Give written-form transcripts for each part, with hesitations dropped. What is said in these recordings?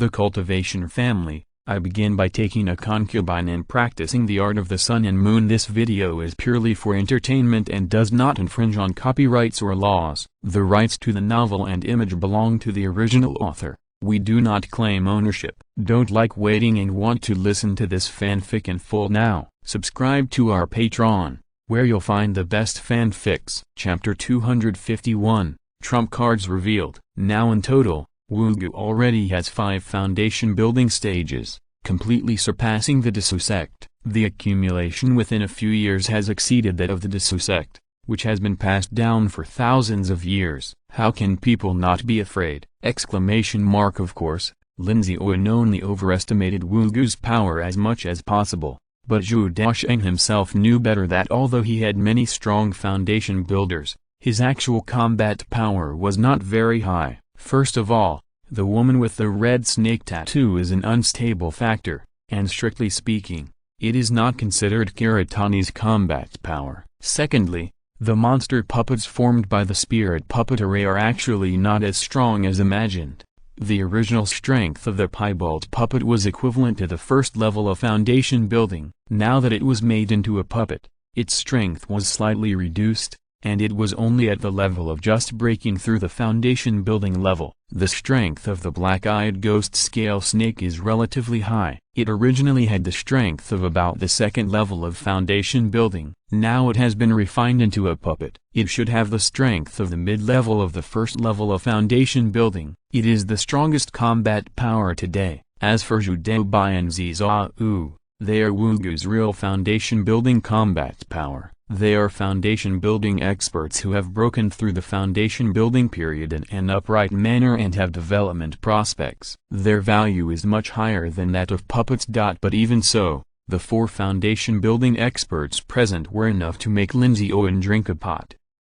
The cultivation family. I begin by taking a concubine and practicing the art of the sun and moon. This video is purely for entertainment and does not infringe on copyrights or laws. The rights to the novel and image belong to the original author. We do not claim ownership. Don't like waiting and want to listen to this fanfic in full now? Subscribe to our Patreon, where you'll find the best fanfics. Chapter 251, Trump Cards Revealed. Now in total, Wu Gu already has 5 foundation building stages, completely surpassing the Dessous sect. The accumulation within a few years has exceeded that of the Dessous sect, which has been passed down for thousands of years. How can people not be afraid? Of course, Lindsay Owen only overestimated Wu Gu's power as much as possible, but Zhou Daocheng himself knew better that although he had many strong foundation builders, his actual combat power was not very high. First of all, the woman with the red snake tattoo is an unstable factor, and strictly speaking, it is not considered Kiritani's combat power. Secondly, the monster puppets formed by the spirit puppet array are actually not as strong as imagined. The original strength of the piebald puppet was equivalent to the first level of foundation building. Now that it was made into a puppet, its strength was slightly reduced, and it was only at the level of just breaking through the foundation building level. The strength of the black-eyed ghost scale snake is relatively high. It originally had the strength of about the second level of foundation building. Now it has been refined into a puppet. It should have the strength of the mid-level of the first level of foundation building. It is the strongest combat power today. As for Zhou Daocheng, they are Wu Gu's real foundation building combat power. They are foundation building experts who have broken through the foundation building period in an upright manner and have development prospects. Their value is much higher than that of puppets. But even so, the 4 foundation building experts present were enough to make Lindsay Owen drink a pot.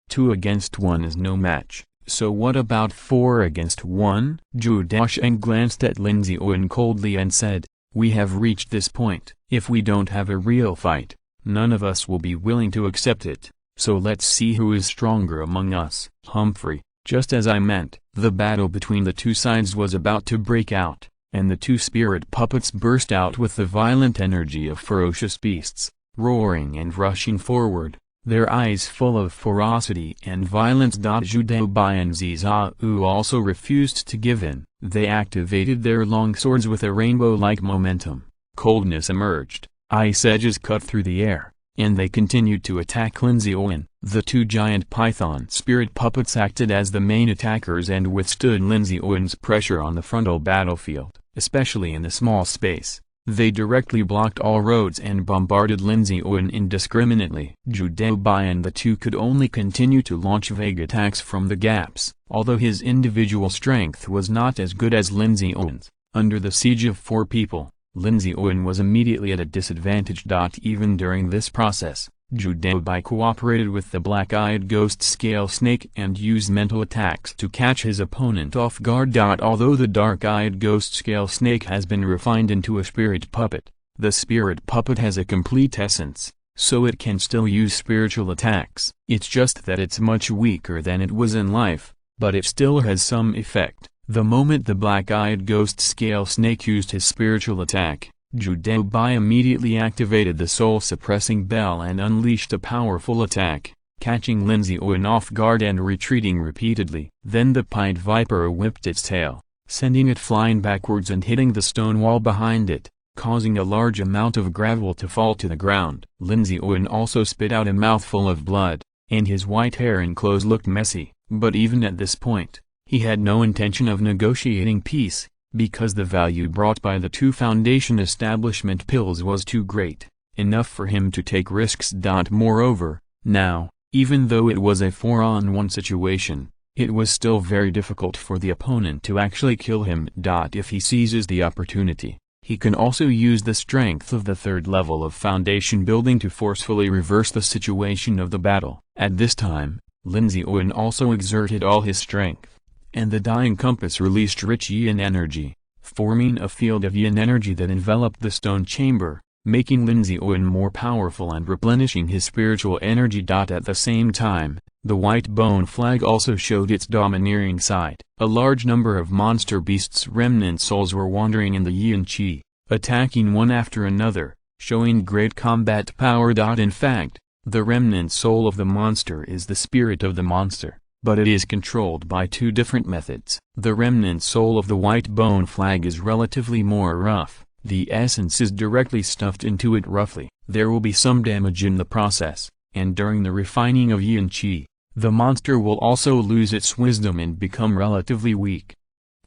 2 against 1 is no match, so what about 4 against 1? Zhou Daocheng glanced at Lindsay Owen coldly and said, "We have reached this point. If we don't have a real fight, none of us will be willing to accept it, so let's see who is stronger among us." Humphrey, just as I meant. The battle between the two sides was about to break out, and the 2 spirit puppets burst out with the violent energy of ferocious beasts, roaring and rushing forward, their eyes full of ferocity and violence. Zhou Daocheng also refused to give in. They activated their long swords with a rainbow-like momentum. Coldness emerged. Ice edges cut through the air, and they continued to attack Lindsay Owen. The 2 giant python spirit puppets acted as the main attackers and withstood Lindsay Owen's pressure on the frontal battlefield, especially in the small space. They directly blocked all roads and bombarded Lindsay Owen indiscriminately. Zhou Daocheng and the 2 could only continue to launch vague attacks from the gaps. Although his individual strength was not as good as Lindsay Owen's, under the siege of 4 people, Lindsay Owen was immediately at a disadvantage. Even during this process, Zhou Daocheng cooperated with the black-eyed ghost scale snake and used mental attacks to catch his opponent off guard. Although the dark-eyed ghost scale snake has been refined into a spirit puppet, the spirit puppet has a complete essence, so it can still use spiritual attacks. It's just that it's much weaker than it was in life, but it still has some effect. The moment the black-eyed ghost scale snake used his spiritual attack, Zhou Daocheng immediately activated the soul-suppressing bell and unleashed a powerful attack, catching Lindsay Owen off guard and retreating repeatedly. Then the pied viper whipped its tail, sending it flying backwards and hitting the stone wall behind it, causing a large amount of gravel to fall to the ground. Lindsay Owen also spit out a mouthful of blood, and his white hair and clothes looked messy. But even at this point, he had no intention of negotiating peace, because the value brought by the 2 foundation establishment pills was too great, enough for him to take risks. Moreover, now, even though it was a 4-on-1 situation, it was still very difficult for the opponent to actually kill him. If he seizes the opportunity, he can also use the strength of the 3rd level of foundation building to forcefully reverse the situation of the battle. At this time, Lindsay Owen also exerted all his strength, and the dying compass released rich yin energy, forming a field of yin energy that enveloped the stone chamber. making Lin Ziyuan more powerful and replenishing his spiritual energy. At the same time, the white bone flag also showed its domineering side. A large number of monster beasts' remnant souls were wandering in the yin qi, attacking one after another, showing great combat power. In fact, the remnant soul of the monster is the spirit of the monster, but it is controlled by two different methods. The remnant soul of the white bone flag is relatively more rough. The essence is directly stuffed into it roughly. There will be some damage in the process, and during the refining of yin qi, the monster will also lose its wisdom and become relatively weak.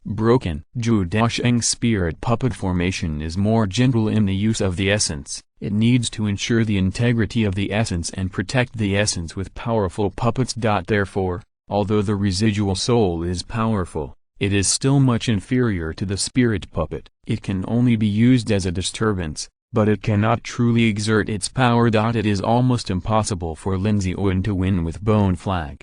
Broken. Zhou Daocheng's spirit puppet formation is more gentle in the use of the essence. It needs to ensure the integrity of the essence and protect the essence with powerful puppets. Therefore, although the residual soul is powerful, it is still much inferior to the spirit puppet. It can only be used as a disturbance, but it cannot truly exert its power. It is almost impossible for Lin Ziyuan to win with Bone Flag.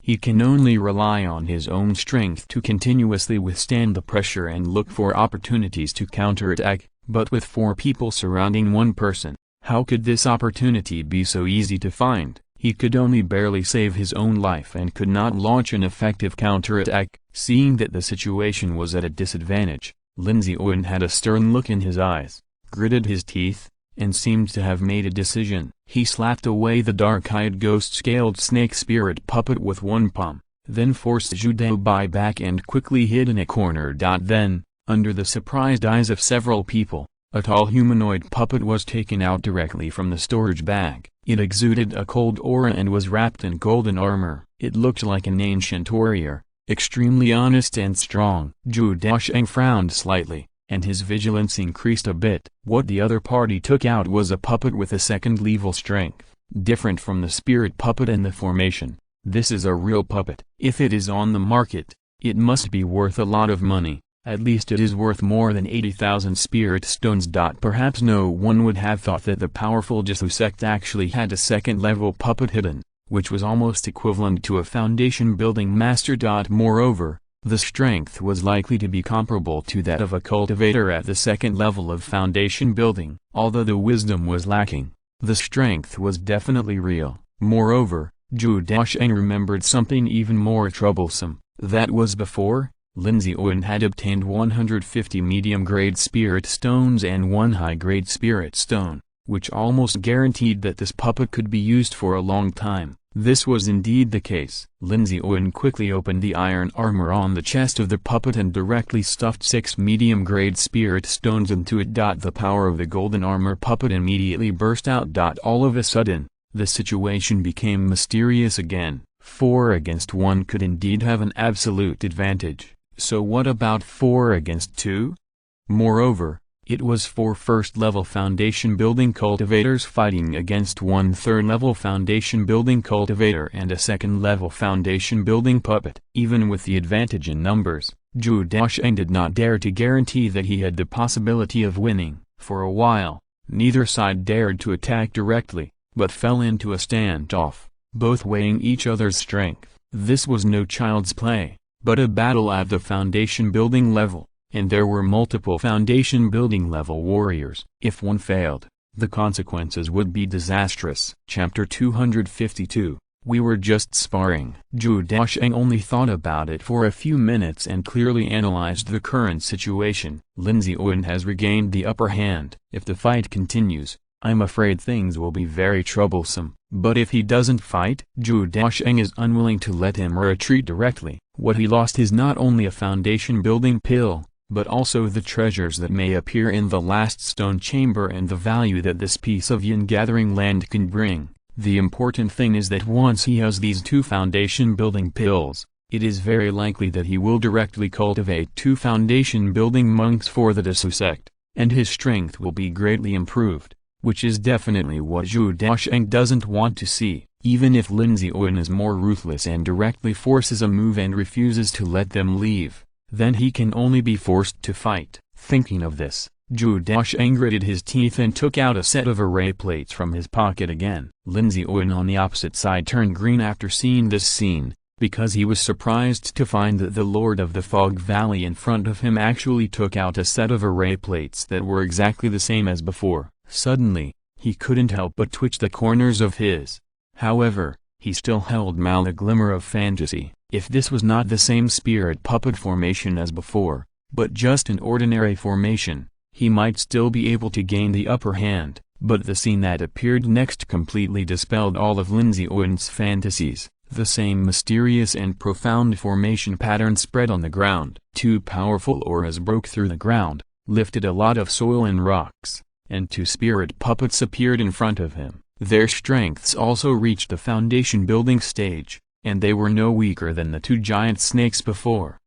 He can only rely on his own strength to continuously withstand the pressure and look for opportunities to counterattack, but with 4 people surrounding one person, how could this opportunity be so easy to find? He could only barely save his own life and could not launch an effective counterattack. Seeing that the situation was at a disadvantage, Lin Ziyuan had a stern look in his eyes, gritted his teeth, and seemed to have made a decision. He slapped away the dark-eyed ghost-scaled snake spirit puppet with one palm, then forced Zhou Daocheng back and quickly hid in a corner. Then, under the surprised eyes of several people, a tall humanoid puppet was taken out directly from the storage bag. It exuded a cold aura and was wrapped in golden armor. It looked like an ancient warrior, extremely honest and strong. Zhou Daocheng frowned slightly, and his vigilance increased a bit. What the other party took out was a puppet with a second level strength, different from the spirit puppet and the formation. This is a real puppet. If it is on the market, it must be worth a lot of money. At least it is worth more than 80,000 spirit stones. Perhaps no one would have thought that the powerful Jisu sect actually had a second-level puppet hidden, which was almost equivalent to a foundation-building master. Moreover, the strength was likely to be comparable to that of a cultivator at the second level of foundation building. Although the wisdom was lacking, the strength was definitely real. Moreover, Zhou Daocheng remembered something even more troublesome. That was before, Lin Ziyuan had obtained 150 medium-grade spirit stones and 1 high-grade spirit stone, which almost guaranteed that this puppet could be used for a long time. This was indeed the case. Lin Ziyuan quickly opened the iron armor on the chest of the puppet and directly stuffed 6 medium-grade spirit stones into it. The power of the golden armor puppet immediately burst out. All of a sudden, the situation became mysterious again. 4 against 1 could indeed have an absolute advantage. So what about 4 against 2? Moreover, it was 4 first-level foundation-building cultivators fighting against 1 third-level foundation-building cultivator and a second-level foundation-building puppet. Even with the advantage in numbers, Zhou Daocheng did not dare to guarantee that he had the possibility of winning. For a while, neither side dared to attack directly, but fell into a standoff, both weighing each other's strength. This was no child's play, but a battle at the foundation-building level. And there were multiple foundation-building level warriors. If one failed, the consequences would be disastrous. Chapter 252. We were just sparring. Zhou Daocheng only thought about it for a few minutes and clearly analyzed the current situation. Lin Ziyuan has regained the upper hand. If the fight continues, I'm afraid things will be very troublesome. But if he doesn't fight, Zhou Daocheng is unwilling to let him retreat directly. What he lost is not only a foundation-building pill, but also the treasures that may appear in the last stone chamber and the value that this piece of yin-gathering land can bring. The important thing is that once he has these 2 foundation-building pills, it is very likely that he will directly cultivate 2 foundation-building monks for the Jisu sect, and his strength will be greatly improved, which is definitely what Zhou Daocheng doesn't want to see. Even if Lin Ziyuan is more ruthless and directly forces a move and refuses to let them leave, then he can only be forced to fight. Thinking of this, Zhou Daocheng gritted his teeth and took out a set of array plates from his pocket again. Lin Ziyuan on the opposite side turned green after seeing this scene, because he was surprised to find that the Lord of the Fog Valley in front of him actually took out a set of array plates that were exactly the same as before. Suddenly, he couldn't help but twitch the corners of his. However, he still held mal a glimmer of fantasy. If this was not the same spirit puppet formation as before, but just an ordinary formation, he might still be able to gain the upper hand. But the scene that appeared next completely dispelled all of Lin Ziyuan's fantasies. The same mysterious and profound formation pattern spread on the ground. Two powerful auras broke through the ground, lifted a lot of soil and rocks, and two spirit puppets appeared in front of him. Their strengths also reached the foundation building stage, and they were no weaker than the two giant snakes before.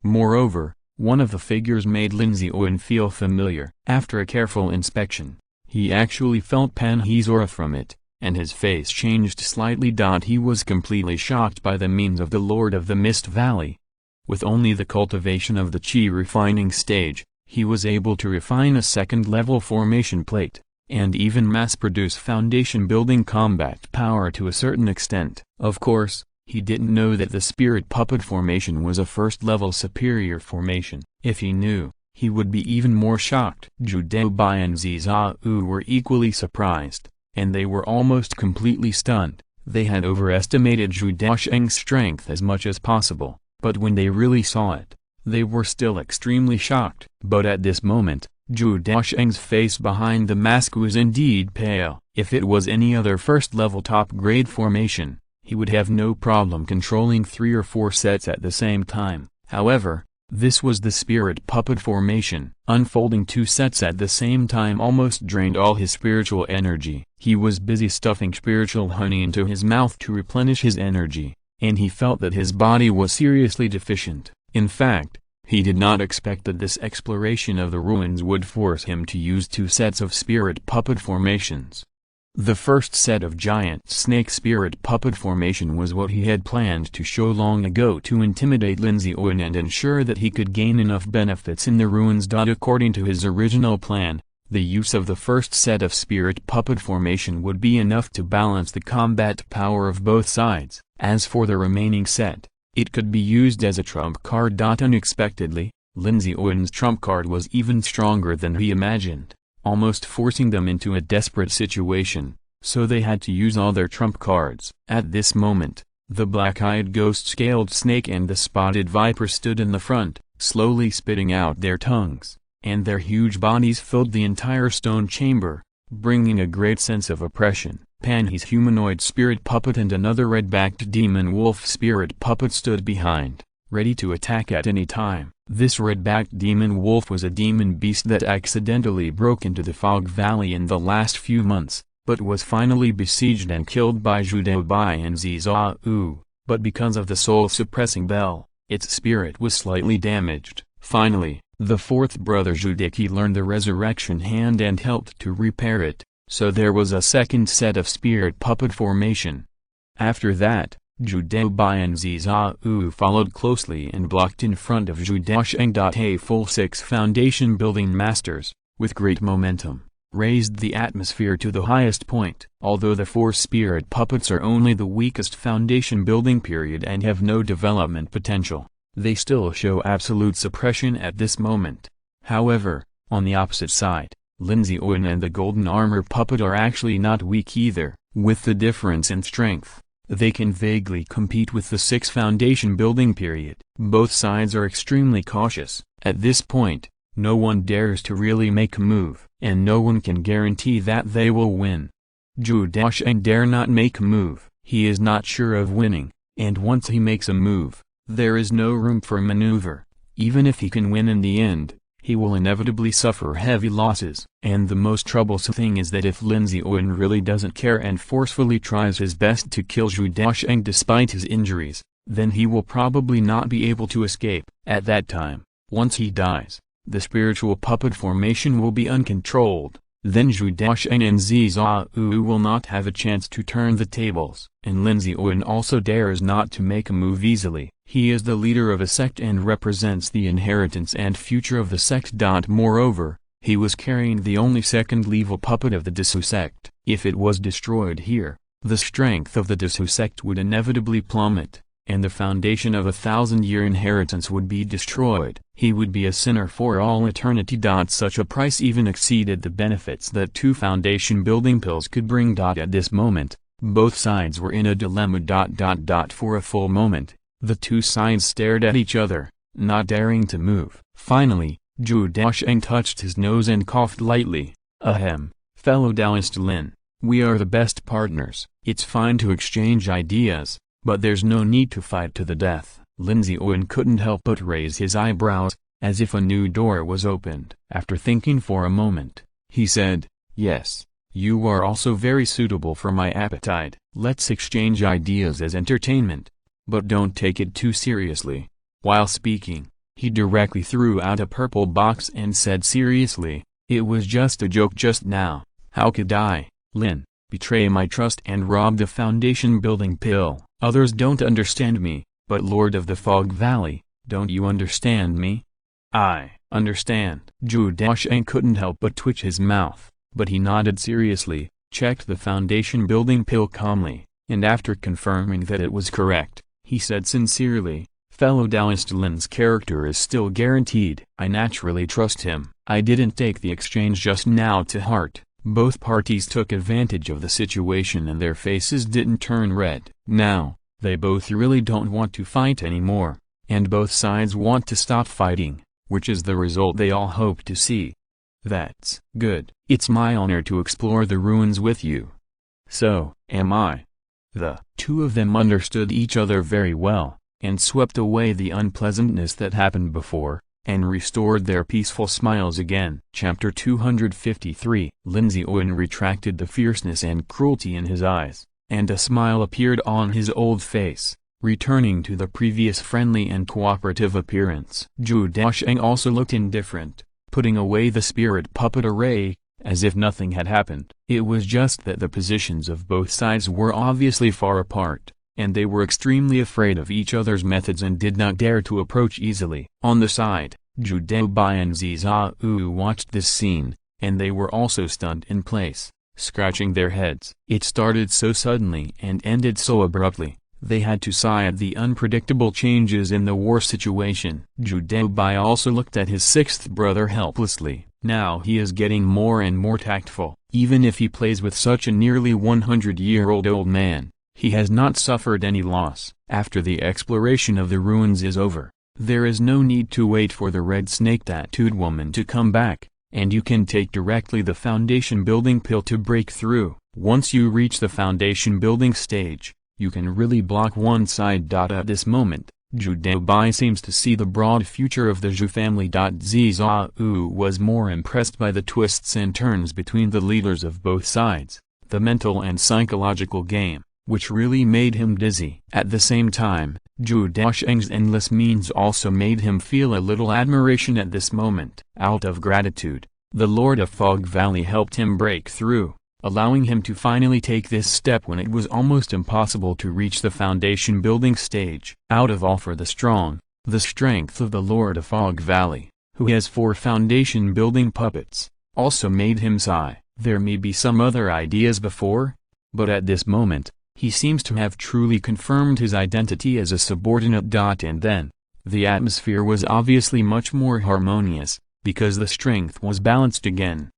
Moreover, one of the figures made Lin Ziyuan feel familiar. After a careful inspection, he actually felt Pan He's aura from it, and his face changed slightly. He was completely shocked by the means of the Lord of the Mist Valley. With only the cultivation of the Qi refining stage, he was able to refine a second-level formation plate, and even mass-produce foundation-building combat power to a certain extent. Of course, he didn't know that the spirit puppet formation was a first-level superior formation. If he knew, he would be even more shocked. Zhou Daocheng and Zhao were equally surprised, and they were almost completely stunned. They had overestimated Zhou Daocheng's strength as much as possible, but when they really saw it, they were still extremely shocked. But at this moment, Zhou Daocheng's face behind the mask was indeed pale. If it was any other first-level top-grade formation, he would have no problem controlling 3 or 4 sets at the same time. However, this was the spirit puppet formation. Unfolding 2 sets at the same time almost drained all his spiritual energy. He was busy stuffing spiritual honey into his mouth to replenish his energy, and he felt that his body was seriously deficient. In fact, he did not expect that this exploration of the ruins would force him to use 2 sets of spirit puppet formations. The first set of giant snake spirit puppet formation was what he had planned to show long ago to intimidate Lin Ziyuan and ensure that he could gain enough benefits in the ruins. According to his original plan, the use of the first set of spirit puppet formation would be enough to balance the combat power of both sides. As for the remaining set, it could be used as a trump card. Unexpectedly, Lin Ziyuan's trump card was even stronger than he imagined, almost forcing them into a desperate situation, so they had to use all their trump cards. At this moment, the black-eyed ghost-scaled snake and the spotted viper stood in the front, slowly spitting out their tongues, and their huge bodies filled the entire stone chamber, bringing a great sense of oppression. Panhe's humanoid spirit puppet and another red-backed demon wolf spirit puppet stood behind, ready to attack at any time. This red-backed demon wolf was a demon beast that accidentally broke into the Fog Valley in the last few months, but was finally besieged and killed by Zhou Daocheng and Zhao. But because of the soul-suppressing bell, its spirit was slightly damaged. Finally, the fourth brother Zhou Daocheng learned the resurrection hand and helped to repair it, so there was a second set of spirit puppet formation. After that, Zhou Daocheng and Zhao followed closely and blocked in front of Zhou Daocheng. A full 6 foundation building masters, with great momentum, raised the atmosphere to the highest point. Although the 4 spirit puppets are only the weakest foundation building period and have no development potential, they still show absolute suppression at this moment. However, on the opposite side, Lin Ziyuan and the golden armor puppet are actually not weak either. With the difference in strength, they can vaguely compete with the 6 foundation building period. Both sides are extremely cautious. At this point, no one dares to really make a move, and no one can guarantee that they will win. Zhou Daocheng dare not make a move. He is not sure of winning, and once he makes a move, there is no room for maneuver. Even if he can win in the end, he will inevitably suffer heavy losses. And the most troublesome thing is that if Lin Ziyuan really doesn't care and forcefully tries his best to kill Zhou Daocheng despite his injuries, then he will probably not be able to escape. At that time, once he dies, the spiritual puppet formation will be uncontrolled. Then Zhou Daocheng and Zhao will not have a chance to turn the tables. And Lin Ziyuan also dares not to make a move easily. He is the leader of a sect and represents the inheritance and future of the sect. Moreover, he was carrying the only second-level puppet of the Dessous sect. If it was destroyed here, the strength of the Dessous sect would inevitably plummet, and the foundation of a 1,000-year inheritance would be destroyed. He would be a sinner for all eternity. Such a price even exceeded the benefits that 2 foundation-building pills could bring. At this moment, both sides were in a dilemma. For a full moment, the 2 sides stared at each other, not daring to move. Finally, Zhou Daocheng touched his nose and coughed lightly. Ahem, fellow Taoist Lin, we are the best partners. It's fine to exchange ideas, but there's no need to fight to the death. Lin Ziwen couldn't help but raise his eyebrows, as if a new door was opened. After thinking for a moment, he said, yes, you are also very suitable for my appetite. Let's exchange ideas as entertainment, but don't take it too seriously. While speaking, he directly threw out a purple box and said seriously, it was just a joke just now. How could I, Lin, betray my trust and rob the foundation-building pill? Others don't understand me, but Lord of the Fog Valley, don't you understand me? I understand. Zhou Daocheng couldn't help but twitch his mouth, but he nodded seriously, checked the foundation-building pill calmly, and after confirming that it was correct, he said sincerely, fellow Taoist Lin's character is still guaranteed. I naturally trust him. I didn't take the exchange just now to heart. Both parties took advantage of the situation and their faces didn't turn red. Now, they both really don't want to fight anymore, and both sides want to stop fighting, which is the result they all hope to see. That's good. It's my honor to explore the ruins with you. So am I. The 2 of them understood each other very well, and swept away the unpleasantness that happened before, and restored their peaceful smiles again. Chapter 253. Lin Ziwen retracted the fierceness and cruelty in his eyes, and a smile appeared on his old face, returning to the previous friendly and cooperative appearance. Zhou Daocheng also looked indifferent, putting away the spirit puppet array, as if nothing had happened. It was just that the positions of both sides were obviously far apart, and they were extremely afraid of each other's methods and did not dare to approach easily. On the side, Zhou Daobai and Zhao watched this scene, and they were also stunned in place, scratching their heads. It started so suddenly and ended so abruptly, they had to sigh at the unpredictable changes in the war situation. Zhou Daobai also looked at his 6th brother helplessly. Now he is getting more and more tactful. Even if he plays with such a nearly 100-year-old old man, he has not suffered any loss. After the exploration of the ruins is over, there is no need to wait for the red snake-tattooed woman to come back, and you can take directly the foundation-building pill to break through. Once you reach the foundation-building stage, you can really block one side. At this moment, Zhou Daobai seems to see the broad future of the Zhou family. Zhao was more impressed by the twists and turns between the leaders of both sides, the mental and psychological game, which really made him dizzy. At the same time, Zhou Daocheng's endless means also made him feel a little admiration at this moment. Out of gratitude, the Lord of Fog Valley helped him break through, allowing him to finally take this step when it was almost impossible to reach the foundation-building stage. Out of all for the strong, the strength of the Lord of Fog Valley, who has 4 foundation-building puppets, also made him sigh. There may be some other ideas before, but at this moment, he seems to have truly confirmed his identity as a subordinate. And then, the atmosphere was obviously much more harmonious, because the strength was balanced again.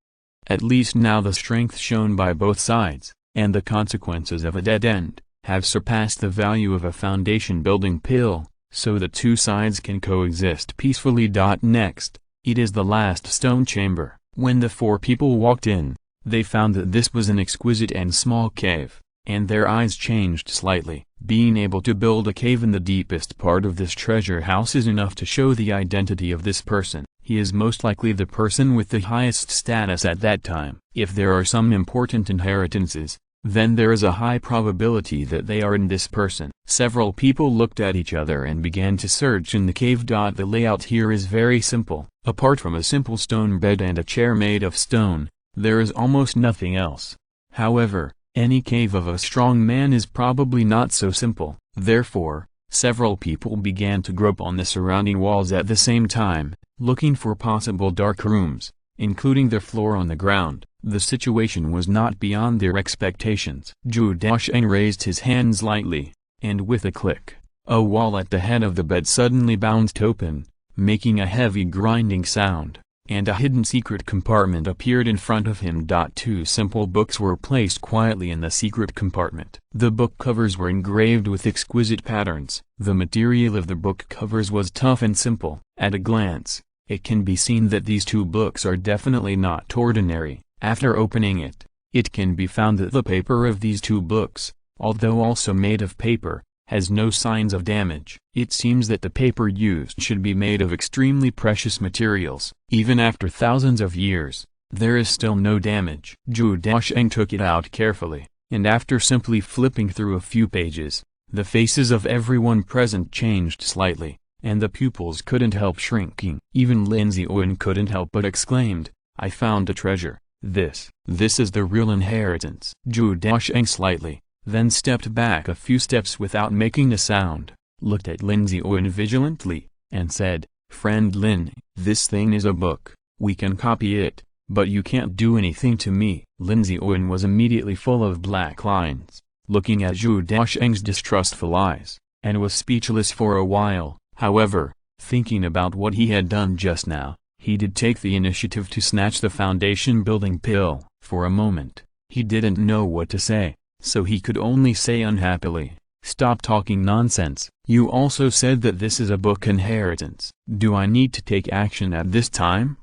At least now the strength shown by both sides, and the consequences of a dead end, have surpassed the value of a foundation-building pill, so the 2 sides can coexist peacefully. Next, it is the last stone chamber. When the 4 people walked in, they found that this was an exquisite and small cave, and their eyes changed slightly. Being able to build a cave in the deepest part of this treasure house is enough to show the identity of this person. He is most likely the person with the highest status at that time. If there are some important inheritances, then there is a high probability that they are in this person. Several people looked at each other and began to search in the cave. The layout here is very simple. Apart from a simple stone bed and a chair made of stone, there is almost nothing else. However, any cave of a strong man is probably not so simple. Therefore, several people began to grope on the surrounding walls at the same time, looking for possible dark rooms, including the floor on the ground. The situation was not beyond their expectations. Zhou Daocheng raised his hands lightly, and with a click, A wall at the head of the bed suddenly bounced open, making a heavy grinding sound, and a hidden secret compartment appeared in front of him. Two simple books were placed quietly in the secret compartment. The book covers were engraved with exquisite patterns. The material of the book covers was tough and simple. At a glance, it can be seen that these two books are definitely not ordinary. After opening it, it can be found that the paper of these two books, although also made of paper, has no signs of damage. It seems that the paper used should be made of extremely precious materials. Even after thousands of years, there is still no damage. Zhou Daocheng took it out carefully, and after simply flipping through a few pages, the faces of everyone present changed slightly, and the pupils couldn't help shrinking. Even Lin Ziyuan couldn't help but exclaimed, "I found a treasure. This is the real inheritance." Zhou Daocheng slightly, then stepped back a few steps without making a sound, looked at Lin Ziyuan vigilantly, and said, "Friend Lin, this thing is a book. We can copy it, but you can't do anything to me." Lin Ziyuan was immediately full of black lines, looking at Zhou Daocheng's distrustful eyes, and was speechless for a while. However, thinking about what he had done just now, he did take the initiative to snatch the foundation building pill. For a moment, he didn't know what to say. So he could only say unhappily, "Stop talking nonsense. You also said that this is a book inheritance. Do I need to take action at this time?"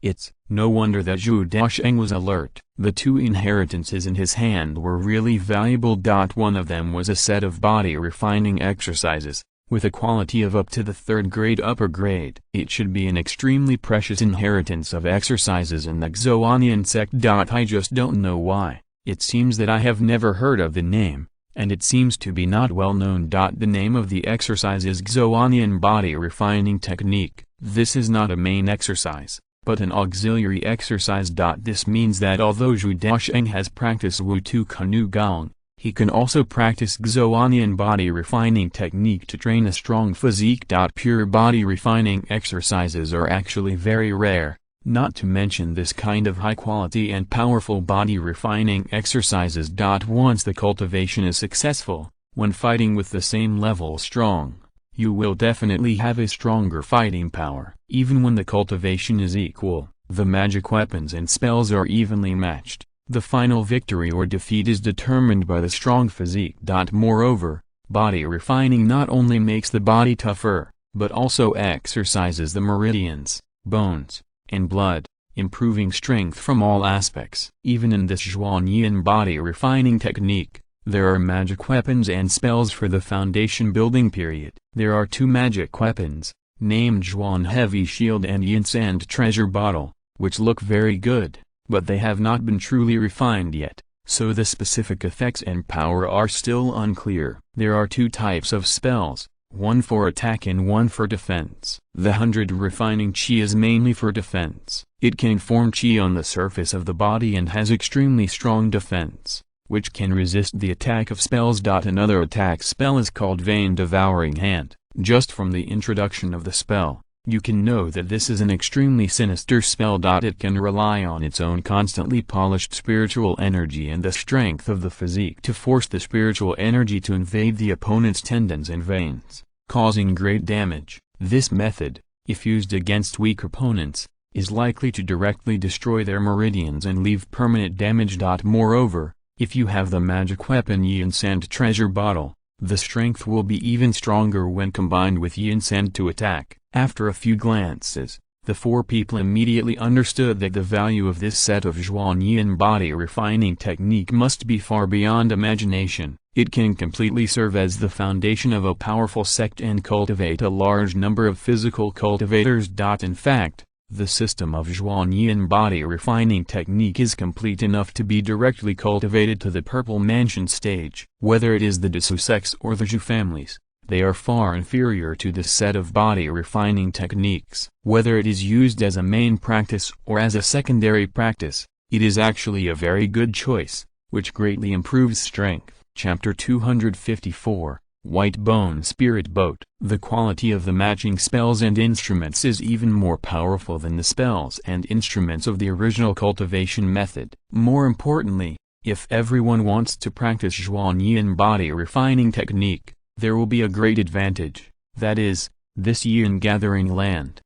It's no wonder that Zhou Daocheng was alert. The two inheritances in his hand were really valuable. One of them was a set of body refining exercises, with a quality of up to the 3rd grade upper grade. It should be an extremely precious inheritance of exercises in the Xuanian sect. I just don't know why. It seems that I have never heard of the name, and it seems to be not well known. The name of the exercise is Xuanian Body Refining Technique. This is not a main exercise, but an auxiliary exercise. This means that although Zhou Daocheng has practiced Wutu Kanu Gong, he can also practice Xuanian Body Refining Technique to train a strong physique. Pure body refining exercises are actually very rare. Not to mention this kind of high-quality and powerful body refining exercises. Once the cultivation is successful, when fighting with the same level strong, you will definitely have a stronger fighting power. Even when the cultivation is equal, the magic weapons and spells are evenly matched. The final victory or defeat is determined by the strong physique. Moreover, body refining not only makes the body tougher, but also exercises the meridians, bones, and blood, improving strength from all aspects. Even in this Xuanyin body refining technique, there are magic weapons and spells for the foundation building period. There are two magic weapons, named Zhuan Heavy Shield and Yin Sand Treasure Bottle, which look very good, but they have not been truly refined yet, so the specific effects and power are still unclear. There are two types of spells, one for attack and one for defense. The 100 refining chi is mainly for defense. It can form chi on the surface of the body and has extremely strong defense, which can resist the attack of spells. Another attack spell is called Vein Devouring Hand. Just from the introduction of the spell, you can know that this is an extremely sinister spell. It can rely on its own constantly polished spiritual energy and the strength of the physique to force the spiritual energy to invade the opponent's tendons and veins, causing great damage. This method, if used against weak opponents, is likely to directly destroy their meridians and leave permanent damage. Moreover, if you have the magic weapon Yin Sand Treasure Bottle, the strength will be even stronger when combined with Yin Sand to attack. After a few glances, the four people immediately understood that the value of this set of Xuanyin body refining technique must be far beyond imagination. It can completely serve as the foundation of a powerful sect and cultivate a large number of physical cultivators. In fact, the system of Xuanyin body refining technique is complete enough to be directly cultivated to the Purple Mansion stage. Whether it is the Dessous sects or the Zhou families, they are far inferior to this set of body refining techniques. Whether it is used as a main practice or as a secondary practice, it is actually a very good choice, which greatly improves strength. Chapter 254, White Bone Spirit Boat. The quality of the matching spells and instruments is even more powerful than the spells and instruments of the original cultivation method. More importantly, if everyone wants to practice Xuanyin body refining technique, There will be a great advantage, that is, this yin gathering land.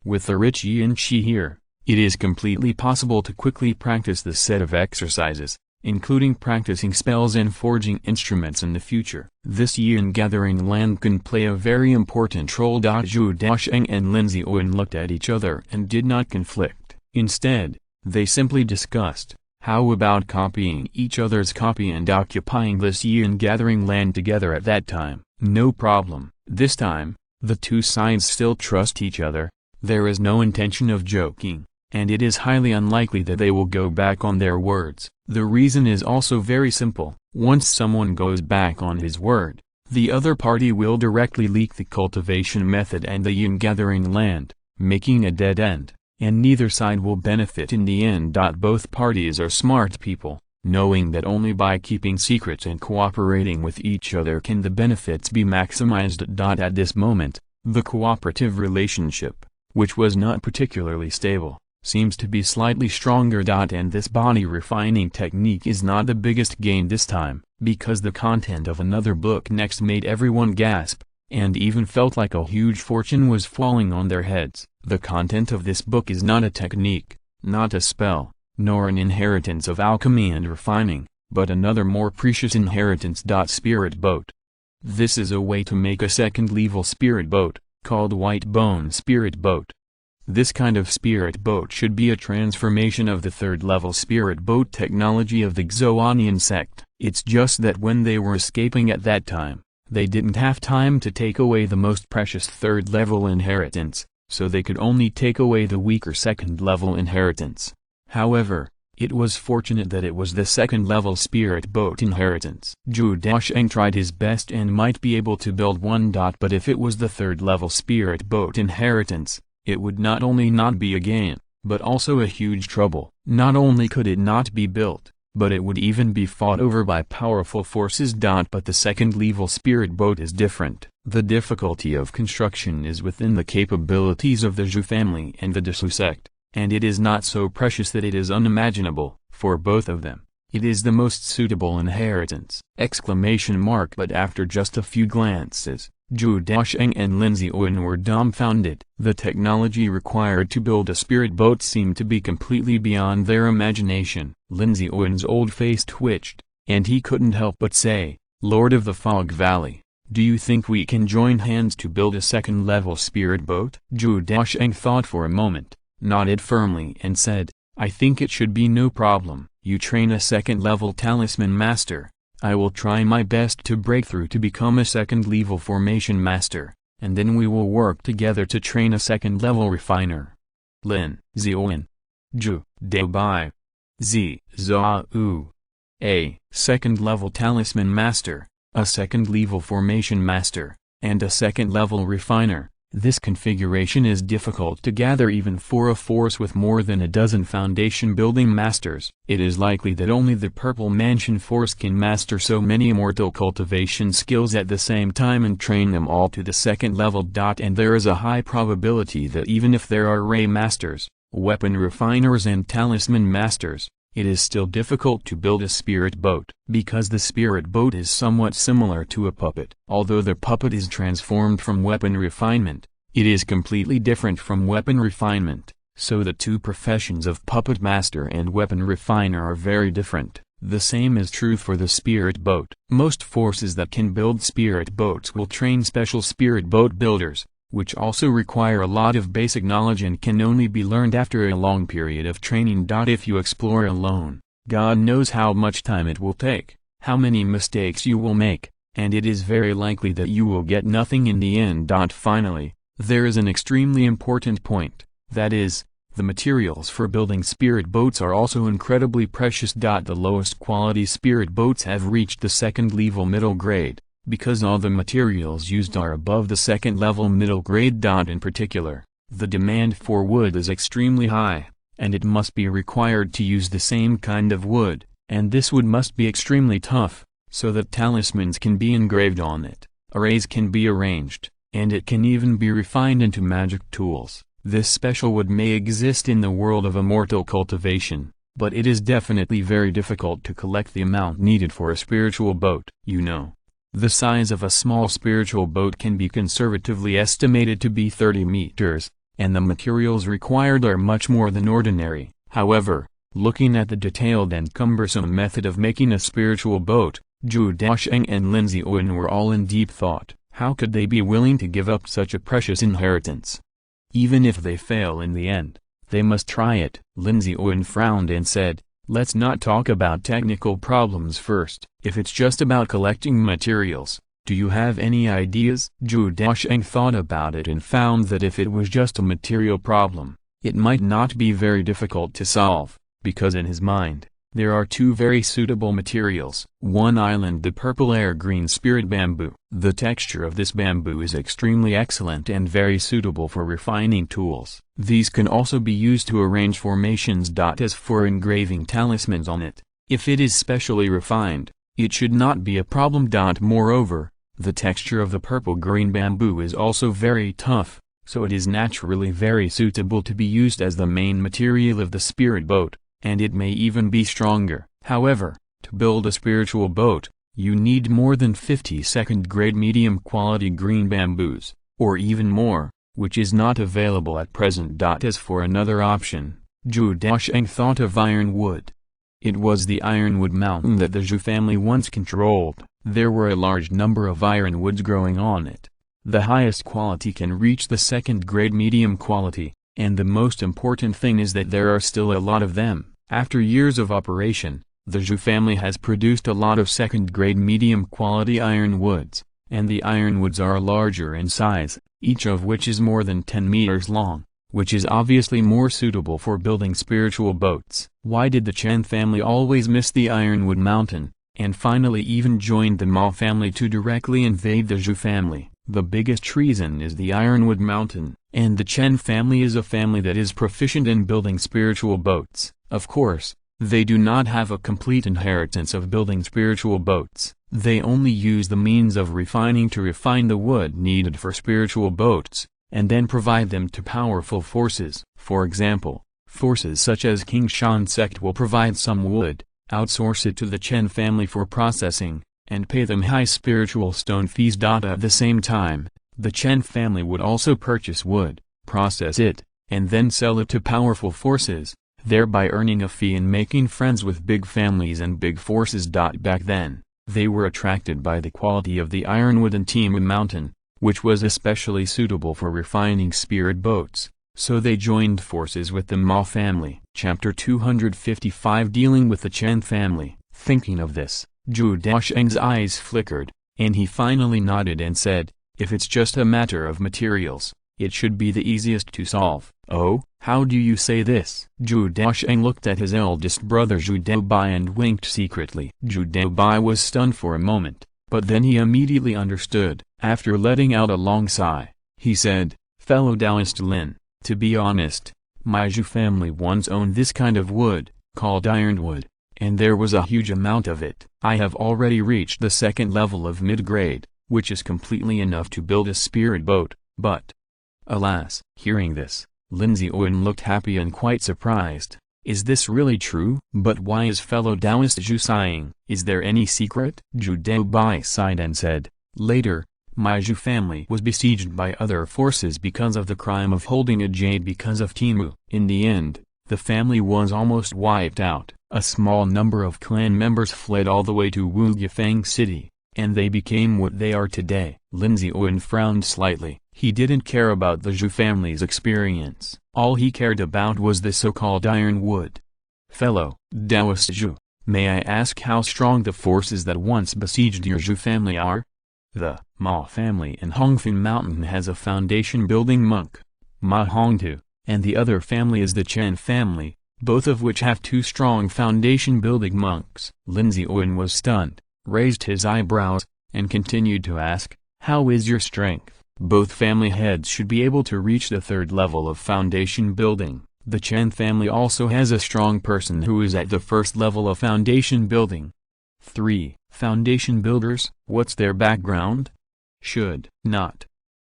With the rich yin qi here, it is completely possible to quickly practice this set of exercises, including practicing spells and forging instruments in the future. This yin gathering land can play a very important role. Zhou Daocheng and Lin Ziyuan looked at each other and did not conflict. Instead, they simply discussed, how about copying each other's copy and occupying this yin gathering land together at that time? No problem. This time, the two sides still trust each other, there is no intention of joking, and it is highly unlikely that they will go back on their words. The reason is also very simple. Once someone goes back on his word, the other party will directly leak the cultivation method and the yin gathering land, making a dead end, and neither side will benefit in the end. Both parties are smart people, knowing that only by keeping secrets and cooperating with each other can the benefits be maximized. At this moment, the cooperative relationship, which was not particularly stable, seems to be slightly stronger. And this body refining technique is not the biggest gain this time, because the content of another book next made everyone gasp, and even felt like a huge fortune was falling on their heads. The content of this book is not a technique, not a spell, nor an inheritance of alchemy and refining, but another more precious inheritance. Spirit boat. This is a way to make a second level spirit boat, called white bone spirit boat. This kind of spirit boat should be a transformation of the third level spirit boat technology of the Xuanian sect. It's just that when they were escaping at that time, they didn't have time to take away the most precious third level inheritance, so they could only take away the weaker second level inheritance. However, it was fortunate that it was the second level spirit boat inheritance. Zhou Daocheng tried his best and might be able to build one. But if it was the third level spirit boat inheritance, it would not only not be a gain, but also a huge trouble. Not only could it not be built, but it would even be fought over by powerful forces. But the second level spirit boat is different. The difficulty of construction is within the capabilities of the Zhou family and the Dezhou sect, and it is not so precious that it is unimaginable. For both of them, it is the most suitable inheritance! But after just a few glances, Zhou Daocheng and Lin Ziyuan were dumbfounded. The technology required to build a spirit boat seemed to be completely beyond their imagination. Lin Ziyuan's old face twitched, and he couldn't help but say, "Lord of the Fog Valley, do you think we can join hands to build a second-level spirit boat?" Zhou Daocheng thought for a moment, nodded firmly and said, "I think it should be no problem. You train a second-level talisman master. I will try my best to break through to become a second-level formation master, and then we will work together to train a second-level refiner." Lin Ziyuan, Zhou Daocheng, Zhao a second-level talisman master, a second-level formation master, and a second-level refiner. This configuration is difficult to gather even for a force with more than a dozen foundation-building masters. It is likely that only the Purple Mansion force can master so many immortal cultivation skills at the same time and train them all to the second level. And there is a high probability that even if there are ray masters, weapon refiners and talisman masters, it is still difficult to build a spirit boat, because the spirit boat is somewhat similar to a puppet. Although the puppet is transformed from weapon refinement, it is completely different from weapon refinement, so the two professions of puppet master and weapon refiner are very different. The same is true for the spirit boat. Most forces that can build spirit boats will train special spirit boat builders, which also require a lot of basic knowledge and can only be learned after a long period of training. If you explore alone, God knows how much time it will take, how many mistakes you will make, and it is very likely that you will get nothing in the end. Finally, there is an extremely important point, that is, the materials for building spirit boats are also incredibly precious. The lowest quality spirit boats have reached the second level middle grade, because all the materials used are above the second level middle grade. In particular, the demand for wood is extremely high, and it must be required to use the same kind of wood, and this wood must be extremely tough, so that talismans can be engraved on it, arrays can be arranged, and it can even be refined into magic tools. This special wood may exist in the world of immortal cultivation, but it is definitely very difficult to collect the amount needed for a spiritual boat. The size of a small spiritual boat can be conservatively estimated to be 30 meters, and the materials required are much more than ordinary. However, looking at the detailed and cumbersome method of making a spiritual boat, Zhou Daocheng and Lin Ziyuan were all in deep thought. How could they be willing to give up such a precious inheritance? Even if they fail in the end, they must try it. Lin Ziyuan frowned and said, "Let's not talk about technical problems first. If it's just about collecting materials, do you have any ideas?" Zhou Daocheng thought about it and found that if it was just a material problem, it might not be very difficult to solve, because in his mind, there are two very suitable materials. One island, the purple air-green spirit bamboo. The texture of this bamboo is extremely excellent and very suitable for refining tools. These can also be used to arrange formations. As for engraving talismans on it, if it is specially refined, it should not be a problem. Moreover, the texture of the purple-green bamboo is also very tough, so it is naturally very suitable to be used as the main material of the spirit boat, and it may even be stronger. However, to build a spiritual boat, you need more than 50 second-grade medium-quality green bamboos, or even more, which is not available at present. As for another option, Zhou Daocheng thought of ironwood. It was the ironwood mountain that the Zhou family once controlled. There were a large number of ironwoods growing on it. The highest quality can reach the second-grade medium quality, and the most important thing is that there are still a lot of them. After years of operation, the Zhou family has produced a lot of second-grade medium-quality ironwoods, and the ironwoods are larger in size, each of which is more than 10 meters long, which is obviously more suitable for building spiritual boats. Why did the Chen family always miss the ironwood mountain, and finally even joined the Ma family to directly invade the Zhou family? The biggest reason is the ironwood mountain, and the Chen family is a family that is proficient in building spiritual boats. Of course, they do not have a complete inheritance of building spiritual boats. They only use the means of refining to refine the wood needed for spiritual boats, and then provide them to powerful forces. For example, forces such as King Shan sect will provide some wood, outsource it to the Chen family for processing, and pay them high spiritual stone fees. At the same time, the Chen family would also purchase wood, process it, and then sell it to powerful forces, thereby earning a fee and making friends with big families and big forces. Back then, they were attracted by the quality of the ironwood in Timu Mountain, which was especially suitable for refining spirit boats, so they joined forces with the Ma family. Chapter 255, Dealing with the Chen family. Thinking of this, Zhou Daocheng's eyes flickered, and he finally nodded and said, "If it's just a matter of materials, it should be the easiest to solve." "Oh, how do you say this?" Zhou Daocheng looked at his eldest brother Zhou Daobai and winked secretly. Zhou Daobai was stunned for a moment, but then he immediately understood. After letting out a long sigh, he said, "Fellow Taoist Lin, to be honest, my Zhou family once owned this kind of wood, called ironwood, and there was a huge amount of it. I have already reached the second level of mid-grade, which is completely enough to build a spirit boat, but..." Alas! Hearing this, Lin Ziyuan looked happy and quite surprised. "Is this really true? But why is fellow Taoist Zhou sighing? Is there any secret?" Zhou Daobai sighed and said, "Later, my Zhou family was besieged by other forces because of the crime of holding a jade because of Timu. In the end, the family was almost wiped out. A small number of clan members fled all the way to Wu Yifeng City, and they became what they are today." Lin Ziyuan frowned slightly. He didn't care about the Zhou family's experience. All he cared about was the so-called ironwood. "Fellow Taoist Zhou, may I ask how strong the forces that once besieged your Zhou family are?" "The Ma family in Hongfen Mountain has a foundation-building monk, Ma Hongtu, and the other family is the Chen family, both of which have two strong foundation-building monks." Lin Ziyuan was stunned, raised his eyebrows, and continued to ask, "How is your strength?" "Both family heads should be able to reach the third level of foundation building. The Chen family also has a strong person who is at the first level of foundation building." 3. Foundation builders, what's their background? Should not.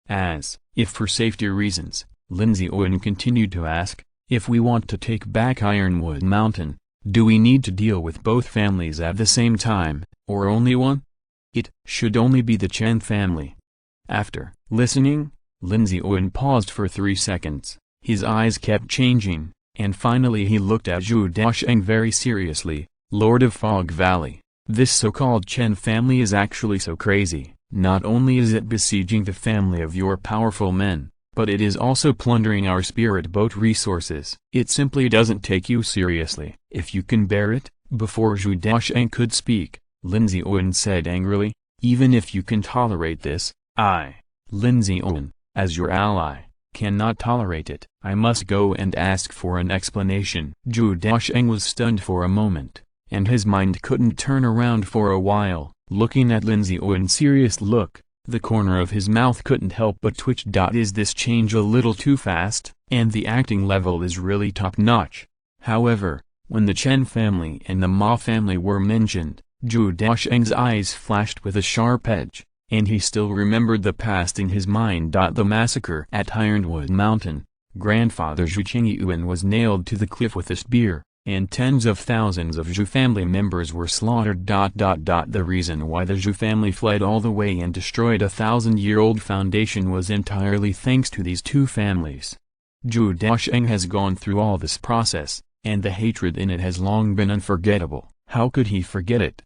As, if for safety reasons, Lin Ziyuan continued to ask, "If we want to take back Ironwood Mountain, do we need to deal with both families at the same time, or only one?" It should only be the Chen family. After listening, Lin Ziyuan paused for 3 seconds. His eyes kept changing, and finally he looked at Zhou Daocheng very seriously. Lord of Fog Valley, this so-called Chen family is actually so crazy. Not only is it besieging the family of your powerful men, but it is also plundering our spirit boat resources. It simply doesn't take you seriously. If you can bear it. Before Zhou Daocheng could speak, Lin Ziyuan said angrily, even if you can tolerate this, I, Lin Ziyuan, as your ally, cannot tolerate it. I must go and ask for an explanation. Zhou Daocheng was stunned for a moment, and his mind couldn't turn around for a while. Looking at Lin Ziyuan's serious look, the corner of his mouth couldn't help but twitch. Is this change a little too fast? And the acting level is really top-notch. However, when the Chen family and the Ma family were mentioned, Zhou Daocheng's eyes flashed with a sharp edge, and he still remembered the past in his mind. The massacre at Ironwood Mountain, grandfather Zhu Qingyuan was nailed to the cliff with a spear, and tens of thousands of Zhou family members were slaughtered. The reason why the Zhou family fled all the way and destroyed a 1,000-year-old foundation was entirely thanks to these two families. Zhou Daocheng has gone through all this process, and the hatred in it has long been unforgettable. How could he forget it?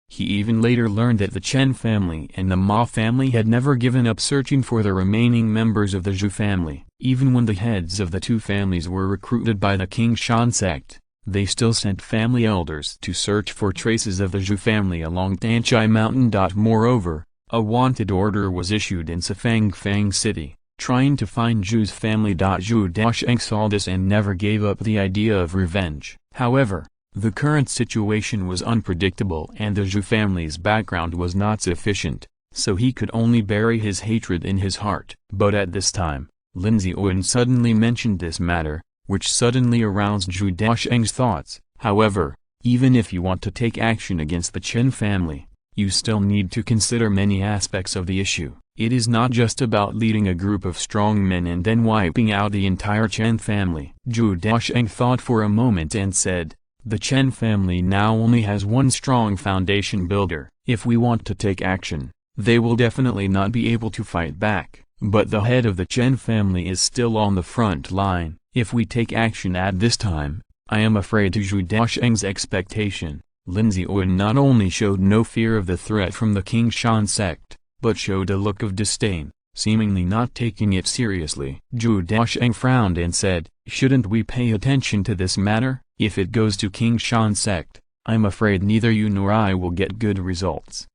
He even later learned that the Chen family and the Ma family had never given up searching for the remaining members of the Zhou family. Even when the heads of the two families were recruited by the King Shan sect, they still sent family elders to search for traces of the Zhou family along Danchai Mountain. Moreover, a wanted order was issued in Sifangfang City, trying to find Zhou's family. Zhou Daocheng saw this and never gave up the idea of revenge. However, the current situation was unpredictable and the Zhou family's background was not sufficient, so he could only bury his hatred in his heart. But at this time, Lin Ziyuan suddenly mentioned this matter, which suddenly aroused Zhou Daocheng's thoughts. However, even if you want to take action against the Chen family, you still need to consider many aspects of the issue. It is not just about leading a group of strong men and then wiping out the entire Chen family. Zhou Daocheng thought for a moment and said, the Chen family now only has one strong foundation builder. If we want to take action, they will definitely not be able to fight back. But the head of the Chen family is still on the front line. If we take action at this time, I am afraid to Zhou Daocheng's expectation, Lin Ziyuan not only showed no fear of the threat from the King Shan sect, but showed a look of disdain, seemingly not taking it seriously. Zhou Daocheng frowned and said, shouldn't we pay attention to this matter? If it goes to King Shan sect, I'm afraid neither you nor I will get good results.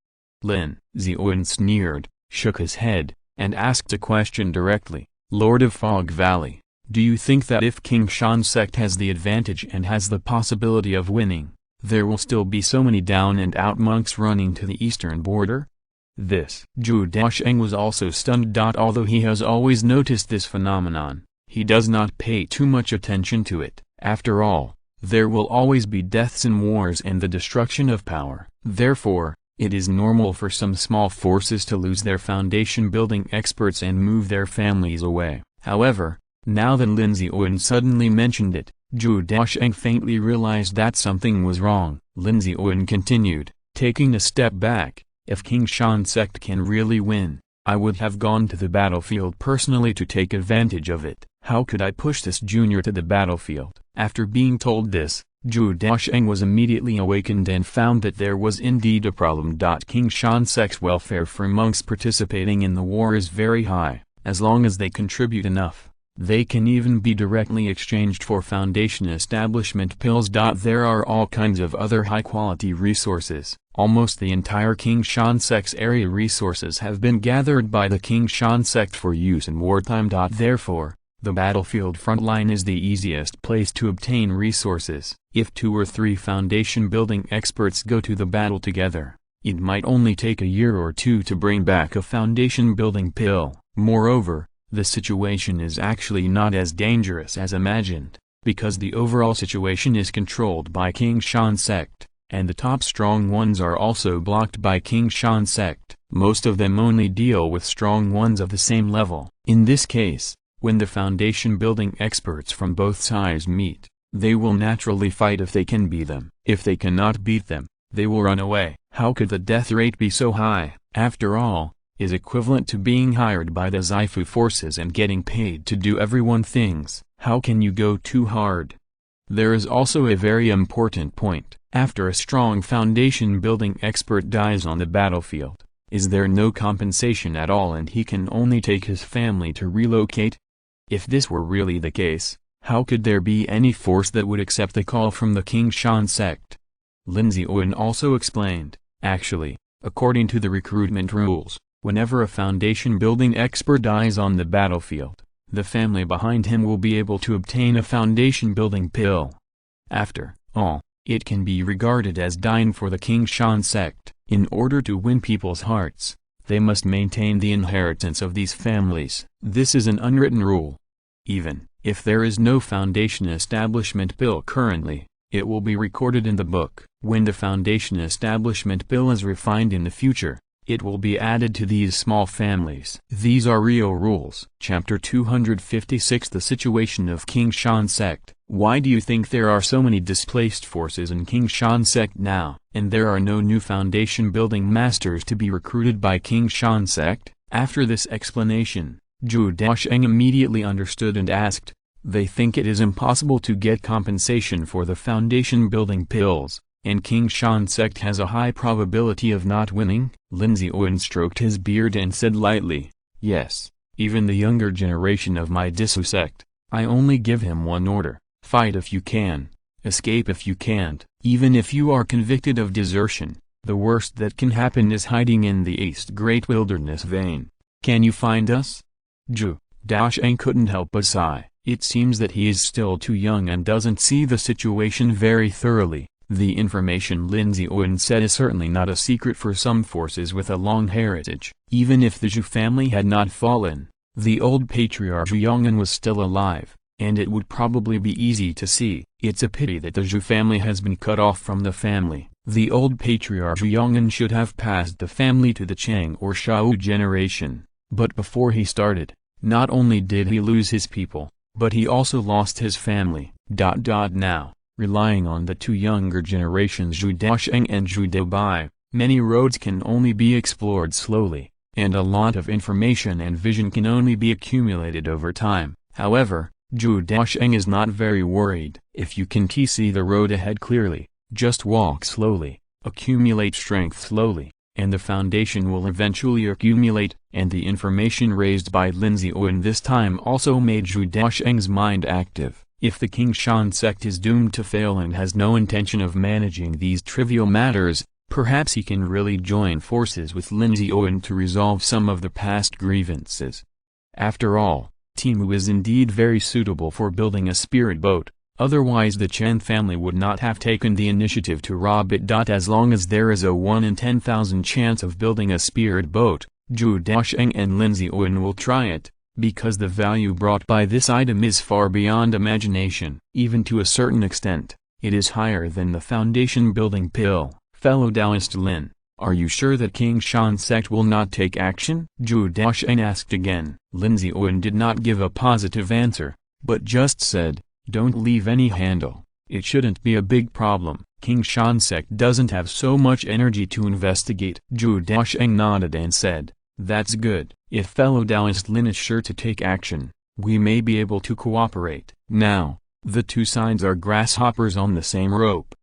Lin Ziyuan sneered, shook his head, and asked a question directly. Lord of Fog Valley, do you think that if King Shan sect has the advantage and has the possibility of winning, there will still be so many down-and-out monks running to the eastern border? This Zhou Daocheng was also stunned. Although he has always noticed this phenomenon, he does not pay too much attention to it. After all, there will always be deaths in wars and the destruction of power. Therefore, it is normal for some small forces to lose their foundation-building experts and move their families away. However, now that Lin Ziyuan suddenly mentioned it, Zhou Daocheng faintly realized that something was wrong. Lin Ziyuan continued, taking a step back, if King Shan sect can really win, I would have gone to the battlefield personally to take advantage of it. How could I push this junior to the battlefield? After being told this, Zhou Daocheng was immediately awakened and found that there was indeed a problem. King Shan sect's welfare for monks participating in the war is very high. As long as they contribute enough, they can even be directly exchanged for foundation establishment pills. There are all kinds of other high-quality resources. Almost the entire King Shan sect's area resources have been gathered by the King Shan sect for use in wartime. Therefore, the battlefield front line is the easiest place to obtain resources. If 2 or 3 foundation-building experts go to the battle together, it might only take a year or 2 to bring back a foundation-building pill. Moreover, the situation is actually not as dangerous as imagined, because the overall situation is controlled by King Shan sect, and the top strong ones are also blocked by King Shan sect. Most of them only deal with strong ones of the same level. In this case, when the foundation-building experts from both sides meet, they will naturally fight if they can beat them. If they cannot beat them, they will run away. How could the death rate be so high? After all, is equivalent to being hired by the Xifu forces and getting paid to do everyone things. How can you go too hard? There is also a very important point. After a strong foundation building expert dies on the battlefield, is there no compensation at all and he can only take his family to relocate? If this were really the case, how could there be any force that would accept the call from the King Shan sect? Lin Ziyuan also explained, actually, according to the recruitment rules, whenever a foundation building expert dies on the battlefield, the family behind him will be able to obtain a foundation building pill. After all, it can be regarded as dying for the King Shan sect. In order to win people's hearts, they must maintain the inheritance of these families. This is an unwritten rule. Even if there is no foundation establishment bill currently, it will be recorded in the book. When the foundation establishment bill is refined in the future, it will be added to these small families. These are real rules. Chapter 256 The Situation of King Shan Sect. Why do you think there are so many displaced forces in King Shan Sect now, and there are no new foundation building masters to be recruited by King Shan Sect? After this explanation, Zhou Daocheng immediately understood and asked, they think it is impossible to get compensation for the foundation building pills, and King Shan Sect has a high probability of not winning? Lin Ziyuan stroked his beard and said lightly, yes, even the younger generation of my Disu sect, I only give him one order, fight if you can, escape if you can't. Even if you are convicted of desertion, the worst that can happen is hiding in the East Great Wilderness vein. Can you find us? Zhou Daocheng couldn't help but sigh. It seems that he is still too young and doesn't see the situation very thoroughly. The information Lin Ziyuan said is certainly not a secret for some forces with a long heritage. Even if the Zhou family had not fallen, the old patriarch Zhou Yong'an was still alive, and it would probably be easy to see. It's a pity that the Zhou family has been cut off from the family. The old patriarch Zhou Yong'an should have passed the family to the Chang or Shao generation. But before he started, not only did he lose his people, but he also lost his family. Now, relying on the two younger generations Zhou Daocheng and Zhou Daobai, many roads can only be explored slowly, and a lot of information and vision can only be accumulated over time. However, Zhou Daocheng is not very worried. If you can see the road ahead clearly, just walk slowly, accumulate strength slowly, and the foundation will eventually accumulate. And the information raised by Lin Ziyuan this time also made Zhou Daocheng's mind active. If the King Shan sect is doomed to fail and has no intention of managing these trivial matters, perhaps he can really join forces with Lin Ziyuan to resolve some of the past grievances. After all, Timu is indeed very suitable for building a spirit boat, otherwise the Chen family would not have taken the initiative to rob it. As long as there is a 1 in 10,000 chance of building a spirit boat, Zhou Daocheng and Lin Ziyuan will try it, because the value brought by this item is far beyond imagination. Even to a certain extent, it is higher than the foundation building pill. Fellow Taoist Lin, are you sure that King Shan sect will not take action? Zhou Daocheng asked again. Lin Ziyuan did not give a positive answer, but just said, don't leave any handle, it shouldn't be a big problem. King Shan sect doesn't have so much energy to investigate. Zhou Daocheng nodded and said, that's good. If fellow Taoist Lin is sure to take action, we may be able to cooperate. Now, the two sides are grasshoppers on the same rope,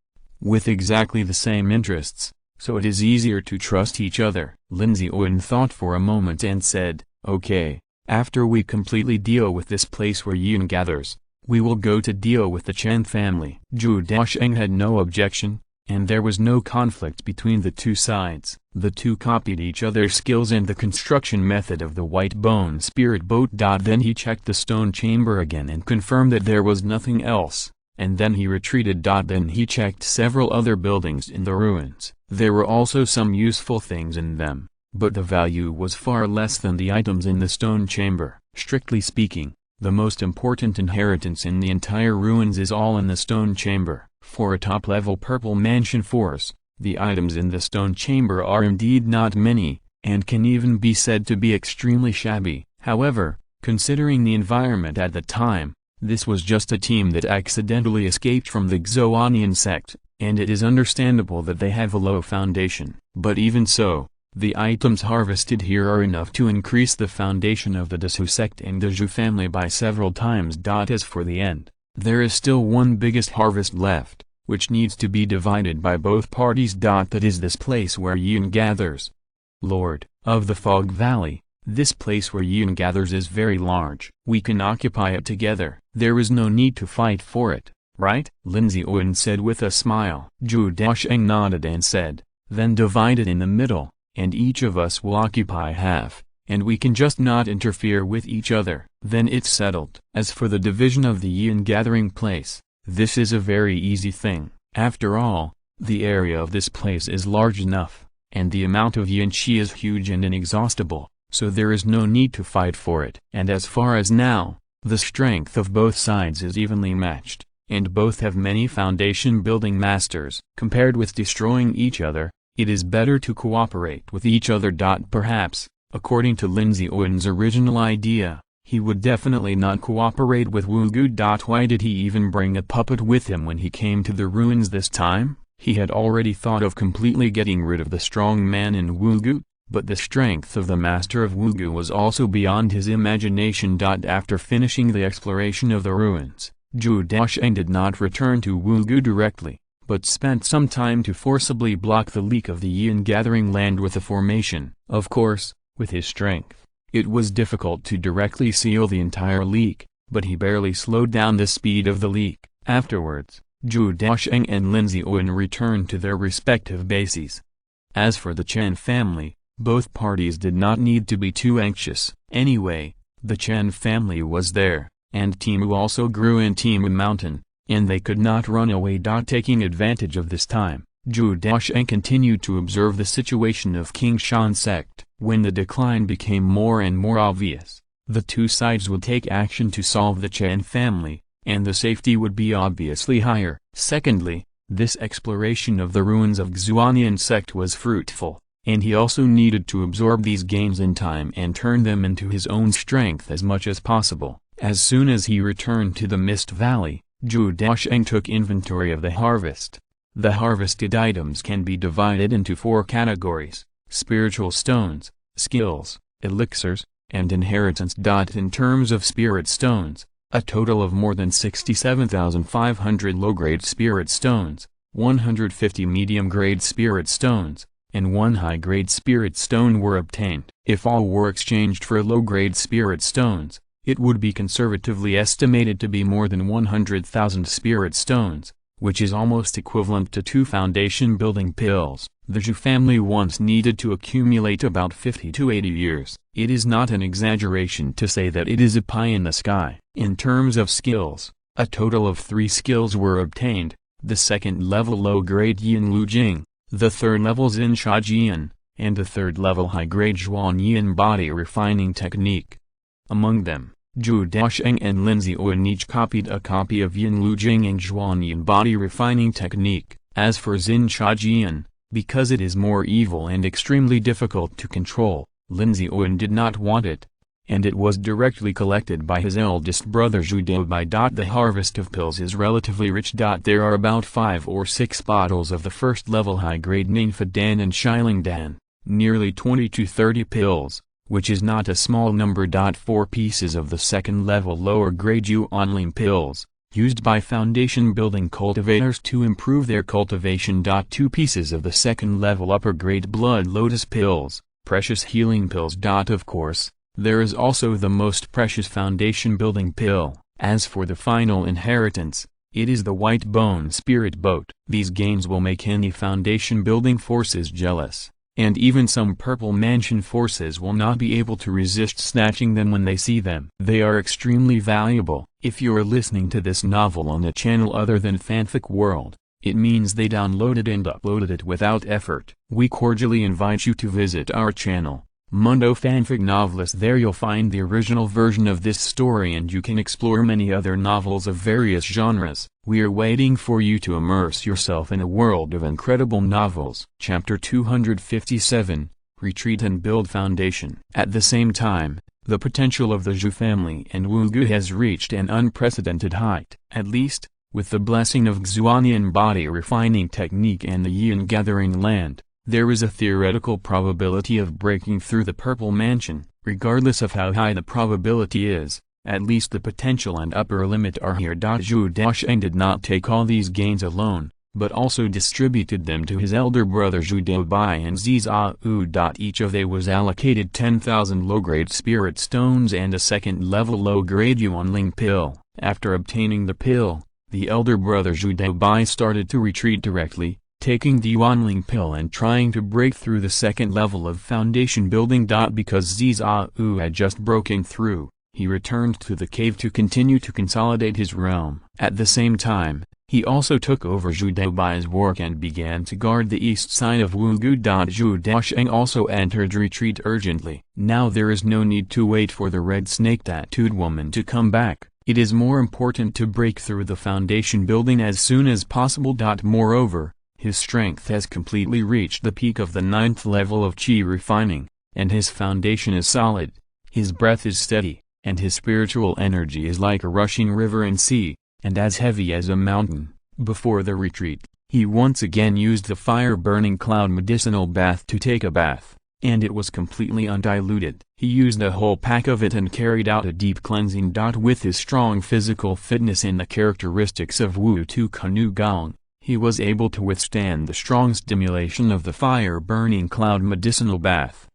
with exactly the same interests, so it is easier to trust each other. Lin Ziyuan thought for a moment and said, okay, after we completely deal with this place where Yin gathers, we will go to deal with the Chen family. Zhou Daocheng had no objection, and there was no conflict between the two sides. The two copied each other's skills and the construction method of the white bone spirit boat. Then he checked the stone chamber again and confirmed that there was nothing else, and then he retreated. Then he checked several other buildings in the ruins. There were also some useful things in them, but the value was far less than the items in the stone chamber. Strictly speaking, the most important inheritance in the entire ruins is all in the stone chamber. For a top-level purple mansion force, the items in the stone chamber are indeed not many, and can even be said to be extremely shabby. However, considering the environment at the time, this was just a team that accidentally escaped from the Xuanian sect, and it is understandable that they have a low foundation. But even so, the items harvested here are enough to increase the foundation of the Zhou sect and the Zhou family by several times. As for the end, there is still one biggest harvest left, which needs to be divided by both parties. That is this place where Yin gathers. Lord of the Fog Valley, this place where Yin gathers is very large. We can occupy it together. There is no need to fight for it, right? Lin Ziwen said with a smile. Zhou Daocheng nodded and said, then divide it in the middle, and each of us will occupy half, and we can just not interfere with each other. Then it's settled. As for the division of the Yin gathering place, this is a very easy thing. After all, the area of this place is large enough, and the amount of Yin Qi is huge and inexhaustible, so there is no need to fight for it. And as far as now, the strength of both sides is evenly matched, and both have many foundation building masters. Compared with destroying each other, it is better to cooperate with each other. Perhaps, according to Lin Ziwen's original idea, he would definitely not cooperate with Wu Gu. Why did he even bring a puppet with him when he came to the ruins this time? He had already thought of completely getting rid of the strong man in Wu Gu, but the strength of the master of Wu Gu was also beyond his imagination. After finishing the exploration of the ruins, Zhou Daocheng did not return to Wu Gu directly, but spent some time to forcibly block the leak of the Yin gathering land with a formation. Of course, with his strength, it was difficult to directly seal the entire leak, but he barely slowed down the speed of the leak. Afterwards, Zhou Daocheng and Lin Ziwen returned to their respective bases. As for the Chen family, both parties did not need to be too anxious. Anyway, the Chen family was there, and Timu also grew in Timu Mountain, and they could not run away. Taking advantage of this time, Zhou Daocheng continued to observe the situation of King Shan sect. When the decline became more and more obvious, the two sides would take action to solve the Chen family, and the safety would be obviously higher. Secondly, this exploration of the ruins of Xuanian sect was fruitful, and he also needed to absorb these gains in time and turn them into his own strength as much as possible. As soon as he returned to the Mist Valley, Zhou Daocheng took inventory of the harvest. The harvested items can be divided into 4 categories: spiritual stones, skills, elixirs, and inheritance. In terms of spirit stones, a total of more than 67,500 low-grade spirit stones, 150 medium-grade spirit stones, and 1 high-grade spirit stone were obtained. If all were exchanged for low-grade spirit stones, it would be conservatively estimated to be more than 100,000 spirit stones, which is almost equivalent to 2 foundation building pills. The Zhou family once needed to accumulate about 50 to 80 years. It is not an exaggeration to say that it is a pie in the sky. In terms of skills, a total of 3 skills were obtained: the 2nd level low-grade Yin Lu Jing, the 3rd level Xin Sha Jian, and the 3rd level high-grade Zhuan Yin body refining technique. Among them, Zhou Daocheng and Lin Ziwen each copied a copy of Yin Lu Jing and Zhuan Yin body refining technique. As for Xin Sha Jian, because it is more evil and extremely difficult to control, Lin Ziwen did not want it, and it was directly collected by his eldest brother Zhu Daobai. The harvest of pills is relatively rich. There are about 5 or 6 bottles of the 1st level high-grade Ningfa Dan and Shiling Dan, nearly 20 to 30 pills, which is not a small number. 4 pieces of the 2nd level lower grade Yuanling pills, used by foundation building cultivators to improve their cultivation. 2 pieces of the 2nd level upper grade blood lotus pills, precious healing pills. Of course, there is also the most precious foundation building pill. As for the final inheritance, it is the white bone spirit boat. These gains will make any foundation building forces jealous, and even some purple mansion forces will not be able to resist snatching them when they see them. They are extremely valuable. If you are listening to this novel on a channel other than Fanfic World, it means they downloaded and uploaded it without effort. We cordially invite you to visit our channel, Mundo Fanfic Novelist. There you'll find the original version of this story, and you can explore many other novels of various genres. We are waiting for you to immerse yourself in a world of incredible novels. Chapter 257, Retreat and Build Foundation. At the same time, the potential of the Zhou family and Wu Gu has reached an unprecedented height. At least, With the blessing of Xuanian body refining technique and the Yin gathering land, there is a theoretical probability of breaking through the purple mansion. Regardless of how high the probability is, at least the potential and upper limit are here. Zhou Daocheng did not take all these gains alone, but also distributed them to his elder brother Zhou Daocheng and Zhao. Each of they was allocated 10,000 low-grade spirit stones and a second-level low-grade Yuanling pill. After obtaining the pill, the elder brother Zhou Daocheng started to retreat directly, taking the Yuanling pill and trying to break through the second level of foundation building. Because Zhao had just broken through, he returned to the cave to continue to consolidate his realm. At the same time, he also took over Zhou Daocheng's work and began to guard the east side of Wugu. Zhou Daocheng also entered retreat urgently. Now there is no need to wait for the red snake-tattooed woman to come back. It is more important to break through the foundation building as soon as possible. Moreover, his strength has completely reached the peak of the 9th level of Qi refining, and his foundation is solid, his breath is steady, and his spiritual energy is like a rushing river and sea, and as heavy as a mountain. Before the retreat, he once again used the fire-burning cloud medicinal bath to take a bath, and it was completely undiluted. He used a whole pack of it and carried out a deep cleansing. With his strong physical fitness and the characteristics of Wu Tu Kanu Gong, he was able to withstand the strong stimulation of the fire-burning cloud medicinal bath.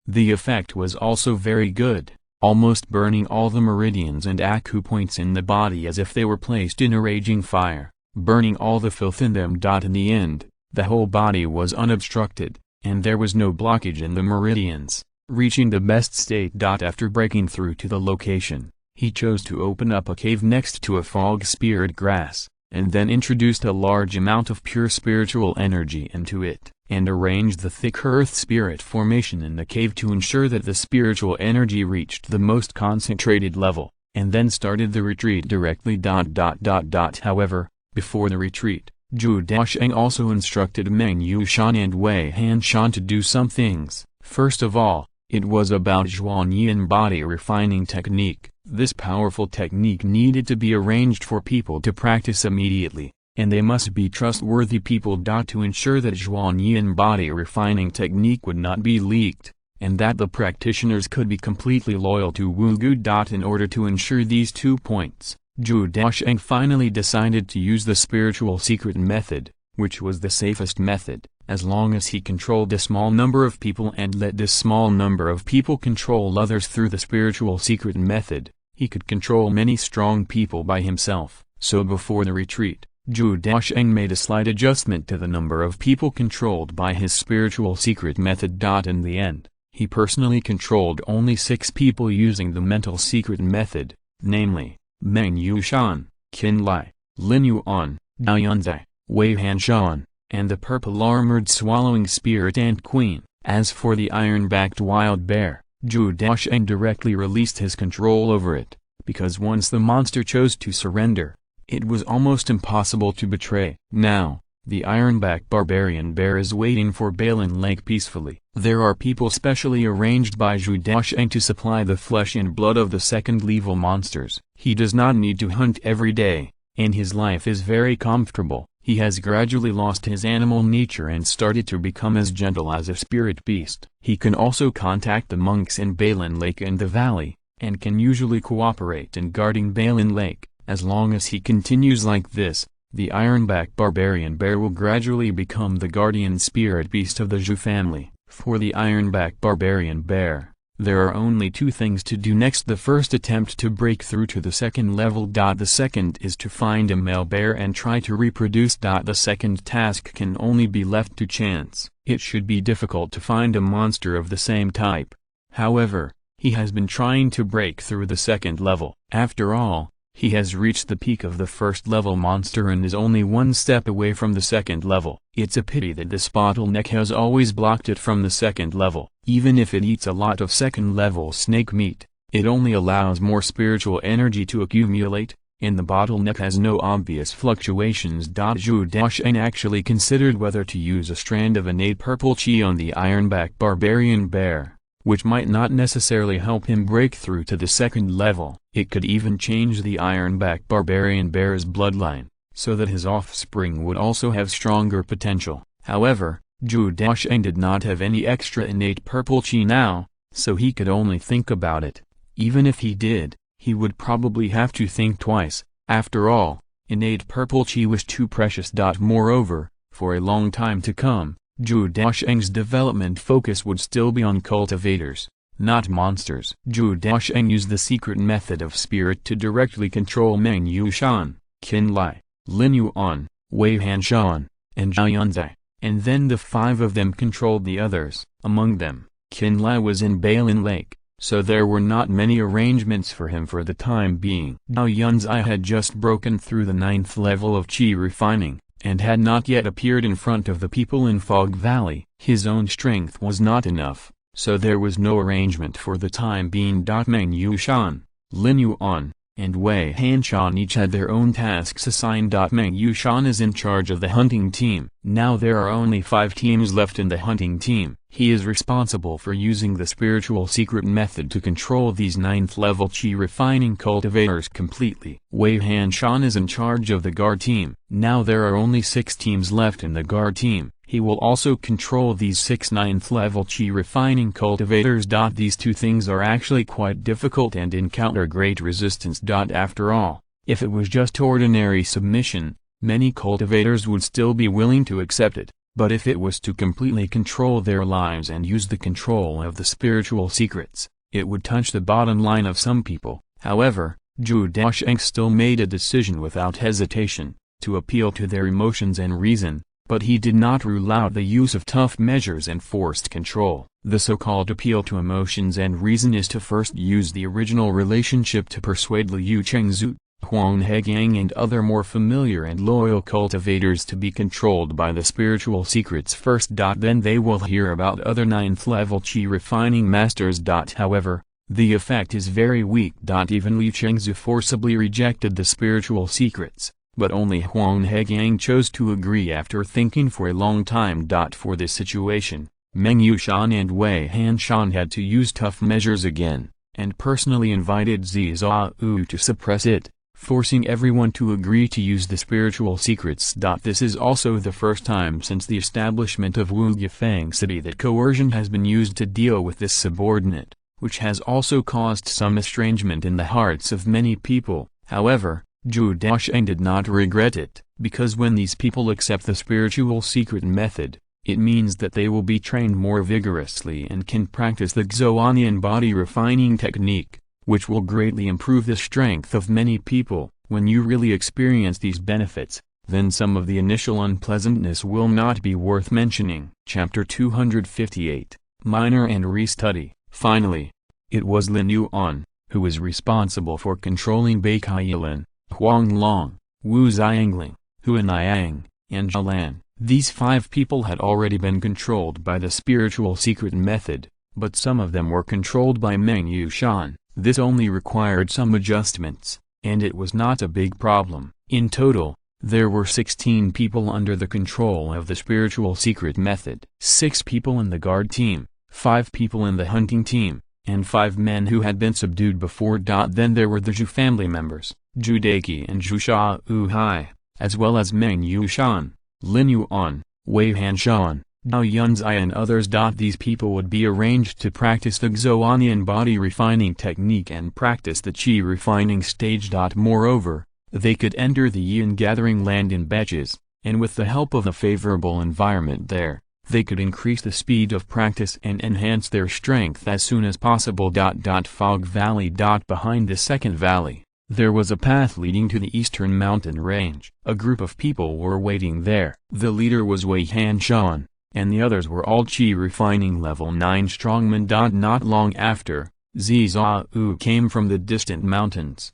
The effect was also very good, almost burning all the meridians and acupoints in the body as if they were placed in a raging fire, burning all the filth in them. In the end, the whole body was unobstructed, and there was no blockage in the meridians, reaching the best state. After breaking through to the location, he chose to open up a cave next to a fog spirit grass, and then introduced a large amount of pure spiritual energy into it, and arranged the thick earth spirit formation in the cave to ensure that the spiritual energy reached the most concentrated level, and then started the retreat directly. However, before the retreat, Zhou Daocheng also instructed Meng Yushan and Wei Hanshan to do some things. First of all, it was about Xuanian body refining technique. This powerful technique needed to be arranged for people to practice immediately, and they must be trustworthy people. To ensure that Xuanian body refining technique would not be leaked, and that the practitioners could be completely loyal to Wugu. In order to ensure these 2 points, Zhou Daocheng finally decided to use the spiritual secret method, which was the safest method, as long as he controlled a small number of people and let this small number of people control others. Through the spiritual secret method, he could control many strong people by himself. So before the retreat, Zhou Daocheng made a slight adjustment to the number of people controlled by his spiritual secret method. In the end, he personally controlled only 6 people using the mental secret method, namely, Meng Yushan, Qin Lai, Lin Yuan, Zhao Yunzhi, Wei Hanshan, and the purple-armored swallowing spirit ant queen. As for the iron-backed wild bear, Zhou Daocheng directly released his control over it, because once the monster chose to surrender, it was almost impossible to betray. Now, the iron-backed barbarian bear is waiting for Balin Lake peacefully. There are people specially arranged by Zhou Daocheng to supply the flesh and blood of the second-level monsters. He does not need to hunt every day, and his life is very comfortable. He has gradually lost his animal nature and started to become as gentle as a spirit beast. He can also contact the monks in Balin Lake and the valley, and can usually cooperate in guarding Balin Lake. As long as he continues like this, the ironback barbarian bear will gradually become the guardian spirit beast of the Zhou family. For the ironback barbarian bear, there are only 2 things to do next. The first, attempt to break through to the second level. The second is to find a male bear and try to reproduce. The second task can only be left to chance. It should be difficult to find a monster of the same type. However, he has been trying to break through the second level. After all, he has reached the peak of the first level monster and is only 1 step away from the second level. It's a pity that this bottleneck has always blocked it from the second level. Even if it eats a lot of second level snake meat, it only allows more spiritual energy to accumulate, and the bottleneck has no obvious fluctuations. Zhou Daocheng actually considered whether to use a strand of innate purple qi on the ironback barbarian bear, which might not necessarily help him break through to the second level. It could even change the ironback barbarian bear's bloodline, so that his offspring would also have stronger potential. However, Zhou Daocheng did not have any extra innate purple qi now, so he could only think about it. Even if he did, he would probably have to think twice. After all, innate purple qi was too precious. Moreover, for a long time to come, Zhou Daocheng's development focus would still be on cultivators, not monsters. Zhou Daocheng used the secret method of spirit to directly control Meng Yushan, Qin Lai, Lin Yuan, Wei Hanshan, and Zhao Yunzhi, and then the 5 of them controlled the others. Among them, Qin Lai was in Bailin Lake, so there were not many arrangements for him for the time being. Zhao Yunzhi had just broken through the 9th level of qi refining, and had not yet appeared in front of the people in Fog Valley. His own strength was not enough, so there was no arrangement for the time being. Meng Yushan, Lin Yuan, and Wei Hanshan each had their own tasks assigned. Meng Yushan is in charge of the hunting team. Now there are only 5 teams left in the hunting team. He is responsible for using the spiritual secret method to control these 9th level qi refining cultivators completely. Wei Hanshan is in charge of the guard team. Now there are only 6 teams left in the guard team. He will also control these 6 9th level qi refining cultivators. These 2 things are actually quite difficult and encounter great resistance. After all, if it was just ordinary submission, many cultivators would still be willing to accept it. But if it was to completely control their lives and use the control of the spiritual secrets, it would touch the bottom line of some people. However, Zhou Daocheng still made a decision without hesitation, to appeal to their emotions and reason, but he did not rule out the use of tough measures and forced control. The so-called appeal to emotions and reason is to first use the original relationship to persuade Liu Chengzu, Huang Hegang and other more familiar and loyal cultivators to be controlled by the spiritual secrets first. Then they will hear about other 9th level qi refining masters. However, the effect is very weak. Even Liu Chengzu forcibly rejected the spiritual secrets, but only Huang Hegang chose to agree after thinking for a long time. For this situation, Meng Yushan and Wei Hanshan had to use tough measures again, and personally invited Zhao to suppress it, forcing everyone to agree to use the spiritual secrets. This is also the first time since the establishment of Wu Yifang City that coercion has been used to deal with this subordinate, which has also caused some estrangement in the hearts of many people. However, Zhou Daocheng did not regret it, because when these people accept the spiritual secret method, it means that they will be trained more vigorously and can practice the Xuanian body refining technique, which will greatly improve the strength of many people. When you really experience these benefits, then some of the initial unpleasantness will not be worth mentioning. Chapter 258, Minor and Restudy. Finally, it was Lin Yuan, who was responsible for controlling Bai Kailan, Huang Long, Wu Xiangling, Huan Yang, and Zhalan. These 5 people had already been controlled by the spiritual secret method, but some of them were controlled by Meng Yushan. This only required some adjustments, and it was not a big problem. In total, there were 16 people under the control of the spiritual secret method. 6 people in the guard team, 5 people in the hunting team, and 5 men who had been subdued before. Then there were the Zhou family members, Zhu Daqi and Zhu Shaohai, as well as Meng Yushan, Lin Yuan, Wei Hanshan, Zhao Yunzhi and others. These people would be arranged to practice the Xuanian body refining technique and practice the qi refining stage. Moreover, they could enter the yin gathering land in batches, and with the help of a favorable environment there, they could increase the speed of practice and enhance their strength as soon as possible. Fog Valley. Behind the second valley, there was a path leading to the eastern mountain range. A group of people were waiting there. The leader was Wei Hanshan, and the others were all qi refining level 9 strongmen. Not long after, Zhao came from the distant mountains.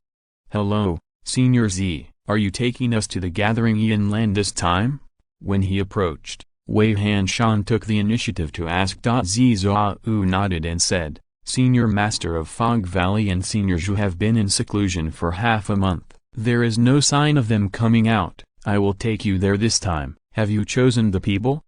"Hello, Senior Z, are you taking us to the gathering yin land this time?" When he approached, Wei Hanshan took the initiative to ask. Zhao nodded and said, "Senior Master of Fog Valley and Senior Zhu have been in seclusion for half a month. There is no sign of them coming out. I will take you there this time. Have you chosen the people?"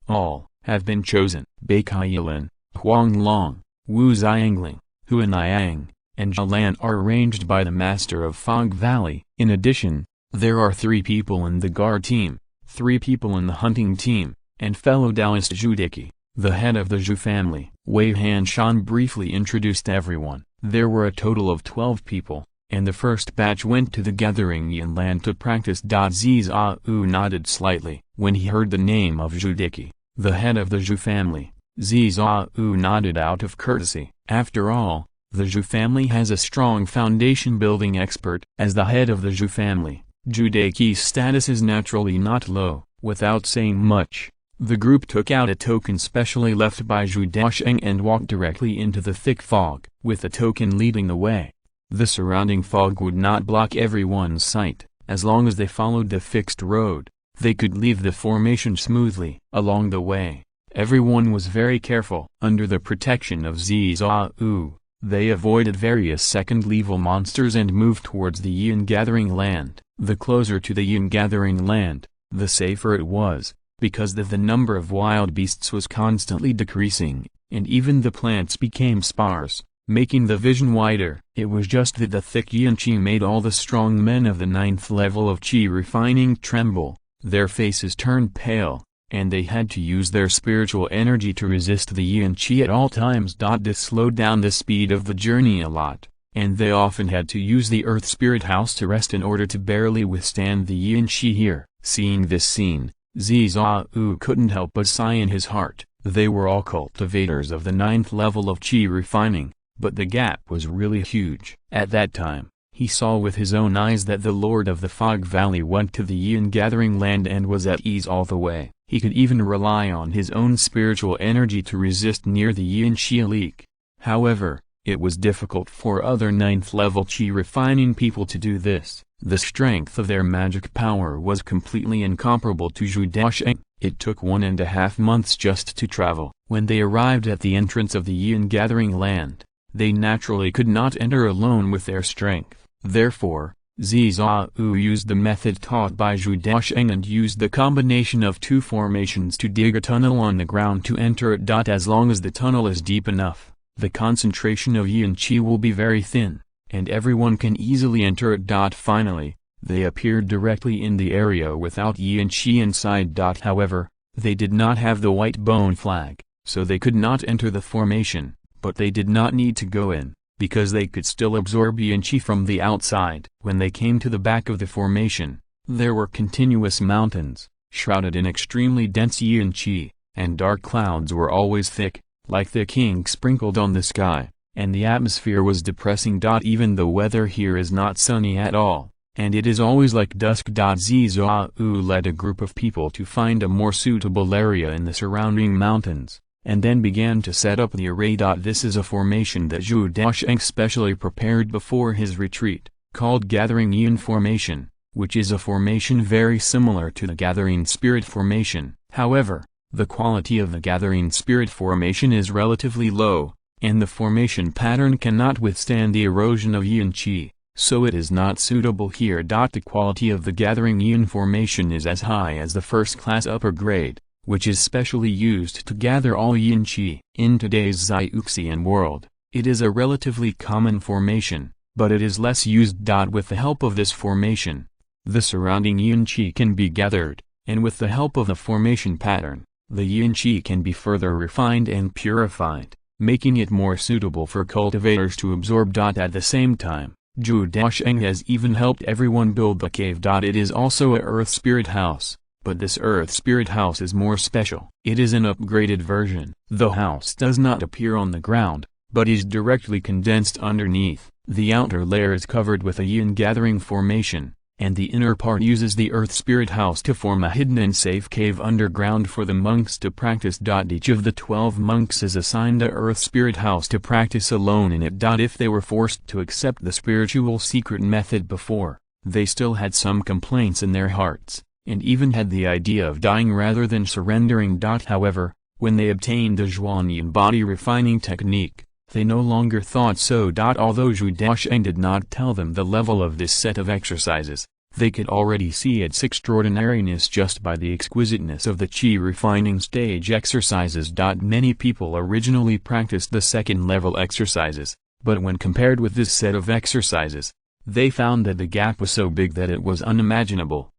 "All have been chosen. Bai Kailan, Huang Long, Wu Xiangling, Huan Yang, and Zhalan are arranged by the Master of Fog Valley. In addition, There are 3 people in the guard team, 3 people in the hunting team, and fellow Taoist Zhou Daocheng, the head of the Zhou family. Wei Hanshan briefly introduced everyone. There were a total of 12 people, and the first batch went to the gathering Yin land to practice. Zhao nodded slightly. When he heard the name of Zhou Daocheng, the head of the Zhou family, Zhao nodded out of courtesy. After all, the Zhou family has a strong foundation building expert. As the head of the Zhou family, Zhou Daocheng's status is naturally not low. Without saying much, the group took out a token specially left by Zhou Daocheng and walked directly into the thick fog, with the token leading the way. The surrounding fog would not block everyone's sight. As long as they followed the fixed road, they could leave the formation smoothly. Along the way, everyone was very careful. Under the protection of Zhao, they avoided various second-level monsters and moved towards the Yin gathering land. The closer to the Yin gathering land, the safer it was, because the number of wild beasts was constantly decreasing, and even the plants became sparse, making the vision wider. It was just that the thick Yin Qi made all the strong men of the 9th level of Qi refining tremble. Their faces turned pale, and they had to use their spiritual energy to resist the Yin Qi at all times. This slowed down the speed of the journey a lot, and they often had to use the Earth Spirit House to rest in order to barely withstand the Yin Qi here. Seeing this scene, Zhao couldn't help but sigh in his heart. They were all cultivators of the 9th level of Qi refining, but the gap was really huge. At that time, he saw with his own eyes that the Lord of the Fog Valley went to the Yin gathering land and was at ease all the way. He could even rely on his own spiritual energy to resist near the Yin Qi leak. However, it was difficult for other 9th level Qi refining people to do this. The strength of their magic power was completely incomparable to Zhou Daocheng. It took 1.5 months just to travel. When they arrived at the entrance of the Yin gathering land, they naturally could not enter alone with their strength. Therefore, Zhao used the method taught by Zhou Daocheng and used the combination of 2 formations to dig a tunnel on the ground to enter it. As long as the tunnel is deep enough, the concentration of Yin Qi will be very thin, and everyone can easily enter it. Finally, they appeared directly in the area without Yin Qi inside. However, they did not have the white bone flag, so they could not enter the formation, but they did not need to go in, because they could still absorb Yin Qi from the outside. When they came to the back of the formation, there were continuous mountains, shrouded in extremely dense Yin Qi, and dark clouds were always thick, like the king sprinkled on the sky, and the atmosphere was depressing. Even the weather here is not sunny at all, and it is always like dusk. Zhao led a group of people to find a more suitable area in the surrounding mountains, and then began to set up the array. This is a formation that Zhou Daocheng specially prepared before his retreat, called Gathering Yin Formation, which is a formation very similar to the Gathering Spirit Formation. However, the quality of the Gathering Spirit Formation is relatively low, and the formation pattern cannot withstand the erosion of Yin Qi, so it is not suitable here. The quality of the Gathering Yin Formation is as high as the first-class upper grade, which is specially used to gather all Yin Qi. In today's Xiuxian world, it is a relatively common formation, but it is less used. With the help of this formation, the surrounding Yin Qi can be gathered, and with the help of the formation pattern, the Yin Qi can be further refined and purified, making it more suitable for cultivators to absorb. At the same time, Zhou Daocheng has even helped everyone build the cave. It is also a Earth Spirit House, but this Earth Spirit House is more special. It is an upgraded version. The house does not appear on the ground, but is directly condensed underneath. The outer layer is covered with a Yin gathering formation, and the inner part uses the Earth Spirit House to form a hidden and safe cave underground for the monks to practice. Each of the 12 monks is assigned a Earth Spirit House to practice alone in it. If they were forced to accept the spiritual secret method before, they still had some complaints in their hearts, and even had the idea of dying rather than surrendering. However, when they obtained the Zhuanyin body refining technique, they no longer thought so. Although Zhou Daocheng did not tell them the level of this set of exercises, they could already see its extraordinariness just by the exquisiteness of the Qi refining stage exercises. Many people originally practiced the second level exercises, but when compared with this set of exercises, They found that the gap was so big that it was unimaginable.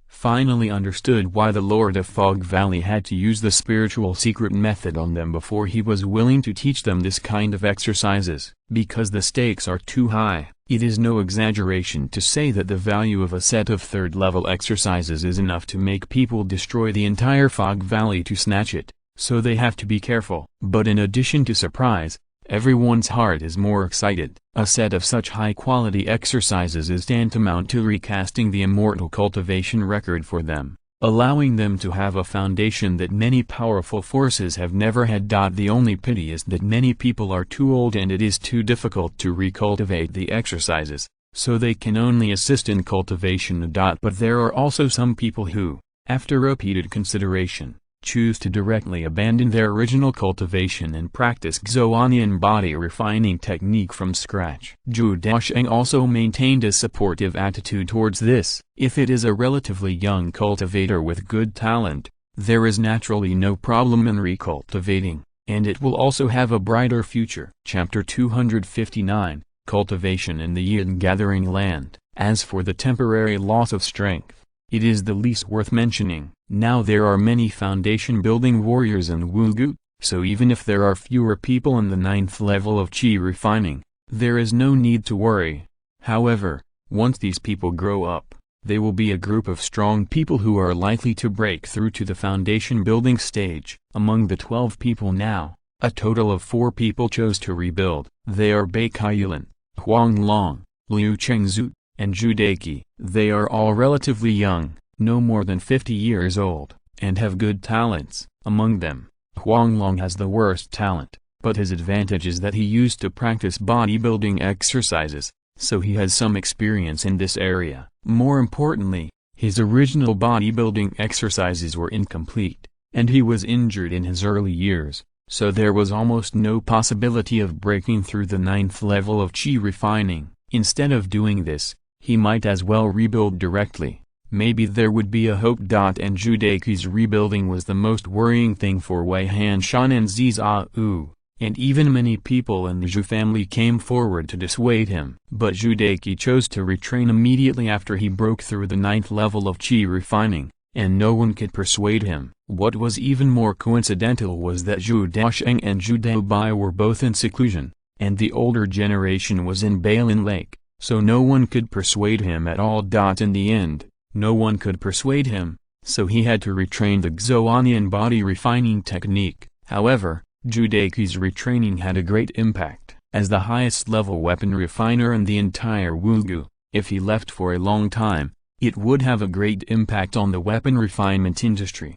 Finally understood why the Lord of Fog Valley had to use the spiritual secret method on them before he was willing to teach them this kind of exercises. Because the stakes are too high, it is no exaggeration to say that the value of a set of third-level exercises is enough to make people destroy the entire Fog Valley to snatch it, so they have to be careful. But in addition to surprise, everyone's heart is more excited. A set of such high-quality exercises is tantamount to recasting the immortal cultivation record for them, allowing them to have a foundation that many powerful forces have never had. The only pity is that many people are too old and it is too difficult to recultivate the exercises, so they can only assist in cultivation. But there are also some people who, after repeated consideration, choose to directly abandon their original cultivation and practice Zhou body refining technique from scratch. Zhou Daocheng also maintained a supportive attitude towards this. If it is a relatively young cultivator with good talent, there is naturally no problem in recultivating, and it will also have a brighter future. Chapter 259, Cultivation in the Yin-Gathering Land. As for the temporary loss of strength, it is the least worth mentioning. Now there are many foundation-building warriors in Wugu, so even if there are fewer people in the 9th level of qi refining, there is no need to worry. However, once these people grow up, they will be a group of strong people who are likely to break through to the foundation-building stage. Among the 12 people now, a total of 4 people chose to rebuild. They are Bai Kaiyulan, Huang Long, Liu Chengzu, and Zhu Daocheng. They are all relatively young, no more than 50 years old, and have good talents. Among them, Huang Long has the worst talent, but his advantage is that he used to practice bodybuilding exercises, so he has some experience in this area. More importantly, his original bodybuilding exercises were incomplete, and he was injured in his early years, so there was almost no possibility of breaking through the 9th level of qi refining. Instead of doing this, he might as well rebuild directly. Maybe there would be a hope. And Zhu Daocheng's rebuilding was the most worrying thing for Wei Hanshan and Zhao, and even many people in the Zhou family came forward to dissuade him. But Zhu Daocheng chose to retrain immediately after he broke through the 9th level of qi refining, and no one could persuade him. What was even more coincidental was that Zhou Daocheng and Zhou Daobai were both in seclusion, and the older generation was in Bailin Lake, so no one could persuade him at all. In the end, no one could persuade him, so he had to retrain the Zhou body refining technique. However, Zhu Daocheng's retraining had a great impact. As the highest level weapon refiner in the entire Wugu, if he left for a long time, it would have a great impact on the weapon refinement industry.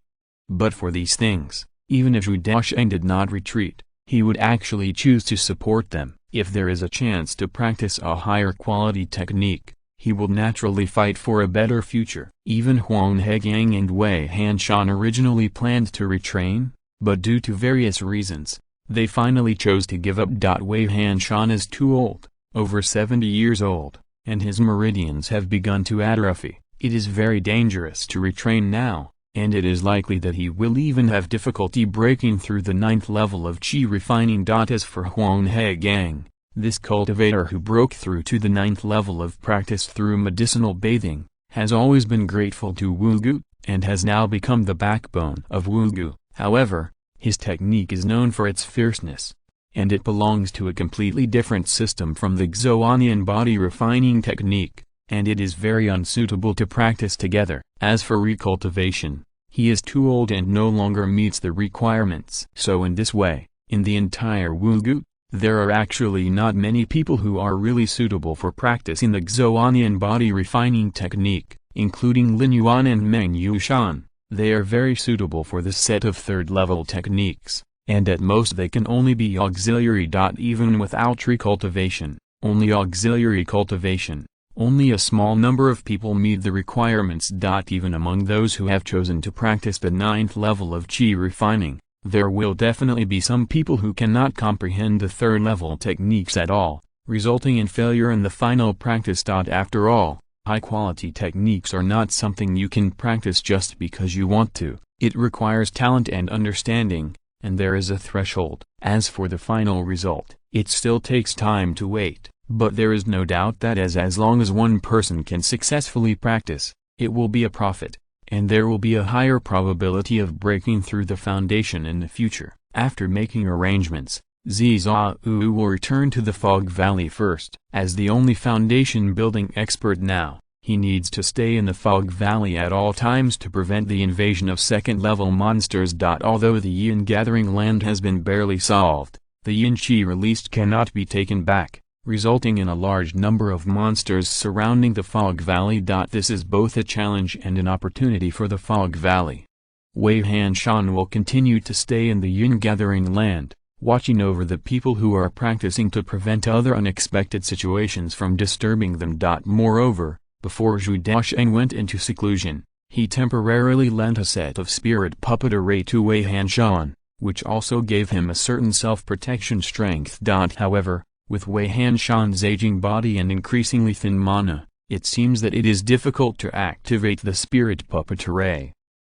But for these things, even if Zhu Daocheng did not retreat, he would actually choose to support them. If there is a chance to practice a higher quality technique, he will naturally fight for a better future. Even Huang Hegang and Wei Hanshan originally planned to retrain, but due to various reasons, they finally chose to give up. Wei Hanshan is too old, over 70 years old, and his meridians have begun to atrophy. It is very dangerous to retrain now, and it is likely that he will even have difficulty breaking through the 9th level of qi refining. As for Huang Hegang, this cultivator who broke through to the 9th level of practice through medicinal bathing, has always been grateful to Wugu, and has now become the backbone of Wugu. However, his technique is known for its fierceness, and it belongs to a completely different system from the Zhou body refining technique, and it is very unsuitable to practice together. As for recultivation, he is too old and no longer meets the requirements. So in this way, in the entire Wugu, there are actually not many people who are really suitable for practicing the Zhou body refining technique, including Lin Yuan and Meng Yushan. They are very suitable for this set of third-level techniques, and at most they can only be auxiliary. Even without recultivation, only auxiliary cultivation, only a small number of people meet the requirements. Even among those who have chosen to practice the 9th level of qi refining, there will definitely be some people who cannot comprehend the third-level techniques at all, resulting in failure in the final practice. After all, high-quality techniques are not something you can practice just because you want to. It requires talent and understanding, and there is a threshold. As for the final result, it still takes time to wait. But there is no doubt that as long as one person can successfully practice, it will be a profit, and there will be a higher probability of breaking through the foundation in the future. After making arrangements, Zhao will return to the Fog Valley first. As the only foundation building expert now, he needs to stay in the Fog Valley at all times to prevent the invasion of second-level monsters. Although the Yin gathering land has been barely solved, the Yin Qi released cannot be taken back, resulting in a large number of monsters surrounding the Fog Valley. This is both a challenge and an opportunity for the Fog Valley. Wei Hanshan will continue to stay in the Yin gathering land, watching over the people who are practicing to prevent other unexpected situations from disturbing them. Moreover, before Zhou Daocheng went into seclusion, he temporarily lent a set of spirit puppet array to Wei Hanshan, which also gave him a certain self-protection strength. However, with Wei Hanshan's aging body and increasingly thin mana, it seems that it is difficult to activate the spirit puppet array.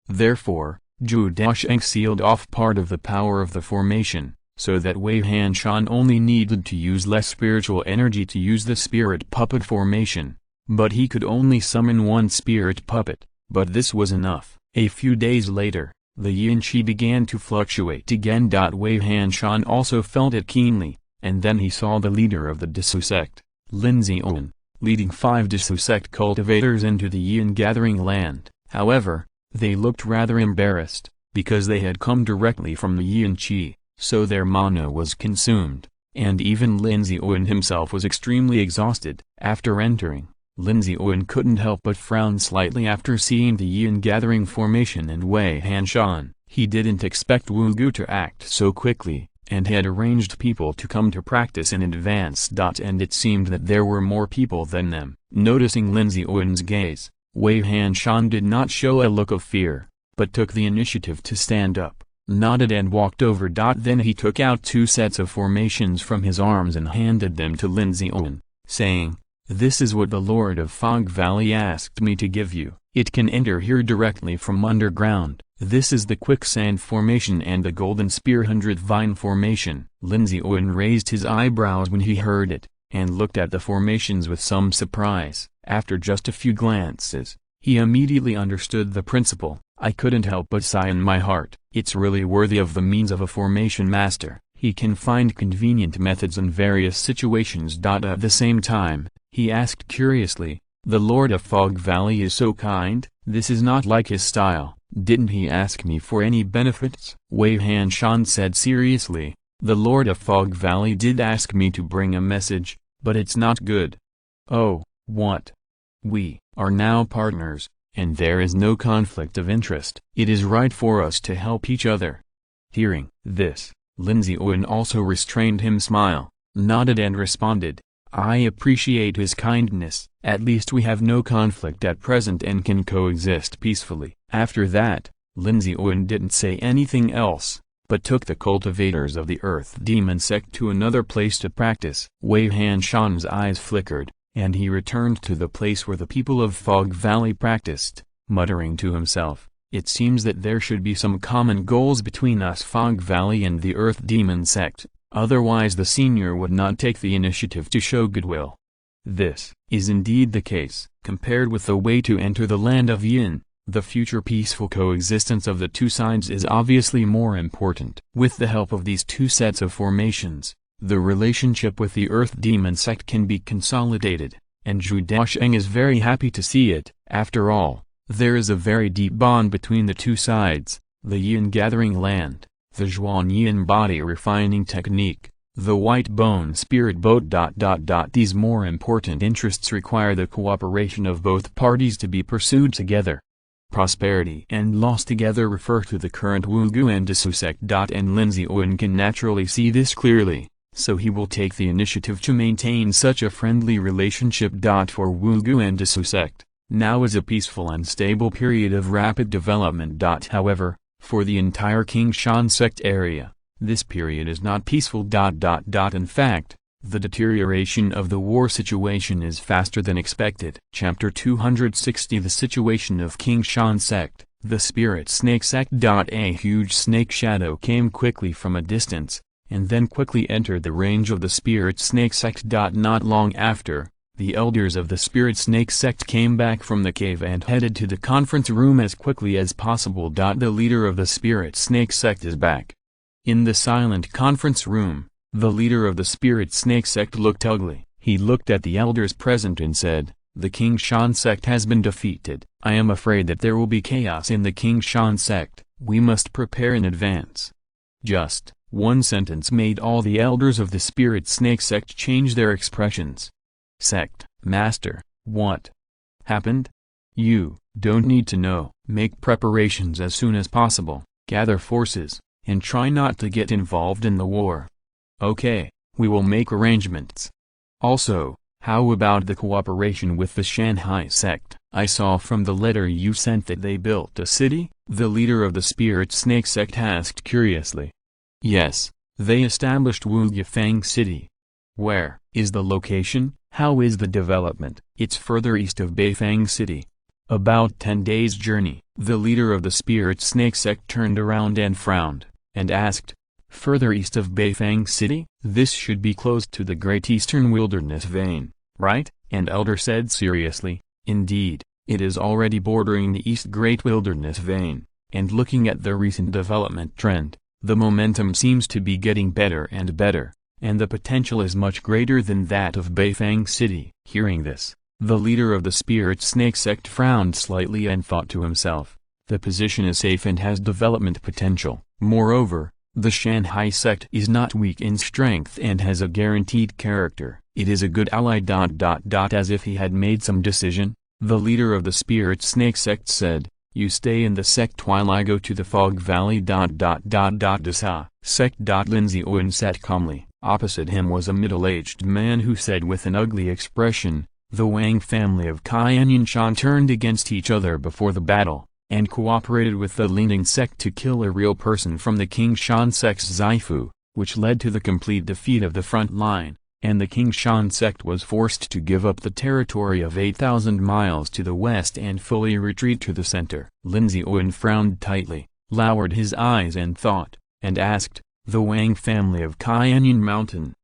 Therefore, Zhou Daocheng sealed off part of the power of the formation, so that Wei Hanshan only needed to use less spiritual energy to use the spirit puppet formation. But he could only summon one spirit puppet, but this was enough. A few days later, the Yin Qi began to fluctuate again. Wei Hanshan also felt it keenly, and then he saw the leader of the Disu sect, Lin Zion, leading 5 Disu sect cultivators into the Yin gathering land. However, they looked rather embarrassed, because they had come directly from the Yin Qi, so their mana was consumed, and even Lin Zion himself was extremely exhausted. After entering, Lin Zion couldn't help but frown slightly after seeing the Yin gathering formation and Wei Hanshan. He didn't expect Wu Gu to act so quickly, and had arranged people to come to practice in advance. And it seemed that there were more people than them. Noticing Lin Zion's gaze, Wei Hanshan did not show a look of fear, but took the initiative to stand up, nodded and walked over. Then he took out 2 sets of formations from his arms and handed them to Lin Zion, saying, "This is what the Lord of Fog Valley asked me to give you. It can enter here directly from underground. This is the quicksand formation and the golden spear 100 vine formation." Lin Zion raised his eyebrows when he heard it, and looked at the formations with some surprise. After just a few glances, he immediately understood the principle. "I couldn't help but sigh in my heart. It's really worthy of the means of a formation master. He can find convenient methods in various situations." At the same time, he asked curiously, "The Lord of Fog Valley is so kind? This is not like his style. Didn't he ask me for any benefits?" Wei Hanshan said seriously, "The Lord of Fog Valley did ask me to bring a message, but it's not good." "Oh, what?" "We are now partners, and there is no conflict of interest. It is right for us to help each other." Hearing this, Lin Zion also restrained him smile, nodded and responded, "I appreciate his kindness. At least we have no conflict at present and can coexist peacefully." After that, Lin Zion didn't say anything else, but took the cultivators of the Earth Demon sect to another place to practice. Wei Hanshan's eyes flickered, and he returned to the place where the people of Fog Valley practiced, muttering to himself, "It seems that there should be some common goals between us Fog Valley and the Earth Demon sect, otherwise the senior would not take the initiative to show goodwill." This is indeed the case. Compared with the way to enter the land of Yin, the future peaceful coexistence of the two sides is obviously more important. With the help of these 2 sets of formations, the relationship with the Earth Demon sect can be consolidated, and Zhou Daocheng is very happy to see it. After all, there is a very deep bond between the two sides, the Yin gathering land, the Zhuan Yin body refining technique, the white bone spirit boat. These more important interests require the cooperation of both parties to be pursued together. Prosperity and loss together refer to the current Wu Gu and Disu sect. And Lin Zion can naturally see this clearly, so he will take the initiative to maintain such a friendly relationship. For Wu Gu and Disu sect, now is a peaceful and stable period of rapid development. However, for the entire Qingshan sect area, this period is not peaceful. In fact, the deterioration of the war situation is faster than expected. Chapter 260 The situation of Qingshan sect, the spirit snake sect. A huge snake shadow came quickly from a distance, and then quickly entered the range of the Spirit Snake sect. Not long after, the elders of the Spirit Snake sect came back from the cave and headed to the conference room as quickly as possible. The leader of the Spirit Snake sect is back. In the silent conference room, the leader of the Spirit Snake sect looked ugly. He looked at the elders present and said, "The King Shan sect has been defeated. I am afraid that there will be chaos in the King Shan sect. We must prepare in advance." Just one sentence made all the elders of the Spirit Snake sect change their expressions. "Sect Master, what happened?" "You don't need to know. Make preparations as soon as possible, gather forces, and try not to get involved in the war." "Okay, we will make arrangements. Also, how about the cooperation with the Shanghai sect? I saw from the letter you sent that they built a city?" the leader of the Spirit Snake sect asked curiously. "Yes, they established Wu Yifang City." "Where is the location? How is the development?" "It's further east of Beifang City. About 10 days' journey." The leader of the Spirit Snake sect turned around and frowned, and asked, "Further east of Beifang City? This should be close to the Great Eastern Wilderness Vein, right?" An elder said seriously, "Indeed, it is already bordering the East Great Wilderness Vein, and looking at the recent development trend, the momentum seems to be getting better and better, and the potential is much greater than that of Beifang City." Hearing this, the leader of the Spirit Snake sect frowned slightly and thought to himself, "The position is safe and has development potential. Moreover, the Shanghai sect is not weak in strength and has a guaranteed character. It is a good ally. As if he had made some decision, the leader of the Spirit Snake sect said, "You stay in the sect while I go to the Fog Valley. Dasa sect." Lindsay Owen sat calmly. Opposite him was a middle-aged man who said with an ugly expression, "The Wang family of Cayenne Shan turned against each other before the battle, and cooperated with the Lingding sect to kill a real person from the King Shan sect's Zaifu, which led to the complete defeat of the front line, and the King Shan sect was forced to give up the territory of 8,000 miles to the west and fully retreat to the center." Lindsay Owen frowned tightly, lowered his eyes and thought, and asked, "The Wang family of Cayenne Mountain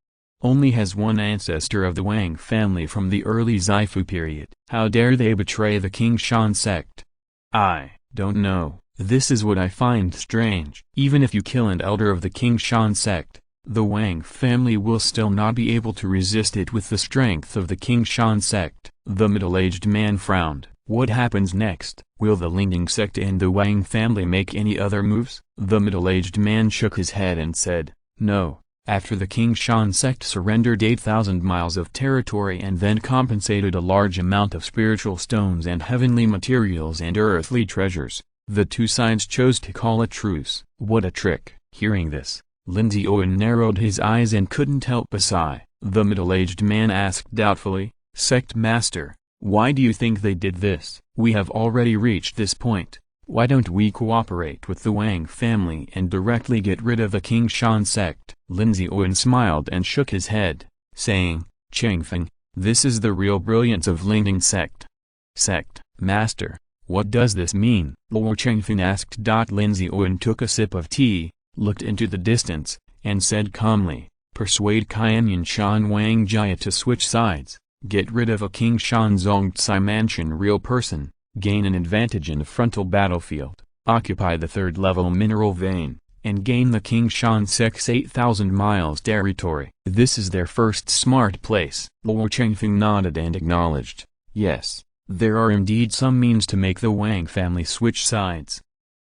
only has one ancestor of the Wang family from the early Zaifu period. How dare they betray the King Shan sect? I don't know. This is what I find strange. Even if you kill an elder of the King Shan sect, the Wang family will still not be able to resist it with the strength of the King Shan sect." The middle-aged man frowned. "What happens next? Will the Lingding sect and the Wang family make any other moves?" The middle-aged man shook his head and said, "No. After the King Shan sect surrendered 8,000 miles of territory and then compensated a large amount of spiritual stones and heavenly materials and earthly treasures, the two sides chose to call a truce." "What a trick!" Hearing this, Lindsay Owen narrowed his eyes and couldn't help a sigh. The middle-aged man asked doubtfully, "Sect Master, why do you think they did this? We have already reached this point. Why don't we cooperate with the Wang family and directly get rid of the King Shan sect?" Lindsay Owen smiled and shook his head, saying, "Chengfeng, this is the real brilliance of Lingding sect." "Sect Master, what does this mean?" Lord Chengfeng asked. Lindsay Owen took a sip of tea, looked into the distance, and said calmly, "Persuade Cayenne Shan Wang Jia to switch sides, get rid of a King Shan Zongtsai mansion real person, gain an advantage in the frontal battlefield, occupy the third-level mineral vein, and gain the King Shan sect's 8,000 miles territory. This is their first smart place." Lord Chengfeng nodded and acknowledged, "Yes, there are indeed some means to make the Wang family switch sides."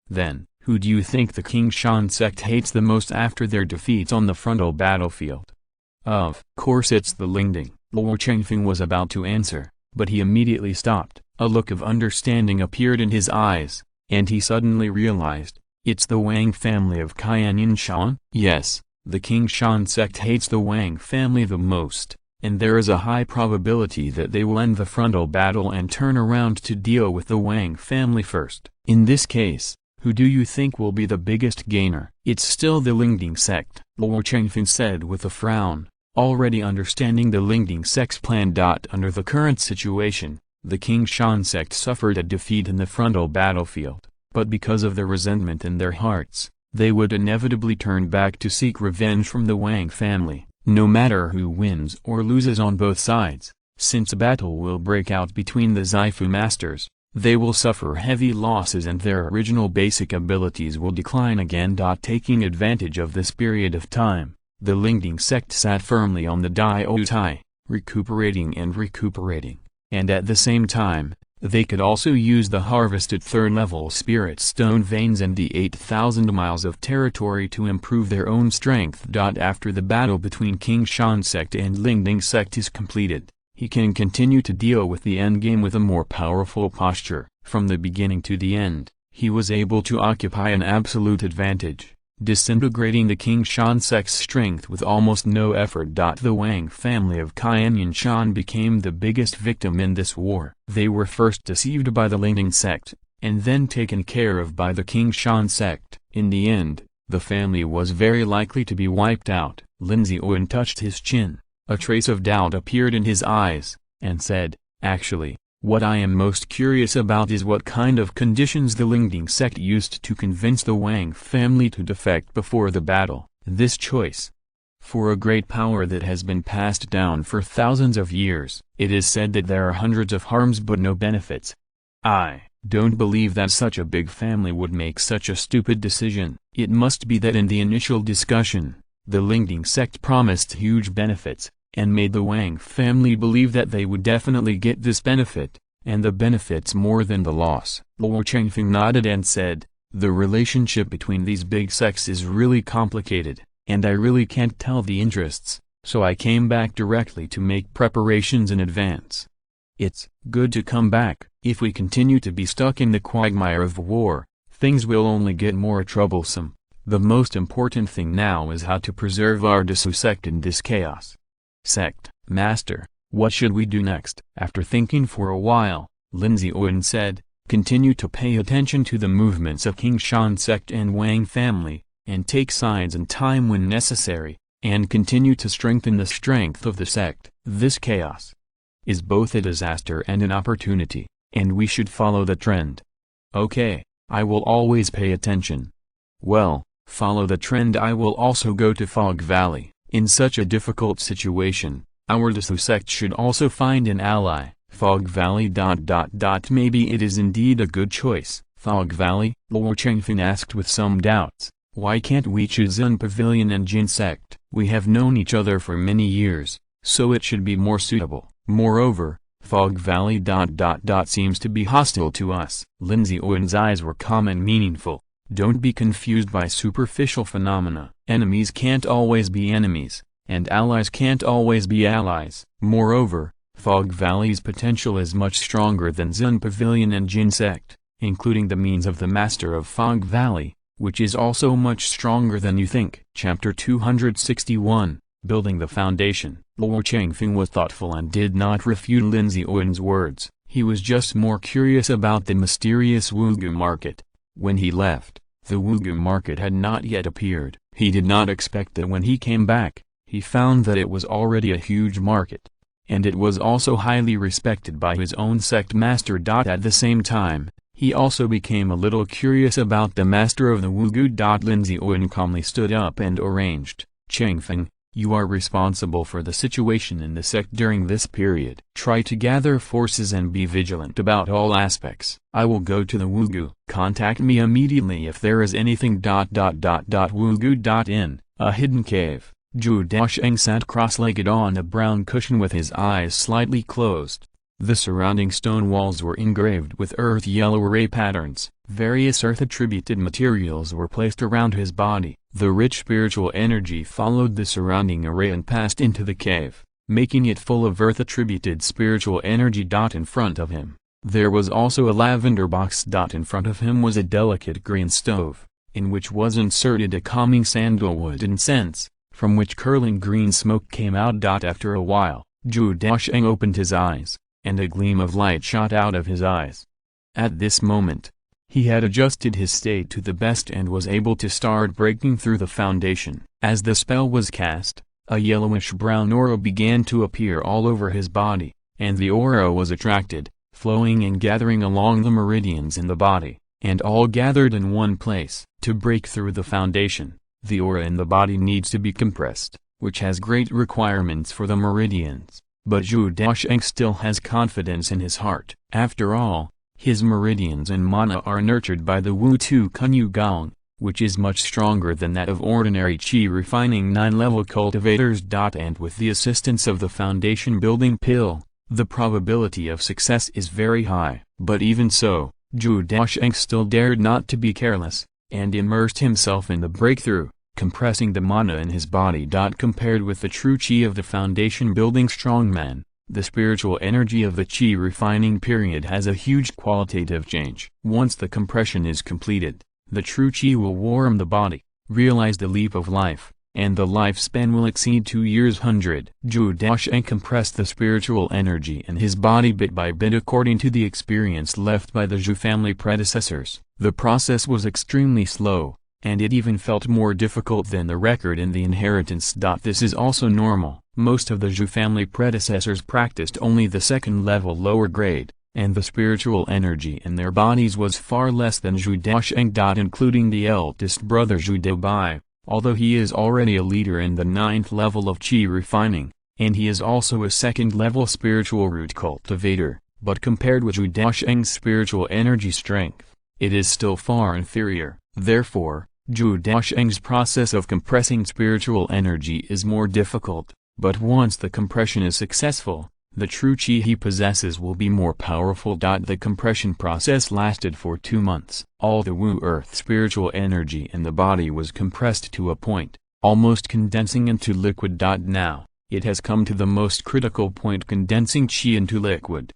"Then, who do you think the King Shan sect hates the most after their defeats on the frontal battlefield?" "Of course it's the Lingding." Lord Chengfeng was about to answer, but he immediately stopped. A look of understanding appeared in his eyes, and he suddenly realized, "It's the Wang family of Cayenne Shan?" "Yes, the King Shan sect hates the Wang family the most, and there is a high probability that they will end the frontal battle and turn around to deal with the Wang family first. In this case, who do you think will be the biggest gainer?" "It's still the Lingding sect," Lord Chengfeng said with a frown, already understanding the Lingding sect's plan. Under the current situation, the King Shan sect suffered a defeat in the frontal battlefield, but because of the resentment in their hearts, they would inevitably turn back to seek revenge from the Wang family, no matter who wins or loses on both sides. Since a battle will break out between the Xifu masters, they will suffer heavy losses and their original basic abilities will decline again. Taking advantage of this period of time, the Lingding sect sat firmly on the Daocheng, recuperating, and at the same time, they could also use the harvested third-level spirit stone veins and the 8,000 miles of territory to improve their own strength. After the battle between King Shan sect and Lingding sect is completed, he can continue to deal with the endgame with a more powerful posture. From the beginning to the end, he was able to occupy an absolute advantage, disintegrating the King Shan sect's strength with almost no effort. The Wang family of Qianyan Shan became the biggest victim in this war. They were first deceived by the Lingding sect, and then taken care of by the King Shan sect. In the end, the family was very likely to be wiped out. Lin Ziwen touched his chin, a trace of doubt appeared in his eyes, and said, "Actually, what I am most curious about is what kind of conditions the Lingding sect used to convince the Wang family to defect before the battle. This choice, for a great power that has been passed down for thousands of years, it is said that there are hundreds of harms but no benefits. I don't believe that such a big family would make such a stupid decision. It must be that in the initial discussion, the Lingding sect promised huge benefits, and made the Wang family believe that they would definitely get this benefit, and the benefits more than the loss." Luo Chengfeng nodded and said, "The relationship between these big sects is really complicated, and I really can't tell the interests, so I came back directly to make preparations in advance." "It's good to come back. If we continue to be stuck in the quagmire of war, things will only get more troublesome. The most important thing now is how to preserve our Dsu sect in this chaos." "Sect, Master, what should we do next?" After thinking for a while, Lin Ziwen said, "Continue to pay attention to the movements of King Shan sect and Wang family, and take sides in time when necessary, and continue to strengthen the strength of the sect. This chaos is both a disaster and an opportunity, and we should follow the trend." "Okay, I will always pay attention." "Well, follow the trend. I will also go to Fog Valley. In such a difficult situation, our Dsu sect should also find an ally." Fog Valley. Maybe it is indeed a good choice. Fog Valley? Luo Chengfeng asked with some doubts. "Why can't we choose Zun Pavilion and Jin sect? We have known each other for many years, so it should be more suitable. Moreover, Fog Valley. Seems to be hostile to us." Lin Ziwen's eyes were calm and meaningful. "Don't be confused by superficial phenomena. Enemies can't always be enemies, and allies can't always be allies. Moreover, Fog Valley's potential is much stronger than Zun Pavilion and Jin sect, including the means of the Master of Fog Valley, which is also much stronger than you think." Chapter 261, Building the Foundation. Luo Chengfeng was thoughtful and did not refute Lin Ziwen's words. He was just more curious about the mysterious Wugu market. When he left, the Wugu market had not yet appeared. He did not expect that when he came back, he found that it was already a huge market, and it was also highly respected by his own sect master. At the same time, he also became a little curious about the master of the Wugu. Lin Ziwen calmly stood up and arranged, "Chengfeng, you are responsible for the situation in the sect during this period. Try to gather forces and be vigilant about all aspects. I will go to the Wugu. Contact me immediately if there is anything. Wugu. A hidden cave. Zhou Daocheng sat cross-legged on a brown cushion with his eyes slightly closed. The surrounding stone walls were engraved with earth-yellow ray patterns. Various earth-attributed materials were placed around his body. The rich spiritual energy followed the surrounding array and passed into the cave, making it full of earth-attributed spiritual energy. In front of him, there was also a lavender box. In front of him was a delicate green stove, in which was inserted a calming sandalwood incense, from which curling green smoke came out. After a while, Zhou Daocheng opened his eyes, and a gleam of light shot out of his eyes. At this moment, he had adjusted his state to the best and was able to start breaking through the foundation. As the spell was cast, a yellowish-brown aura began to appear all over his body, and the aura was attracted, flowing and gathering along the meridians in the body. and all gathered in one place. To break through the foundation, the aura in the body needs to be compressed, which has great requirements for the meridians, but Zhou Daocheng still has confidence in his heart. After all, his meridians and mana are nurtured by the Wu-Tu Kunyu Gong, which is much stronger than that of ordinary qi refining 9-level cultivators. And with the assistance of the foundation building pill, the probability of success is very high. But even so, Zhou Daocheng still dared not to be careless, and immersed himself in the breakthrough, compressing the mana in his body. Compared with the true qi of the foundation building strongman, the spiritual energy of the qi refining period has a huge qualitative change. Once the compression is completed, the true qi will warm the body, realize the leap of life, and the lifespan will exceed 2 years. Zhou Daocheng compressed the spiritual energy in his body bit by bit according to the experience left by the Zhou family predecessors. The process was extremely slow, and it even felt more difficult than the record in the inheritance. This is also normal. Most of the Zhou family predecessors practiced only the second level lower grade, and the spiritual energy in their bodies was far less than Zhou Daocheng. Including the eldest brother Zhou Daobai, although he is already a leader in the 9th level of qi refining, and he is also a second-level spiritual root cultivator, but compared with Zhou Daocheng's spiritual energy strength, it is still far inferior. Therefore, Zhou Daocheng's process of compressing spiritual energy is more difficult, but once the compression is successful, the true qi he possesses will be more powerful. The compression process lasted for 2 months. All the Wu-Earth spiritual energy in the body was compressed to a point, almost condensing into liquid. Now, it has come to the most critical point, condensing qi into liquid.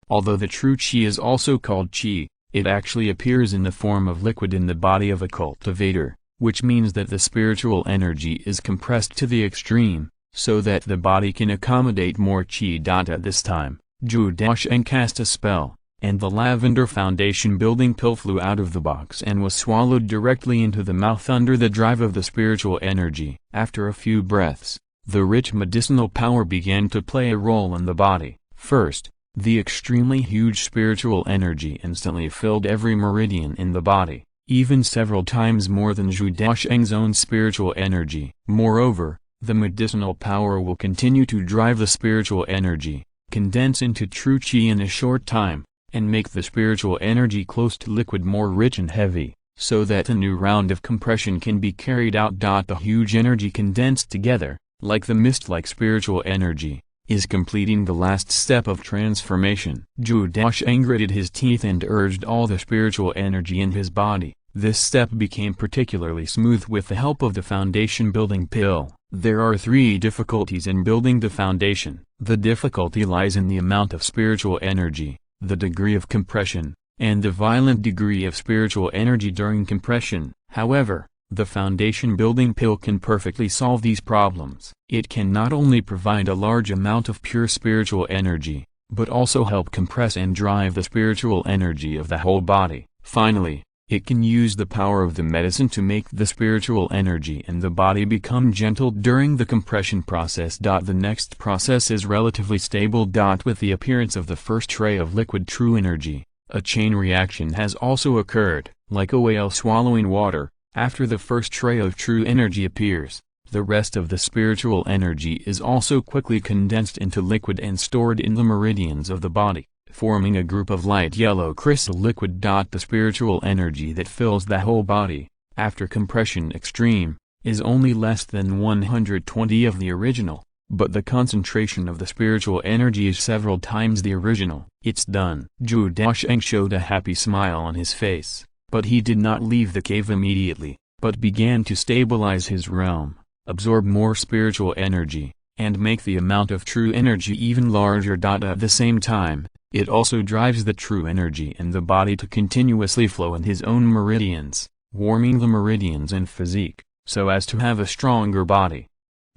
Although the true qi is also called qi, it actually appears in the form of liquid in the body of a cultivator, which means that the spiritual energy is compressed to the extreme, so that the body can accommodate more qi. At this time, Zhou Daocheng cast a spell, and the lavender foundation building pill flew out of the box and was swallowed directly into the mouth under the drive of the spiritual energy. After a few breaths, the rich medicinal power began to play a role in the body. First, the extremely huge spiritual energy instantly filled every meridian in the body, even several times more than Zhou Daocheng's own spiritual energy. Moreover, the medicinal power will continue to drive the spiritual energy, condense into true qi in a short time, and make the spiritual energy close to liquid more rich and heavy, so that a new round of compression can be carried out. The huge energy condensed together, like the mist-like spiritual energy, is completing the last step of transformation. Zhou Daocheng gritted his teeth and urged all the spiritual energy in his body. This step became particularly smooth with the help of the foundation building pill. There are 3 difficulties in building the foundation. The difficulty lies in the amount of spiritual energy, the degree of compression, and the violent degree of spiritual energy during compression. However, the foundation building pill can perfectly solve these problems. It can not only provide a large amount of pure spiritual energy, but also help compress and drive the spiritual energy of the whole body. Finally, it can use the power of the medicine to make the spiritual energy in the body become gentle during the compression process. The next process is relatively stable. With the appearance of the first tray of liquid true energy, a chain reaction has also occurred. Like a whale swallowing water, after the first tray of true energy appears, the rest of the spiritual energy is also quickly condensed into liquid and stored in the meridians of the body, forming a group of light yellow crystal liquid. The spiritual energy that fills the whole body, after compression extreme, is only less than 120 of the original, but the concentration of the spiritual energy is several times the original. It's done. Zhou Daocheng showed a happy smile on his face, but he did not leave the cave immediately, but began to stabilize his realm, absorb more spiritual energy, and make the amount of true energy even larger. At the same time, it also drives the true energy in the body to continuously flow in his own meridians, warming the meridians and physique, so as to have a stronger body.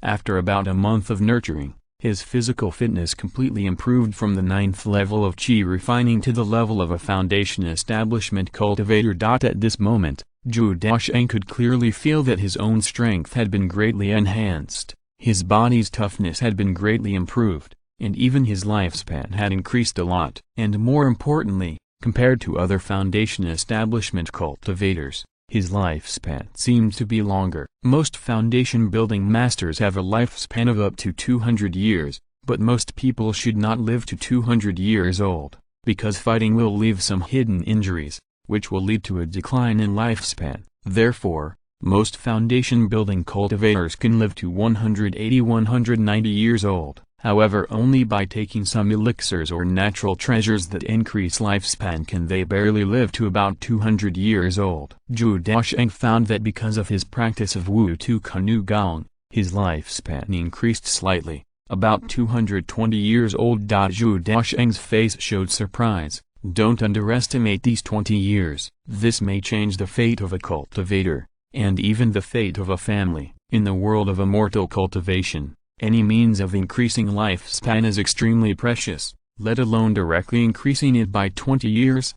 After about a month of nurturing, his physical fitness completely improved from the 9th level of qi refining to the level of a foundation establishment cultivator. At this moment, Zhou Daocheng could clearly feel that his own strength had been greatly enhanced, his body's toughness had been greatly improved, and even his lifespan had increased a lot. And more importantly, Compared to other Foundation establishment cultivators, his lifespan seemed to be longer. Most Foundation building masters have a lifespan of up to 200 years, but most people should not live to 200 years old, because fighting will leave some hidden injuries, which will lead to a decline in lifespan. Therefore, most Foundation building cultivators can live to 180–190 years old. However, only by taking some elixirs or natural treasures that increase lifespan can they barely live to about 200 years old. Zhou Daocheng found that because of his practice of Wu Tu Kanu Gong, his lifespan increased slightly, about 220 years old. Zhou Daocheng's face showed surprise. Don't underestimate these 20 years. This may change the fate of a cultivator, and even the fate of a family. In the world of immortal cultivation, any means of increasing lifespan is extremely precious, let alone directly increasing it by 20 years.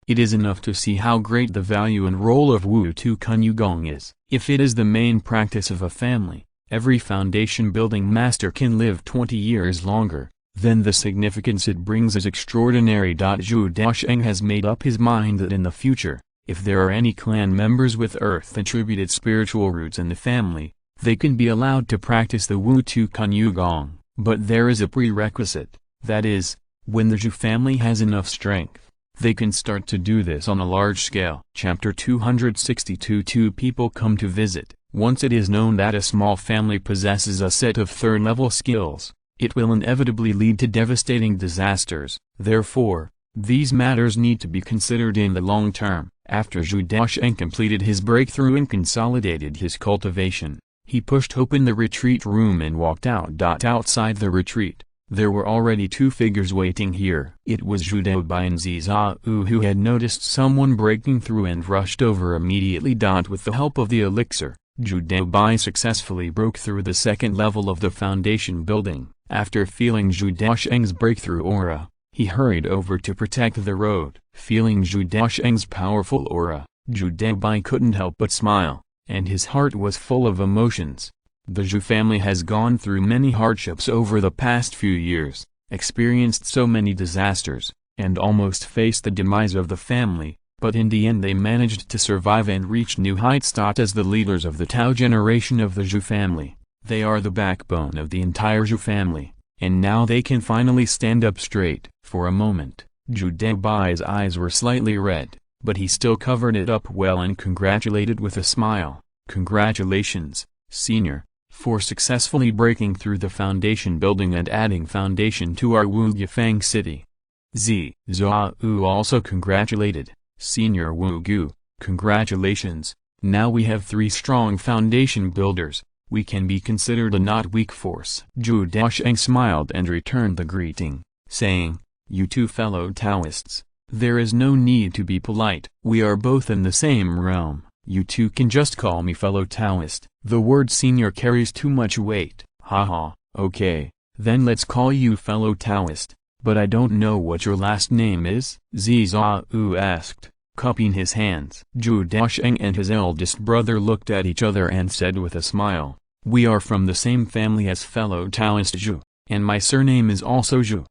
It is enough to see how great the value and role of Wu Tu Kanu Gong is. If it is the main practice of a family, every Foundation building master can live 20 years longer, then the significance it brings is extraordinary. Zhou Daocheng has made up his mind that in the future, if there are any clan members with earth-attributed spiritual roots in the family, they can be allowed to practice the Wu Tu Kanu Gong. But there is a prerequisite, that is, when the Zhou family has enough strength, they can start to do this on a large scale. Chapter 262. Two people come to visit. Once it is known that a small family possesses a set of third-level skills, it will inevitably lead to devastating disasters. Therefore, these matters need to be considered in the long term. After Zhou Daocheng completed his breakthrough and consolidated his cultivation, he pushed open the retreat room and walked out. Outside the retreat, there were already two figures waiting here. It was Zhou Daocheng and Zhao who had noticed someone breaking through and rushed over immediately. With the help of the elixir, Zhou Daocheng successfully broke through the second level of the Foundation building. After feeling Zhou Daocheng's breakthrough aura, he hurried over to protect the road. Feeling Zhou Daocheng's powerful aura, Zhou Daocheng couldn't help but smile, and his heart was full of emotions. The Zhou family has gone through many hardships over the past few years, experienced so many disasters, and almost faced the demise of the family, but in the end they managed to survive and reach new heights. As the leaders of the Tao generation of the Zhou family, they are the backbone of the entire Zhou family, and now they can finally stand up straight. For a moment, Zhou Daocheng's eyes were slightly red, but he still covered it up well and congratulated with a smile. Congratulations, Senior, for successfully breaking through the Foundation building and adding Foundation to our Wu Yifang city. Zhao also congratulated, Senior Wu Gu, congratulations, now we have 3 strong Foundation builders, we can be considered a not weak force. Zhou Daocheng smiled and returned the greeting, saying, you two fellow Taoists, there is no need to be polite. We are both in the same realm. You two can just call me fellow Taoist. The word senior carries too much weight. Haha, okay, then let's call you fellow Taoist, but I don't know what your last name is? Zhao asked, cupping his hands. Zhou Daocheng and his eldest brother looked at each other and said with a smile, we are from the same family as fellow Taoist Zhou, and my surname is also Zhou.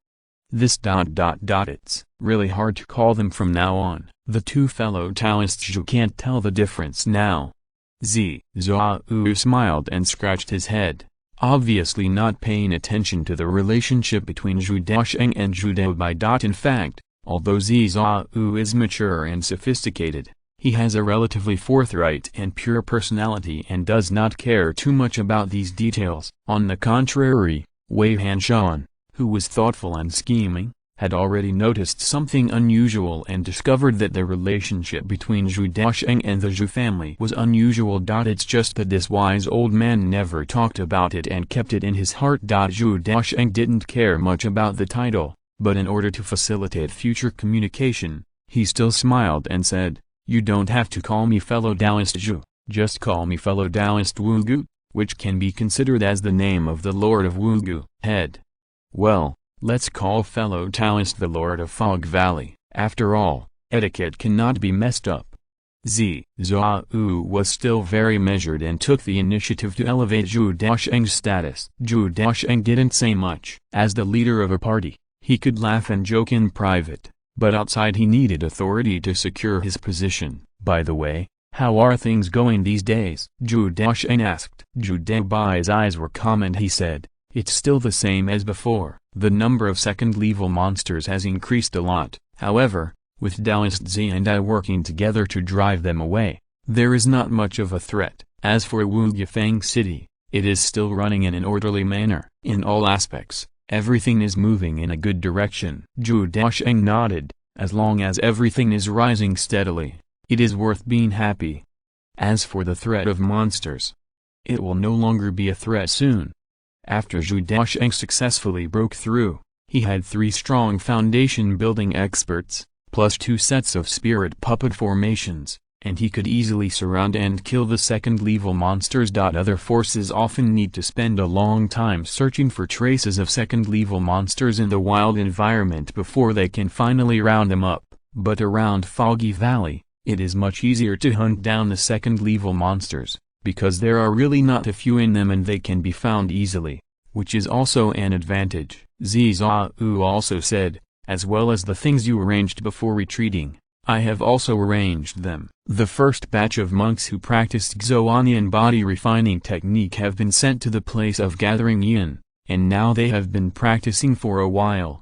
This it's really hard to call them from now on. The two fellow Taoists Zhou can't tell the difference now. Zhao smiled and scratched his head, obviously not paying attention to the relationship between Zhou Daocheng and Zhou Daocheng. In fact, although Zhao is mature and sophisticated, he has a relatively forthright and pure personality and does not care too much about these details. On the contrary, Wei Hanshan, who was thoughtful and scheming, had already noticed something unusual and discovered that the relationship between Zhou Daocheng and the Zhou family was unusual. It's just that this wise old man never talked about it and kept it in his heart. Zhou Daocheng didn't care much about the title, but in order to facilitate future communication, he still smiled and said, you don't have to call me fellow Taoist Zhou, just call me fellow Taoist Wu Gu, which can be considered as the name of the Lord of Wu Gu. Head. Well, let's call fellow Taoist the Lord of Fog Valley. After all, etiquette cannot be messed up. Zhao was still very measured and took the initiative to elevate Zhou Daocheng's status. Zhou Daocheng didn't say much. As the leader of a party, he could laugh and joke in private, but outside he needed authority to secure his position. "By the way, how are things going these days?" Zhou Daocheng asked. Zhou Daobai's eyes were calm and he said, "It's still the same as before. The number of second-level monsters has increased a lot. However, with Daoist Zi and I working together to drive them away, there is not much of a threat. As for Wu Yifeng City, it is still running in an orderly manner. In all aspects, everything is moving in a good direction." Zhou Daocheng nodded. "As long as everything is rising steadily, it is worth being happy. As for the threat of monsters, it will no longer be a threat soon." After Zhou Daocheng successfully broke through, he had 3 strong foundation-building experts, plus 2 sets of spirit puppet formations, and he could easily surround and kill the second-level monsters. Other forces often need to spend a long time searching for traces of second-level monsters in the wild environment before they can finally round them up, but around Foggy Valley, it is much easier to hunt down the second-level monsters, because there are really not a few in them and they can be found easily, which is also an advantage. Zhao also said, "As well as the things you arranged before retreating, I have also arranged them." The first batch of monks who practiced Xuanian body refining technique have been sent to the place of gathering yin, and now they have been practicing for a while.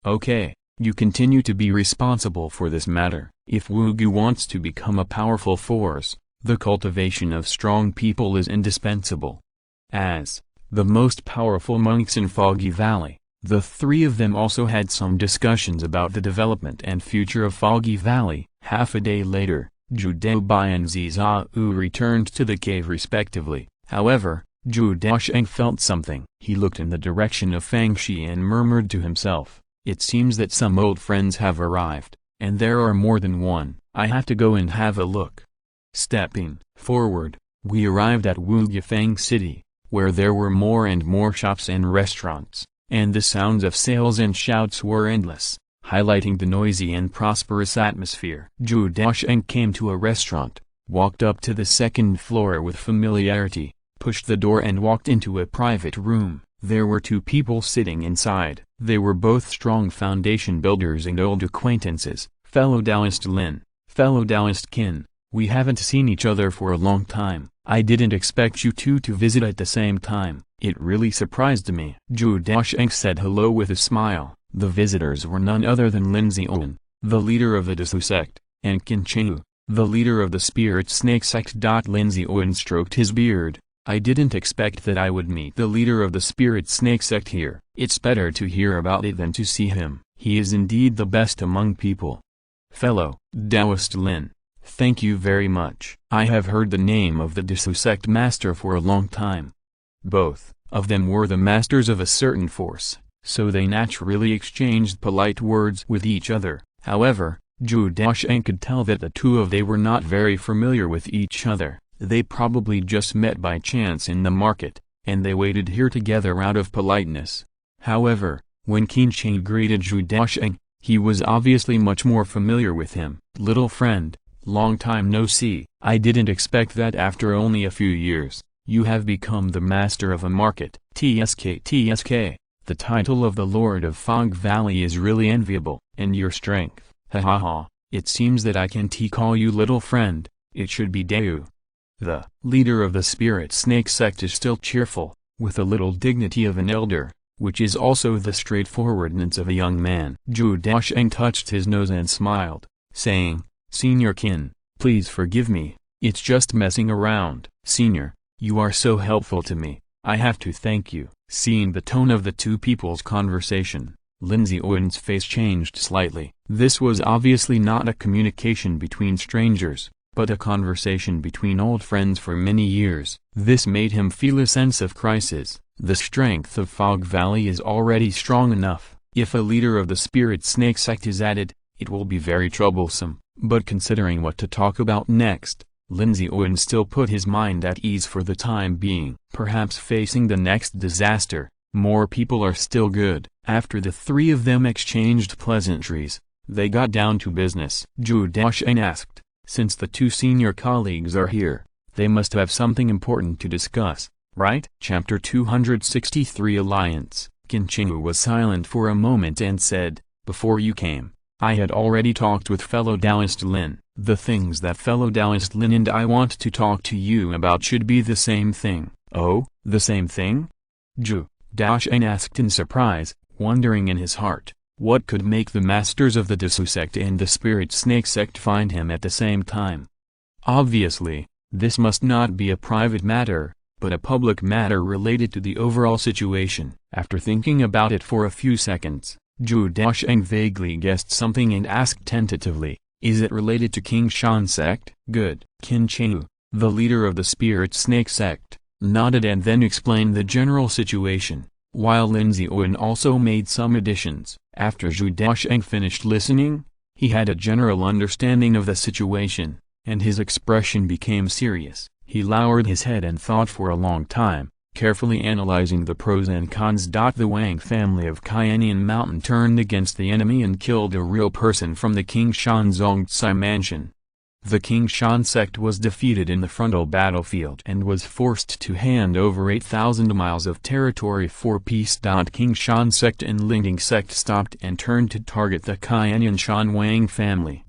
Okay, you continue to be responsible for this matter. If Wugu wants to become a powerful force, the cultivation of strong people is indispensable. As the most powerful monks in Foggy Valley, the 3 of them also had some discussions about the development and future of Foggy Valley. Half a day later, Zhou Daobai and Zhao returned to the cave respectively. However, Zhou Daocheng felt something. He looked in the direction of Fangxi and murmured to himself, "It seems that some old friends have arrived, and there are more than one. I have to go and have a look." Stepping forward, we arrived at Wu Yifeng City, where there were more and more shops and restaurants, and the sounds of sales and shouts were endless, highlighting the noisy and prosperous atmosphere. Zhou Daocheng came to a restaurant, walked up to the second floor with familiarity, pushed the door and walked into a private room. There were 2 people sitting inside. They were both strong foundation builders and old acquaintances. "Fellow Taoist Lin, fellow Taoist Qin, we haven't seen each other for a long time. I didn't expect you two to visit at the same time. It really surprised me." Zhou Daocheng said hello with a smile. The visitors were none other than Lin Zion, the leader of the Dezhu sect, and Qin Qiu, the leader of the Spirit Snake sect. Lin Zion stroked his beard. "I didn't expect that I would meet the leader of the Spirit Snake sect here. It's better to hear about it than to see him. He is indeed the best among people." "Fellow Taoist Lin, thank you very much. I have heard the name of the Dezhu sect master for a long time." Both of them were the masters of a certain force, so they naturally exchanged polite words with each other. However, Zhou Daocheng could tell that the 2 of them were not very familiar with each other. They probably just met by chance in the market, and they waited here together out of politeness. However, when Qin Qiu greeted Zhou Daocheng, he was obviously much more familiar with him. "Little friend, long time no see. I didn't expect that after only a few years, you have become the master of a market." TSK, the title of the Lord of Fog Valley is really enviable. "And your strength, ha. It seems that I can't call you little friend, it should be Deu." The leader of the Spirit Snake sect is still cheerful, with a little dignity of an elder, which is also the straightforwardness of a young man. Zhou Daocheng touched his nose and smiled, saying, "Senior Qin, please forgive me, it's just messing around." "Senior, you are so helpful to me, I have to thank you." Seeing the tone of the 2 people's conversation, Lin Zion's face changed slightly. This was obviously not a communication between strangers, but a conversation between old friends for many years. This made him feel a sense of crisis. The strength of Fog Valley is already strong enough. If a leader of the Spirit Snake sect is added, it will be very troublesome. But considering what to talk about next, Lin Zion still put his mind at ease for the time being. Perhaps facing the next disaster, more people are still good. After the 3 of them exchanged pleasantries, they got down to business. Zhou Daocheng asked, "Since the 2 senior colleagues are here, they must have something important to discuss, right?" Chapter 263 Alliance. Qin Qiu was silent for a moment and said, "Before you came, I had already talked with fellow Taoist Lin. The things that fellow Taoist Lin and I want to talk to you about should be the same thing. Oh, the same thing? Zhou Daocheng asked in surprise, wondering in his heart, what could make the masters of the Dazhou sect and the Spirit Snake sect find him at the same time? Obviously, this must not be a private matter, but a public matter related to the overall situation. After thinking about it for a few seconds, Zhou Daocheng vaguely guessed something and asked tentatively, is it related to King Shan sect? Good. Qin Qiu, the leader of the Spirit Snake sect, nodded and then explained the general situation, while Lin Ziwen also made some additions. After Zhou Daocheng finished listening, he had a general understanding of the situation, and his expression became serious. He lowered his head and thought for a long time, carefully analyzing the pros and cons. The Wang family of Cayanian Mountain turned against the enemy and killed a real person from the King Shan Zongcai mansion. The King Shan sect was defeated in the frontal battlefield and was forced to hand over 8,000 miles of territory for peace. King Shan sect and Lingding sect stopped and turned to target the Cayanian Shan Wang family.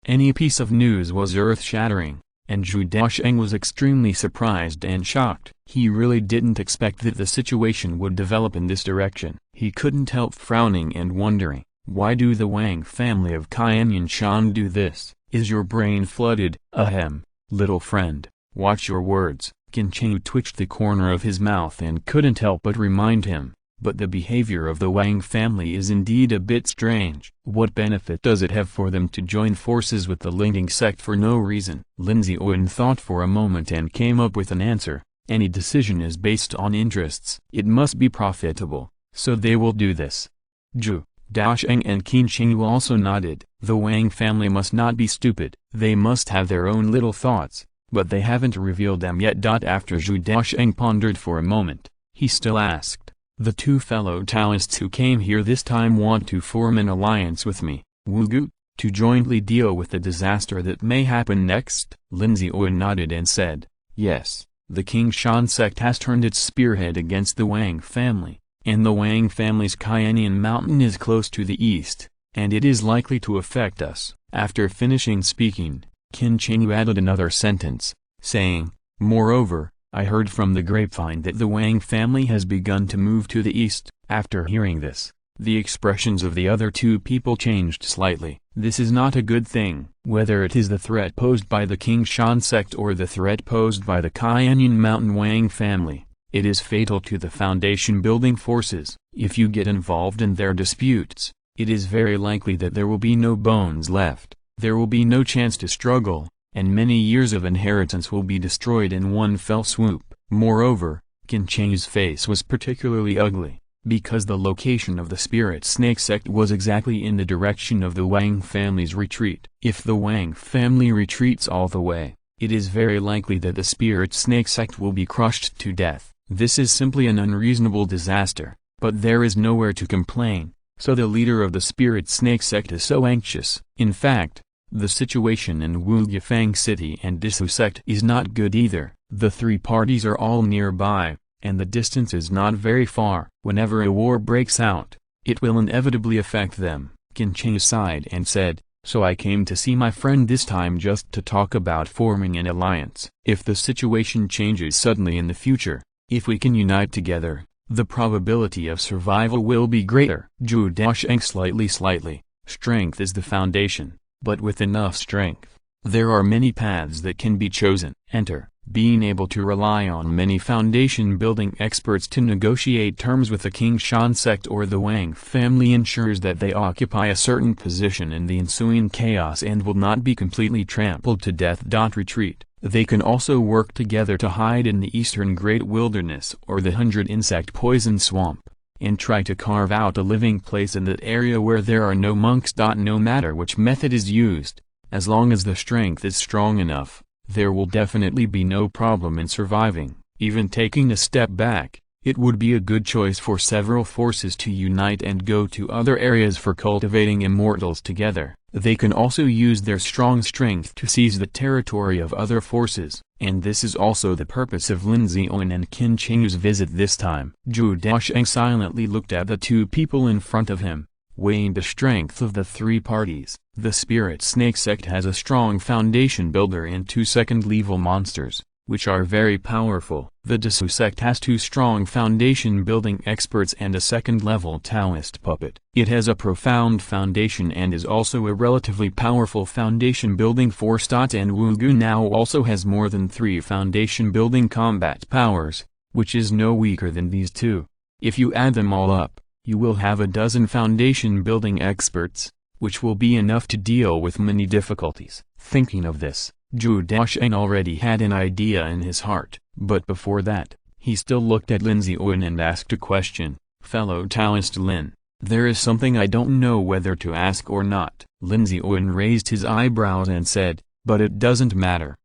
Any piece of news was earth-shattering, and Zhou Daocheng was extremely surprised and shocked. He really didn't expect that the situation would develop in this direction. He couldn't help frowning and wondering, why do the Wang family of Cayanian Shan do this? Is your brain flooded? Ahem, little friend, watch your words. Qin Qiu twitched the corner of his mouth and couldn't help but remind him, but the behavior of the Wang family is indeed a bit strange. What benefit does it have for them to join forces with the Lingding sect for no reason? Lin Ziwen thought for a moment and came up with an answer. Any decision is based on interests. It must be profitable, so they will do this. Zhou Daocheng and Qin Qiu also nodded. The Wang family must not be stupid. They must have their own little thoughts, but they haven't revealed them yet. After Zhou Daocheng pondered for a moment, he still asked, the two fellow Taoists who came here this time want to form an alliance with me, Wugu, to jointly deal with the disaster that may happen next? Lin Ziwen nodded and said, yes, the King Shan sect has turned its spearhead against the Wang family, and the Wang family's Cayanian Mountain is close to the east, and it is likely to affect us. After finishing speaking, Qin Qiu added another sentence, saying, moreover, I heard from the grapevine that the Wang family has begun to move to the east. After hearing this, the expressions of the other two people changed slightly. This is not a good thing. Whether it is the threat posed by the King Shan sect or the threat posed by the Cayanian Mountain Wang family, it is fatal to the foundation-building forces. If you get involved in their disputes, it is very likely that there will be no bones left, there will be no chance to struggle, and many years of inheritance will be destroyed in one fell swoop. Moreover, Qin Qiu's face was particularly ugly, because the location of the Spirit Snake sect was exactly in the direction of the Wang family's retreat. If the Wang family retreats all the way, it is very likely that the Spirit Snake sect will be crushed to death. This is simply an unreasonable disaster, but there is nowhere to complain, so the leader of the Spirit Snake sect is so anxious. In fact, the situation in Wuyifang City and Dazhou sect is not good either. The three parties are all nearby, and the distance is not very far. Whenever a war breaks out, it will inevitably affect them. Qin Qiu sighed and said, so I came to see my friend this time just to talk about forming an alliance. If the situation changes suddenly in the future, if we can unite together, the probability of survival will be greater. Zhou Daocheng slightly. Strength is the foundation, but with enough strength, there are many paths that can be chosen. Enter. Being able to rely on many foundation-building experts to negotiate terms with the King Shan sect or the Wang family ensures that they occupy a certain position in the ensuing chaos and will not be completely trampled to death. Retreat. They can also work together to hide in the eastern Great Wilderness or the 100 Insect Poison Swamp, and try to carve out a living place in that area where there are no monks. No matter which method is used, as long as the strength is strong enough, there will definitely be no problem in surviving. Even taking a step back, it would be a good choice for several forces to unite and go to other areas for cultivating immortals together. They can also use their strong strength to seize the territory of other forces, and this is also the purpose of Lin Ziwen and Qin Qiu's visit this time. Zhou Daocheng silently looked at the two people in front of him, weighing the strength of the three parties. The Spirit Snake sect has a strong foundation builder and two second-level monsters, which are very powerful. The Dsu sect has two strong foundation-building experts and a second-level Taoist puppet. It has a profound foundation and is also a relatively powerful foundation-building force. And Wugu now also has more than 3 foundation-building combat powers, which is no weaker than these two. If you add them all up, you will have a dozen foundation-building experts, which will be enough to deal with many difficulties. Thinking of this, Zhou Daocheng already had an idea in his heart, but before that, he still looked at Lin Ziyuan and asked a question. "Fellow Taoist Lin, there is something I don't know whether to ask or not." Lin Ziyuan raised his eyebrows and said, "But it doesn't matter.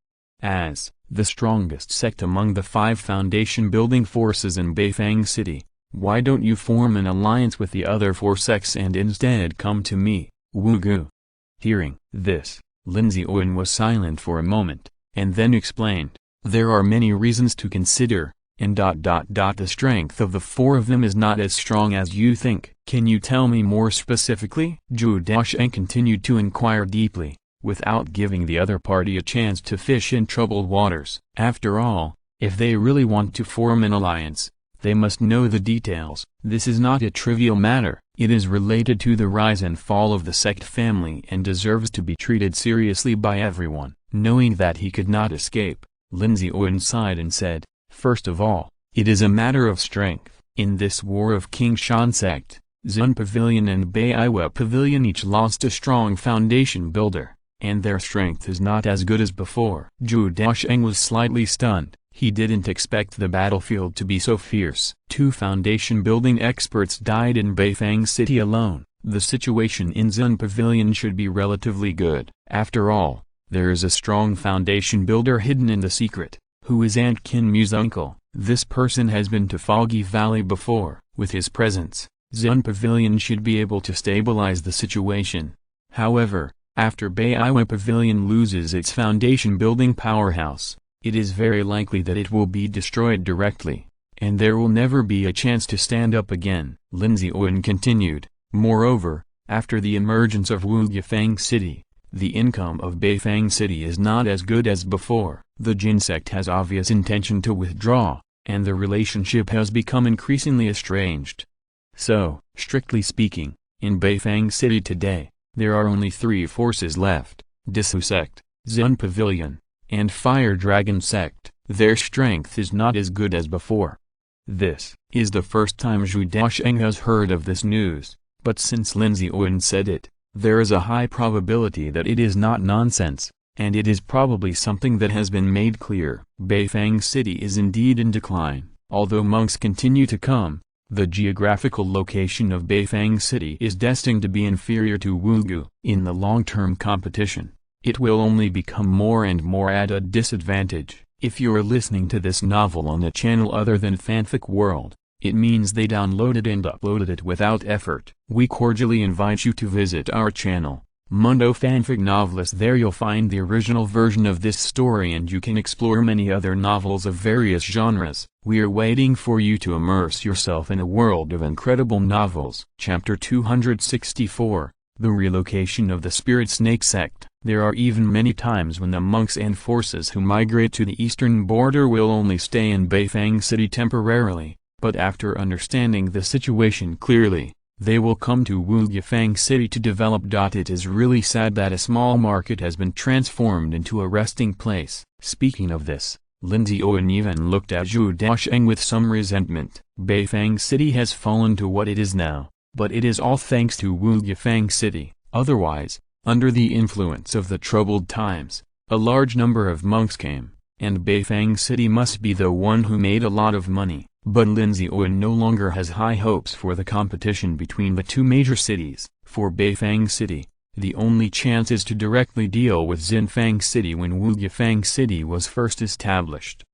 As the strongest sect among the 5 foundation-building forces in Beifang City, why don't you form an alliance with the other 4 sects and instead come to me, Wugu?" Hearing this, Lin Ziyuan was silent for a moment, and then explained, "There are many reasons to consider, and the strength of the 4 of them is not as strong as you think." "Can you tell me more specifically?" Zhou Daocheng continued to inquire deeply, without giving the other party a chance to fish in troubled waters. After all, if they really want to form an alliance, they must know the details. This is not a trivial matter. It is related to the rise and fall of the sect family and deserves to be treated seriously by everyone. Knowing that he could not escape, Lin Ziyuan sighed and said, "First of all, it is a matter of strength. In this war of King Shan sect, Zun Pavilion and Beiwa Pavilion each lost a strong foundation builder, and their strength is not as good as before." Zhou Daocheng was slightly stunned. He didn't expect the battlefield to be so fierce. 2 foundation-building experts died in Beifang City alone. The situation in Zun Pavilion should be relatively good. After all, there is a strong foundation builder hidden in the secret, who is Aunt Qin Mu's uncle. This person has been to Foggy Valley before. With his presence, Zun Pavilion should be able to stabilize the situation. However, after Beiwa Pavilion loses its foundation-building powerhouse, it is very likely that it will be destroyed directly, and there will never be a chance to stand up again. Lin Ziyuan continued, "Moreover, after the emergence of Wuyifang City, the income of Beifang City is not as good as before. The Jin sect has obvious intention to withdraw, and the relationship has become increasingly estranged. So, strictly speaking, in Beifang City today, there are only 3 forces left: Dsu sect, Zun Pavilion, and Fire Dragon sect. Their strength is not as good as before." This is the first time Zhou Daocheng has heard of this news, but since Lin Ziyuan said it, there is a high probability that it is not nonsense, and it is probably something that has been made clear. Beifang City is indeed in decline. Although monks continue to come, the geographical location of Beifang City is destined to be inferior to Wugu. In the long-term competition, it will only become more and more at a disadvantage. If you're listening to this novel on a channel other than Fanfic World, it means they downloaded and uploaded it without effort. We cordially invite you to visit our channel, Mundo Fanfic Novelist. There you'll find the original version of this story and you can explore many other novels of various genres. We're waiting for you to immerse yourself in a world of incredible novels. Chapter 264, The Relocation of the Spirit Snake Sect. There are even many times when the monks and forces who migrate to the eastern border will only stay in Beifang City temporarily, but after understanding the situation clearly, they will come to Wuyifang City to develop. It is really sad that a small market has been transformed into a resting place. Speaking of this, Lin Ziyuan even looked at Zhou Daocheng with some resentment. Beifang City has fallen to what it is now, but it is all thanks to Wuyifang City. Otherwise, under the influence of the troubled times, a large number of monks came, and Beifang City must be the one who made a lot of money. But Lin Ziyuan no longer has high hopes for the competition between the 2 major cities. For Beifang City, the only chance is to directly deal with Xinfang City when Wuyifang City was first established.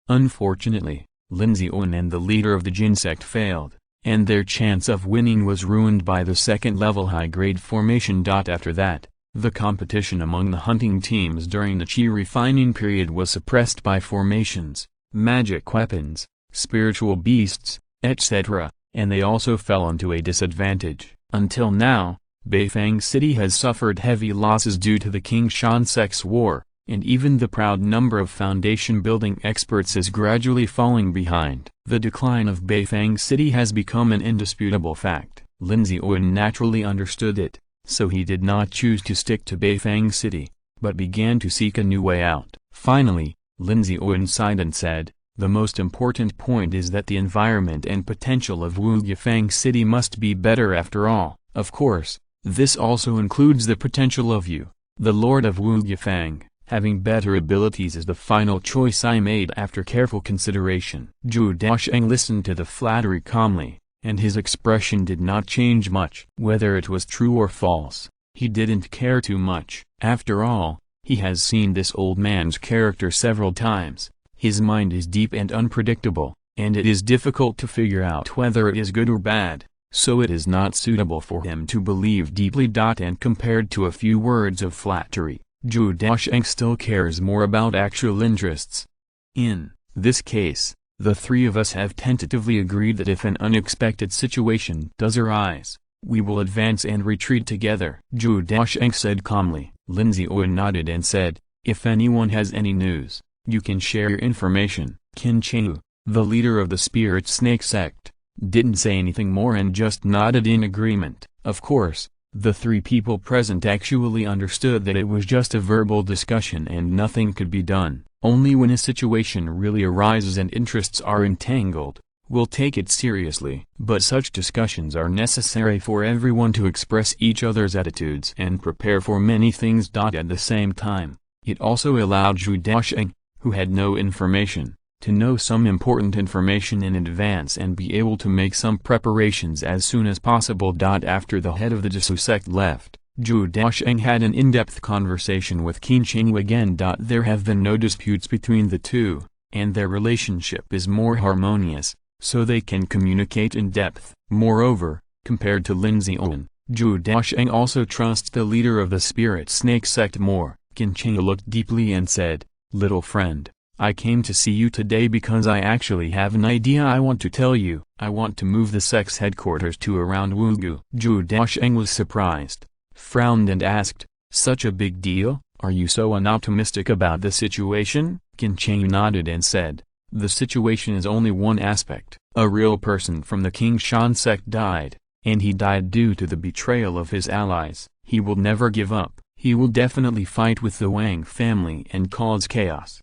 Unfortunately, Lin Ziyuan and the leader of the Jin sect failed, and their chance of winning was ruined by the second-level high-grade formation. After that, the competition among the hunting teams during the Qi refining period was suppressed by formations, magic weapons, spiritual beasts, etc., and they also fell into a disadvantage. Until now, Beifang City has suffered heavy losses due to the King Shansek's war, and even the proud number of foundation building experts is gradually falling behind. The decline of Beifang City has become an indisputable fact. Lin Ziwen naturally understood it, so he did not choose to stick to Beifang City, but began to seek a new way out. Finally, Lin Ziwen sighed and said, "The most important point is that the environment and potential of Wu Yifang City must be better after all. Of course, this also includes the potential of you, the Lord of Wu Yifang. Having better abilities is the final choice I made after careful consideration." Zhou Daocheng listened to the flattery calmly, and his expression did not change much. Whether it was true or false, he didn't care too much. After all, he has seen this old man's character several times. His mind is deep and unpredictable, and it is difficult to figure out whether it is good or bad, so it is not suitable for him to believe deeply. And compared to a few words of flattery, Zhou Daocheng still cares more about actual interests. In this case, the three of us have tentatively agreed that if an unexpected situation does arise, we will advance and retreat together. Zhou Daocheng said calmly. Lin Ziwen nodded and said, "If anyone has any news, you can share your information." Qin Chenghu, the leader of the Spirit Snake sect, didn't say anything more and just nodded in agreement. Of course, the three people present actually understood that it was just a verbal discussion and nothing could be done. Only when a situation really arises and interests are entangled, we'll take it seriously. But such discussions are necessary for everyone to express each other's attitudes and prepare for many things. At the same time, it also allowed Zhou Daocheng, who had no information, to know some important information in advance and be able to make some preparations as soon as possible. After the head of the Zhou sect left, Zhou Daocheng had an in-depth conversation with Qin Chenghu again. There have been no disputes between the two, and their relationship is more harmonious, so they can communicate in depth. Moreover, compared to Lin Ziwen, Zhou Daocheng also trusts the leader of the Spirit Snake sect more. Qin Chenghu looked deeply and said, "Little friend, I came to see you today because I actually have an idea I want to tell you. I want to move the sect's headquarters to around Wugu." Zhou Daocheng was surprised, frowned and asked, "Such a big deal? Are you so unoptimistic about the situation?" Qin Chenghu nodded and said, "The situation is only one aspect. A real person from the King Shan sect died, and he died due to the betrayal of his allies. He will never give up. He will definitely fight with the Wang family and cause chaos.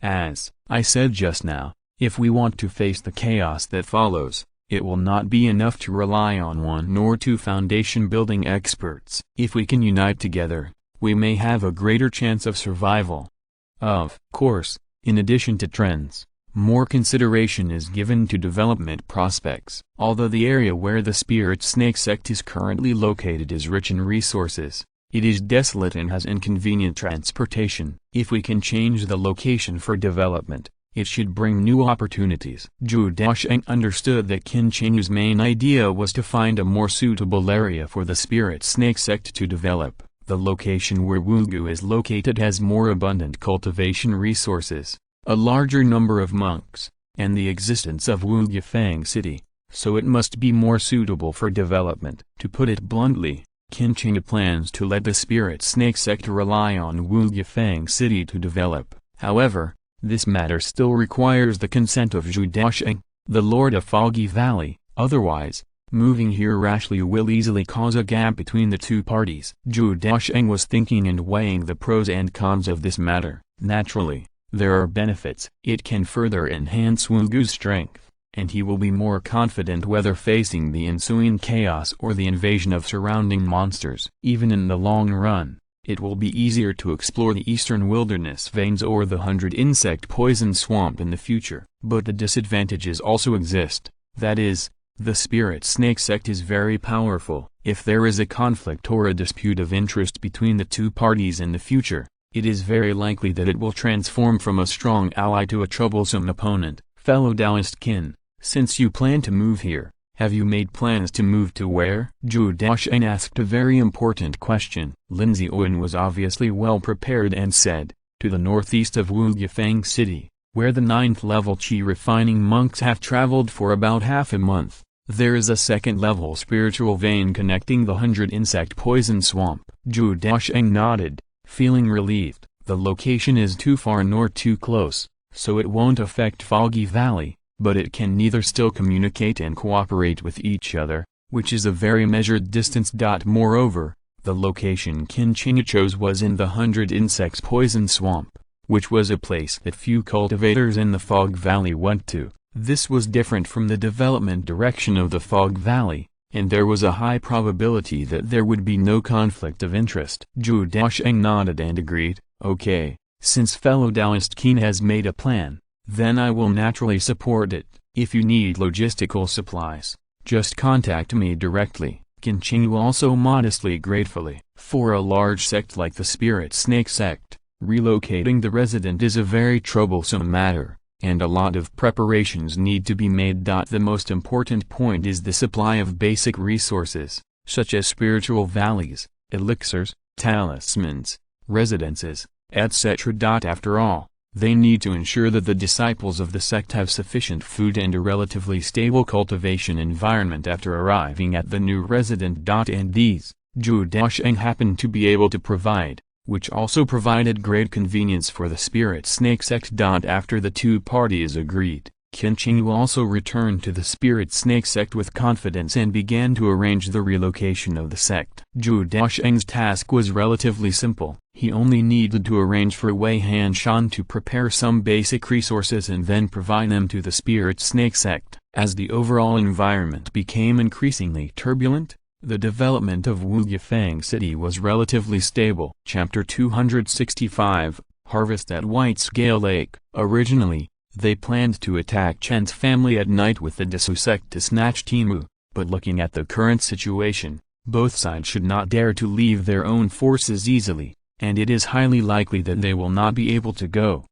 As I said just now, if we want to face the chaos that follows, it will not be enough to rely on one nor two foundation building experts. If we can unite together, we may have a greater chance of survival." Of course, in addition to trends, more consideration is given to development prospects. Although the area where the Spirit Snake sect is currently located is rich in resources, it is desolate and has inconvenient transportation. If we can change the location for development, it should bring new opportunities. Zhou Daocheng understood that Qin Chenghu's main idea was to find a more suitable area for the Spirit Snake sect to develop. The location where Wugu is located has more abundant cultivation resources, a larger number of monks, and the existence of Wu Yifang City, so it must be more suitable for development. To put it bluntly, Qin Chenghu plans to let the Spirit Snake sect rely on Wu Yifang City to develop. However, this matter still requires the consent of Zhou Daocheng, the Lord of Foggy Valley. Otherwise, moving here rashly will easily cause a gap between the two parties. Zhou Daocheng was thinking and weighing the pros and cons of this matter. Naturally, there are benefits. It can further enhance Wugu's strength, and he will be more confident whether facing the ensuing chaos or the invasion of surrounding monsters. Even in the long run, it will be easier to explore the eastern wilderness veins or the 100 insect poison swamp in the future. But the disadvantages also exist. That is, the Spirit Snake sect is very powerful. If there is a conflict or a dispute of interest between the two parties in the future, it is very likely that it will transform from a strong ally to a troublesome opponent. Fellow Taoist Qin, since you plan to move here, have you made plans to move to where? Zhou Daocheng asked a very important question. Lin Ziwen was obviously well prepared and said, "To the northeast of Wu Yifang City, where the 9th level qi refining monks have traveled for about half a month. There is a second-level spiritual vein connecting the 100 insect poison swamp. Zhou Daocheng nodded, feeling relieved. The location is too far nor too close, so it won't affect Foggy Valley, but it can neither still communicate and cooperate with each other, which is a very measured distance. Moreover, the location Qin Qing chose was in the 100 insects poison swamp, which was a place that few cultivators in the Fog Valley went to. This was different from the development direction of the Fog Valley, and there was a high probability that there would be no conflict of interest. Zhou Daocheng nodded and agreed, okay, since fellow Taoist Qin has made a plan, then I will naturally support it. If you need logistical supplies, just contact me directly. Qin Qing also modestly gratefully. For a large sect like the Spirit Snake sect, relocating the resident is a very troublesome matter, and a lot of preparations need to be made. The most important point is the supply of basic resources, such as spiritual valleys, elixirs, talismans, residences, etc. After all, they need to ensure that the disciples of the sect have sufficient food and a relatively stable cultivation environment after arriving at the new resident. And these, Zhou Daocheng happened to be able to provide, which also provided great convenience for the Spirit Snake sect. After the two parties agreed, Qin Qing also returned to the Spirit Snake sect with confidence and began to arrange the relocation of the sect. Zhou Daocheng's task was relatively simple. He only needed to arrange for Wei Hanshan to prepare some basic resources and then provide them to the Spirit Snake sect. As the overall environment became increasingly turbulent, the development of Wu Yifang City was relatively stable. Chapter 265, Harvest at White Scale Lake. Originally, they planned to attack Chen's family at night with the Desu sect to snatch Timu, but looking at the current situation, both sides should not dare to leave their own forces easily, and it is highly likely that they will not be able to go.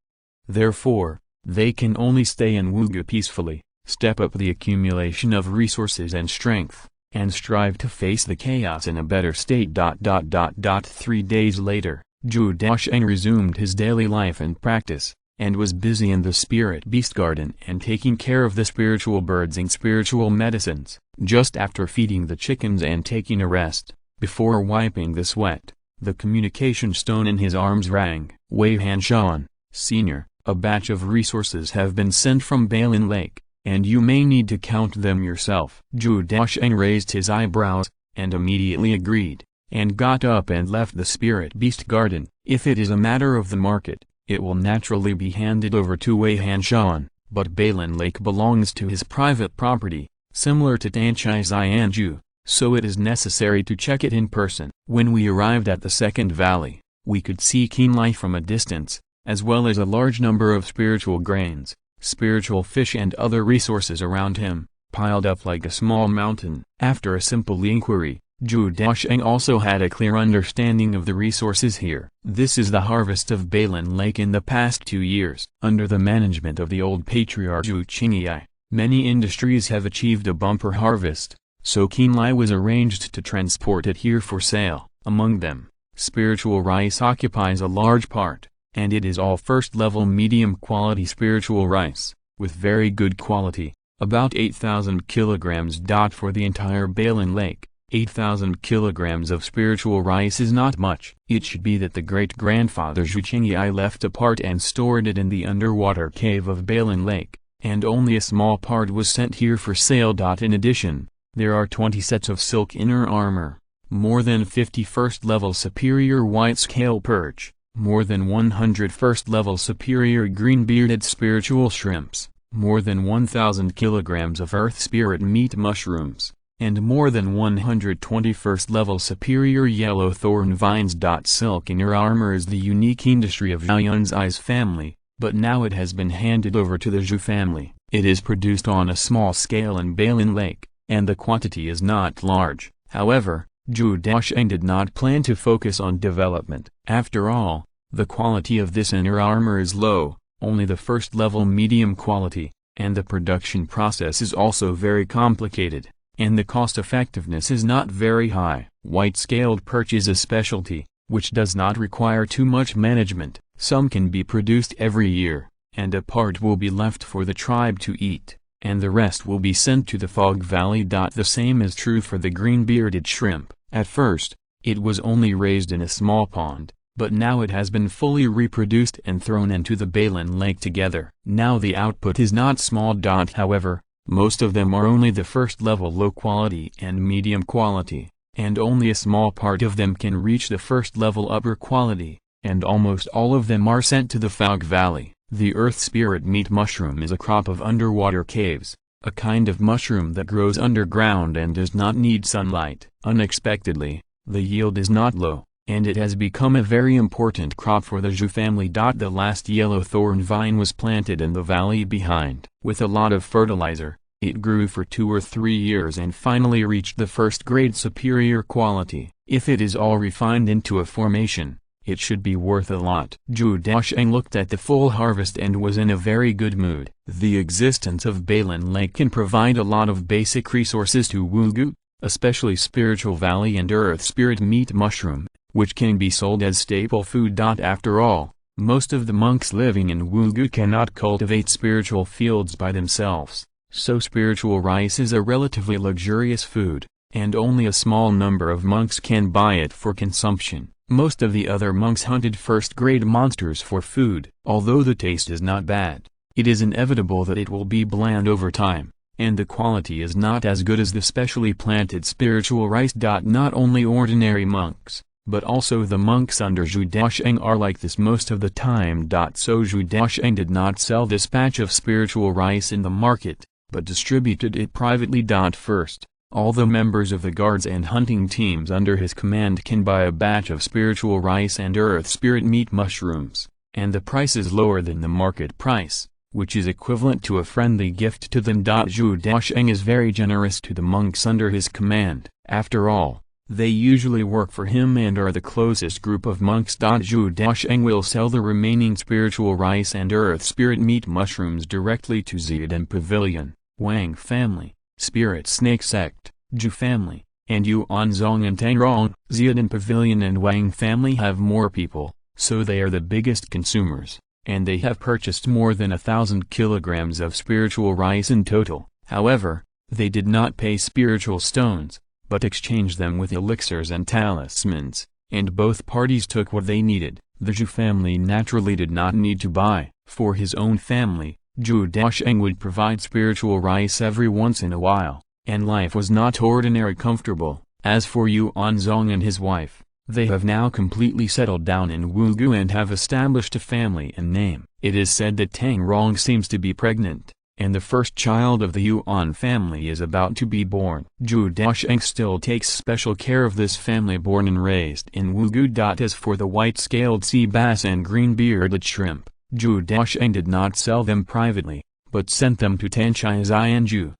Therefore, they can only stay in Wuge peacefully, step up the accumulation of resources and strength, and strive to face the chaos in a better state. 3 days later, Zhou Daocheng resumed his daily life and practice, and was busy in the spirit beast garden and taking care of the spiritual birds and spiritual medicines. Just after feeding the chickens and taking a rest, before wiping the sweat, the communication stone in his arms rang. Wei Hanshan, Senior, a batch of resources have been sent from Balin Lake, and you may need to count them yourself. Zhou Daocheng raised his eyebrows, and immediately agreed, and got up and left the spirit beast garden. If it is a matter of the market, it will naturally be handed over to Wei Hanshan, but Balin Lake belongs to his private property, similar to Tanchai Xianju, so it is necessary to check it in person. When we arrived at the second valley, we could see Qinlai from a distance, as well as a large number of spiritual grains, spiritual fish and other resources around him, piled up like a small mountain. After a simple inquiry, Zhou Daocheng also had a clear understanding of the resources here. This is the harvest of Balin Lake in the past 2 years. Under the management of the old patriarch Zhu Qingyai, many industries have achieved a bumper harvest, so Qinlai was arranged to transport it here for sale. Among them, spiritual rice occupies a large part, and it is all first-level medium-quality spiritual rice, with very good quality, about 8,000 kilograms. For the entire Balin Lake, 8,000 kilograms of spiritual rice is not much. It should be that the great-grandfather Zhu Qingyai left a part and stored it in the underwater cave of Balin Lake, and only a small part was sent here for sale. In addition, there are 20 sets of silk inner armor, more than 50 first-level superior white-scale perch, more than 100 first-level superior green-bearded spiritual shrimps, more than 1,000 kilograms of earth spirit meat mushrooms, and more than 120 first-level superior yellow thorn vines. Silk inner armor is the unique industry of Zhao Yunzhi's family, but now it has been handed over to the Zhu family. It is produced on a small scale in Balin Lake, and the quantity is not large. However, Zhou Daocheng did not plan to focus on development. After all, the quality of this inner armor is low, only the first-level medium quality, and the production process is also very complicated, and the cost-effectiveness is not very high. White-scaled perch is a specialty, which does not require too much management. Some can be produced every year, and a part will be left for the tribe to eat. and the rest will be sent to the Fog Valley. The same is true for the green-bearded shrimp. At first, it was only raised in a small pond, but now it has been fully reproduced and thrown into the Balen Lake together. Now the output is not small. However, most of them are only the first level low quality and medium quality, and only a small part of them can reach the first level upper quality, and almost all of them are sent to the Fog Valley. The earth spirit meat mushroom is a crop of underwater caves, a kind of mushroom that grows underground and does not need sunlight. Unexpectedly, the yield is not low, and it has become a very important crop for the Zhou family. The last yellow thorn vine was planted in the valley behind. With a lot of fertilizer, it grew for 2 or 3 years and finally reached the first grade superior quality. If it is all refined into a formation, it should be worth a lot. Zhou Daocheng looked at the full harvest and was in a very good mood. The existence of Balen Lake can provide a lot of basic resources to Wugu, especially Spiritual Valley and Earth Spirit Meat Mushroom, which can be sold as staple food. After all, most of the monks living in Wugu cannot cultivate spiritual fields by themselves, so spiritual rice is a relatively luxurious food, and only a small number of monks can buy it for consumption. Most of the other monks hunted first-grade monsters for food. Although the taste is not bad, it is inevitable that it will be bland over time, and the quality is not as good as the specially planted spiritual rice. Not only ordinary monks, but also the monks under Zhou Daocheng are like this most of the time. So Zhou Daocheng did not sell this batch of spiritual rice in the market, but distributed it privately. First, all the members of the guards and hunting teams under his command can buy a batch of spiritual rice and earth spirit meat mushrooms, and the price is lower than the market price, which is equivalent to a friendly gift to them. Zhou Daocheng is very generous to the monks under his command. After all, they usually work for him and are the closest group of monks. Zhou Daocheng will sell the remaining spiritual rice and earth spirit meat mushrooms directly to Zhao Pavilion, Wang family, Spirit Snake Sect, Zhou family, and Yuanzong and Tangrong. Zhao Pavilion and Wang family have more people, so they are the biggest consumers, and they have purchased more than 1,000 kilograms of spiritual rice in total. However, they did not pay spiritual stones, but exchanged them with elixirs and talismans, and both parties took what they needed. The Zhou family naturally did not need to buy. For his own family, Zhou Daocheng would provide spiritual rice every once in a while, and life was not ordinary comfortable. As for Yuanzong and his wife, they have now completely settled down in Wugu and have established a family and name. It is said that Tang Rong seems to be pregnant, and the first child of the Yuan family is about to be born. Zhou Daocheng still takes special care of this family born and raised in Wugu. As for the white-scaled sea bass and green-bearded shrimp, Zhou Daocheng did not sell them privately, but sent them to Tanchai Xianju.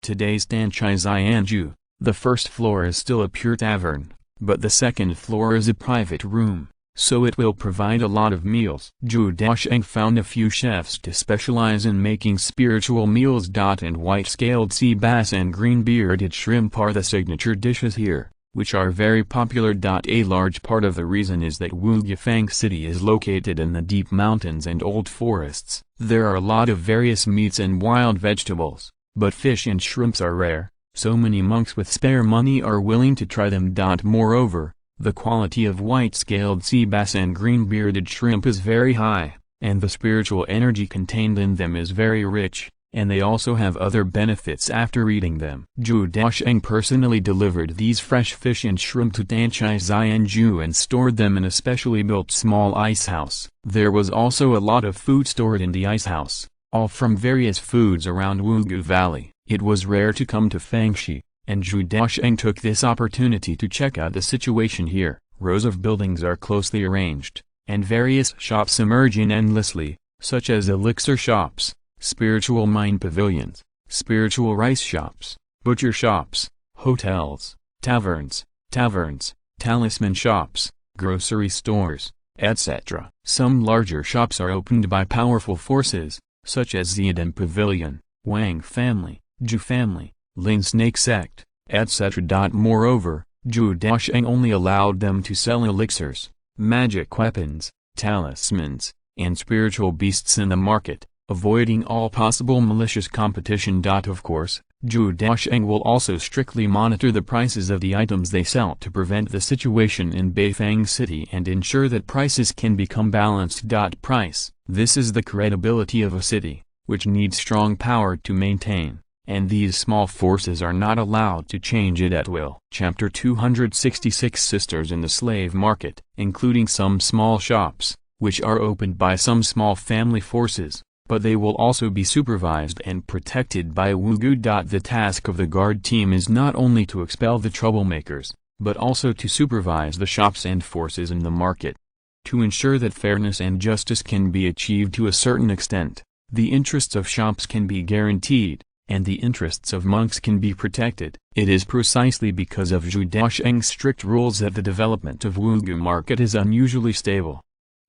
Today's Tanchai Xianju, the first floor is still a pure tavern, but the second floor is a private room, so it will provide a lot of meals. Zhou Daocheng found a few chefs to specialize in making spiritual meals. And white-scaled sea bass and green-bearded shrimp are the signature dishes here, which are very popular. A large part of the reason is that Wuyifang City is located in the deep mountains and old forests. There are a lot of various meats and wild vegetables, but fish and shrimps are rare, so many monks with spare money are willing to try them. Moreover, the quality of white-scaled sea bass and green-bearded shrimp is very high, and the spiritual energy contained in them is very rich, and they also have other benefits after eating them. Zhou Daocheng personally delivered these fresh fish and shrimp to Tanchai Xianju and stored them in a specially built small ice house. There was also a lot of food stored in the ice house, all from various foods around Wugu Valley. It was rare to come to Fangxi, and Zhou Daocheng took this opportunity to check out the situation here. Rows of buildings are closely arranged, and various shops emerge endlessly, such as elixir shops, spiritual mine pavilions, spiritual rice shops, butcher shops, hotels, taverns, talisman shops, grocery stores, etc. Some larger shops are opened by powerful forces, such as Zhao Pavilion, Wang family, Zhou family, Lin Snake Sect, etc. Moreover, Zhou Daocheng only allowed them to sell elixirs, magic weapons, talismans, and spiritual beasts in the market, avoiding all possible malicious competition. Of course, Zhou Daocheng will also strictly monitor the prices of the items they sell to prevent the situation in Beifang City and ensure that prices can become balanced. Price. This is the credibility of a city, which needs strong power to maintain, and these small forces are not allowed to change it at will. Chapter 266 Sisters in the Slave Market, including some small shops, which are opened by some small family forces, but they will also be supervised and protected by Wugu. The task of the guard team is not only to expel the troublemakers, but also to supervise the shops and forces in the market. To ensure that fairness and justice can be achieved to a certain extent, the interests of shops can be guaranteed, and the interests of monks can be protected. It is precisely because of Zhou Daocheng's strict rules that the development of Wugu market is unusually stable.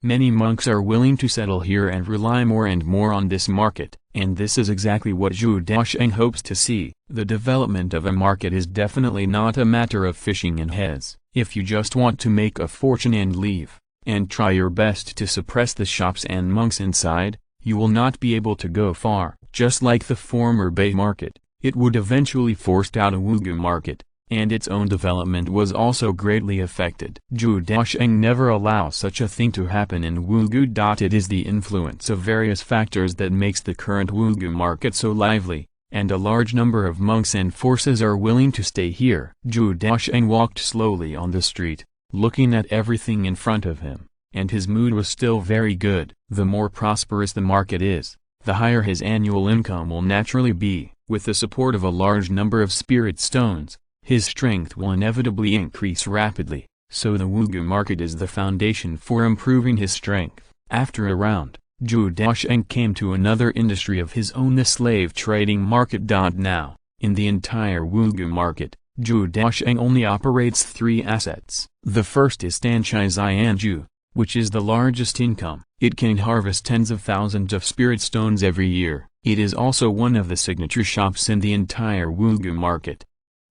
Many monks are willing to settle here and rely more and more on this market, and this is exactly what Zhou Daocheng hopes to see. The development of a market is definitely not a matter of fishing in heads. If you just want to make a fortune and leave, and try your best to suppress the shops and monks inside, you will not be able to go far. Just like the former Bei market, it would eventually force out a Wugu market, and its own development was also greatly affected. Zhou Daocheng never allows such a thing to happen in Wugu. It is the influence of various factors that makes the current Wugu market so lively, and a large number of monks and forces are willing to stay here. Zhou Daocheng walked slowly on the street, looking at everything in front of him, and his mood was still very good. The more prosperous the market is, the higher his annual income will naturally be. With the support of a large number of spirit stones, his strength will inevitably increase rapidly, so the Wugu market is the foundation for improving his strength. After a round, Zhou Daocheng came to another industry of his own, the slave trading market. Now, in the entire Wugu market, Zhou Daocheng only operates 3 assets. The first is Stanchai Zianju, which is the largest income. It can harvest tens of thousands of spirit stones every year. It is also one of the signature shops in the entire Wugu market.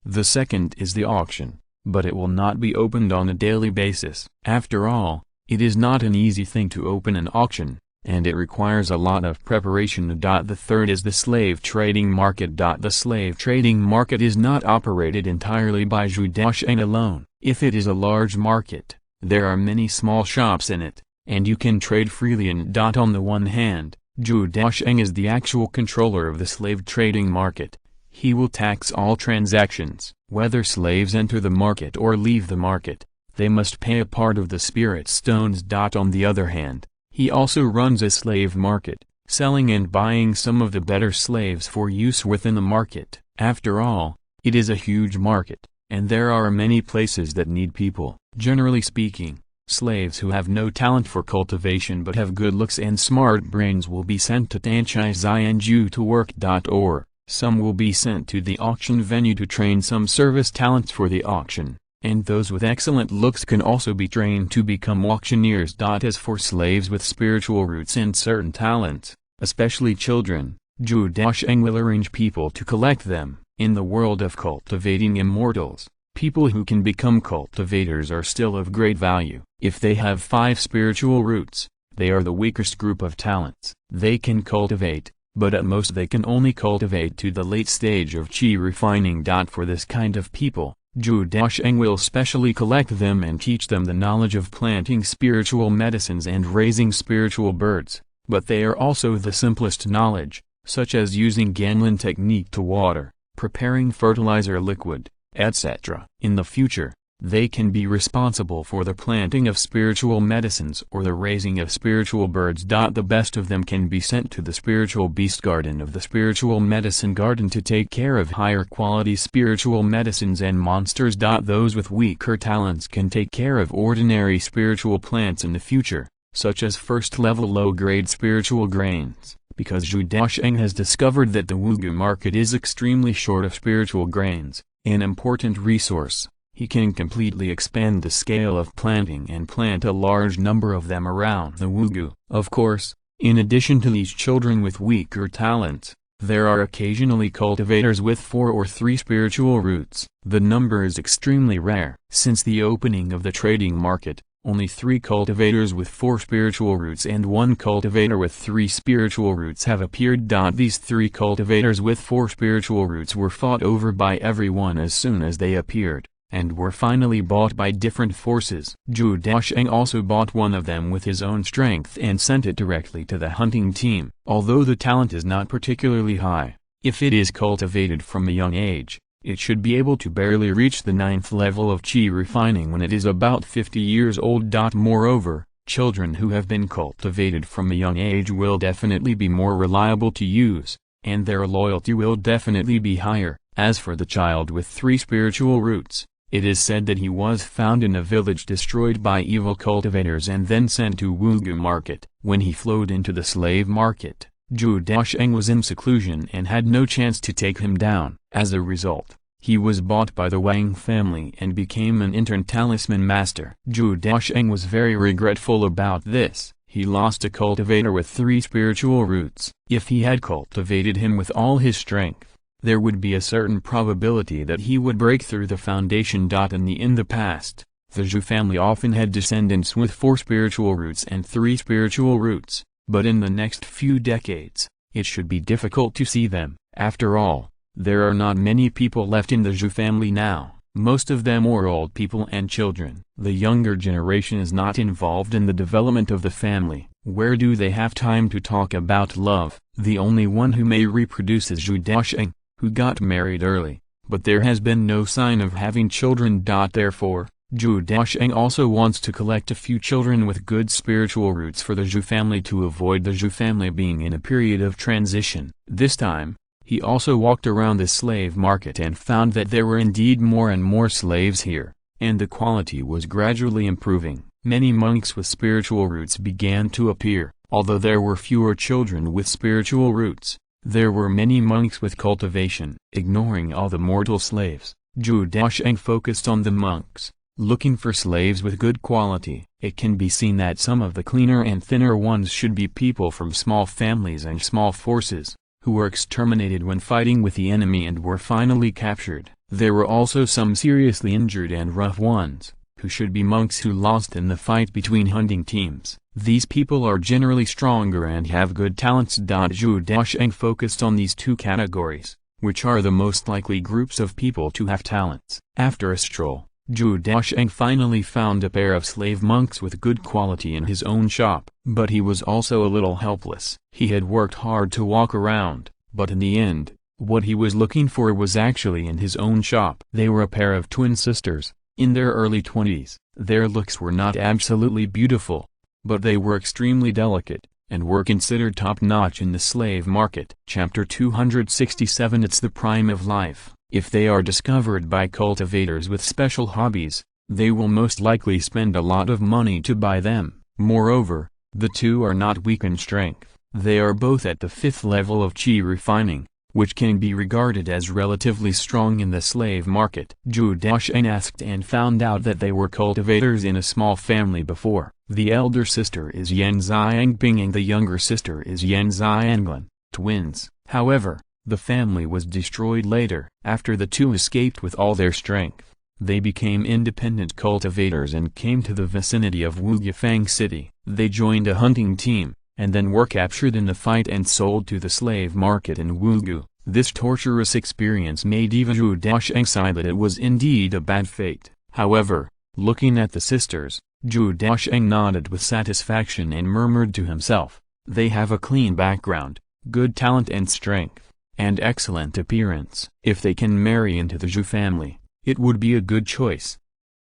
The second is the auction, but it will not be opened on a daily basis. After all, it is not an easy thing to open an auction, and it requires a lot of preparation. The third is the slave trading market. The slave trading market is not operated entirely by Zhou Daocheng alone. If it is a large market, there are many small shops in it, and you can trade freely in it. On the one hand, Zhou Daocheng is the actual controller of the slave trading market. He will tax all transactions. Whether slaves enter the market or leave the market, they must pay a part of the spirit stones. On the other hand, he also runs a slave market, selling and buying some of the better slaves for use within the market. After all, it is a huge market, and there are many places that need people. Generally speaking, slaves who have no talent for cultivation but have good looks and smart brains will be sent to Stanchai Zianju to work. Or some will be sent to the auction venue to train some service talents for the auction, and those with excellent looks can also be trained to become auctioneers. As for slaves with spiritual roots and certain talents, especially children, Zhou Daocheng will arrange people to collect them. In the world of cultivating immortals, people who can become cultivators are still of great value. If they have 5 spiritual roots, they are the weakest group of talents. They can cultivate, but at most they can only cultivate to the late stage of qi refining. For this kind of people, Zhou Daocheng will specially collect them and teach them the knowledge of planting spiritual medicines and raising spiritual birds. But they are also the simplest knowledge, such as using Ganlin technique to water, preparing fertilizer liquid, etc. In the future, they can be responsible for the planting of spiritual medicines or the raising of spiritual birds. The best of them can be sent to the spiritual beast garden of the spiritual medicine garden to take care of higher quality spiritual medicines and monsters. Those with weaker talents can take care of ordinary spiritual plants in the future, such as first-level low-grade spiritual grains. Because Zhou Daocheng has discovered that the Wugu market is extremely short of spiritual grains, an important resource, he can completely expand the scale of planting and plant a large number of them around the Wugu. Of course, in addition to these children with weaker talents, there are occasionally cultivators with 4 or 3 spiritual roots. The number is extremely rare. Since the opening of the trading market, Only 3 cultivators with 4 spiritual roots and 1 cultivator with 3 spiritual roots have appeared. These 3 cultivators with 4 spiritual roots were fought over by everyone as soon as they appeared, and were finally bought by different forces. Zhou Daocheng also bought one of them with his own strength and sent it directly to the hunting team. Although the talent is not particularly high, if it is cultivated from a young age, it should be able to barely reach the 9th level of qi refining when it is about 50 years old. Moreover, children who have been cultivated from a young age will definitely be more reliable to use, and their loyalty will definitely be higher. As for the child with 3 spiritual roots, it is said that he was found in a village destroyed by evil cultivators and then sent to Wugu market. When he flowed into the slave market, Zhou Daocheng was in seclusion and had no chance to take him down. As a result, he was bought by the Wang family and became an intern talisman master. Zhou Daocheng was very regretful about this. He lost a cultivator with 3 spiritual roots. If he had cultivated him with all his strength, there would be a certain probability that he would break through the foundation. In the past, the Zhou family often had descendants with 4 spiritual roots and 3 spiritual roots, but in the next few decades, it should be difficult to see them. After all, there are not many people left in the Zhou family now. Most of them are old people and children. The younger generation is not involved in the development of the family. Where do they have time to talk about love? The only one who may reproduce is Zhou Daocheng, who got married early, but there has been no sign of having children. Therefore, Zhou Daocheng also wants to collect a few children with good spiritual roots for the Zhou family to avoid the Zhou family being in a period of transition. This time, he also walked around the slave market and found that there were indeed more and more slaves here, and the quality was gradually improving. Many monks with spiritual roots began to appear. Although there were fewer children with spiritual roots, there were many monks with cultivation. Ignoring all the mortal slaves, Zhou Daocheng focused on the monks, looking for slaves with good quality. It can be seen that some of the cleaner and thinner ones should be people from small families and small forces, who were exterminated when fighting with the enemy and were finally captured. There were also some seriously injured and rough ones, who should be monks who lost in the fight between hunting teams. These people are generally stronger and have good talents. Zhou Daocheng focused on these 2 categories, which are the most likely groups of people to have talents. After a stroll, Zhou Daocheng finally found a pair of slave monks with good quality in his own shop. But he was also a little helpless. He had worked hard to walk around, but in the end, what he was looking for was actually in his own shop. They were a pair of twin sisters, in their early 20s. Their looks were not absolutely beautiful, but they were extremely delicate, and were considered top-notch in the slave market. Chapter 267. It's the prime of life. If they are discovered by cultivators with special hobbies, they will most likely spend a lot of money to buy them. Moreover, the 2 are not weak in strength. They are both at the 5th level of qi refining, which can be regarded as relatively strong in the slave market. Zhou Daocheng asked and found out that they were cultivators in a small family before. The elder sister is Yan Xiangping and the younger sister is Yan Xianglan, twins. However, the family was destroyed later. After the 2 escaped with all their strength, they became independent cultivators and came to the vicinity of Wuyifang city. They joined a hunting team, and then were captured in the fight and sold to the slave market in Wugu. This torturous experience made even Zhou Daocheng sigh that it was indeed a bad fate. However, looking at the sisters, Zhou Daocheng nodded with satisfaction and murmured to himself, "They have a clean background, good talent and strength, and excellent appearance. If they can marry into the Zhou family, it would be a good choice."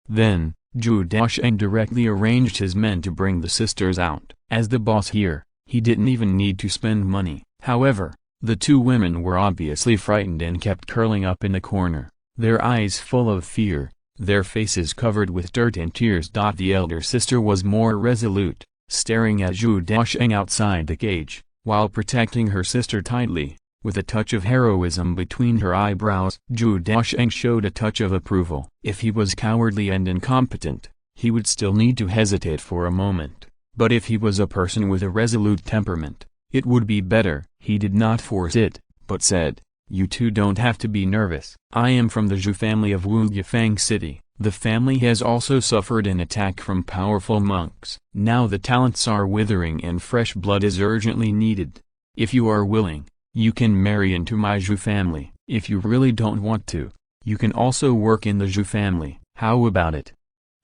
Then, Zhou Daocheng directly arranged his men to bring the sisters out. As the boss here, he didn't even need to spend money. However, the 2 women were obviously frightened and kept curling up in a corner, their eyes full of fear, their faces covered with dirt and tears. The elder sister was more resolute, staring at Zhou Daocheng outside the cage, while protecting her sister tightly, with a touch of heroism between her eyebrows. Zhou Daocheng showed a touch of approval. If he was cowardly and incompetent, he would still need to hesitate for a moment, but if he was a person with a resolute temperament, it would be better. He did not force it, but said, "You 2 don't have to be nervous. I am from the Zhou family of Wuyifang city. The family has also suffered an attack from powerful monks. Now the talents are withering and fresh blood is urgently needed. If you are willing, you can marry into my Zhou family. If you really don't want to, you can also work in the Zhou family. How about it?"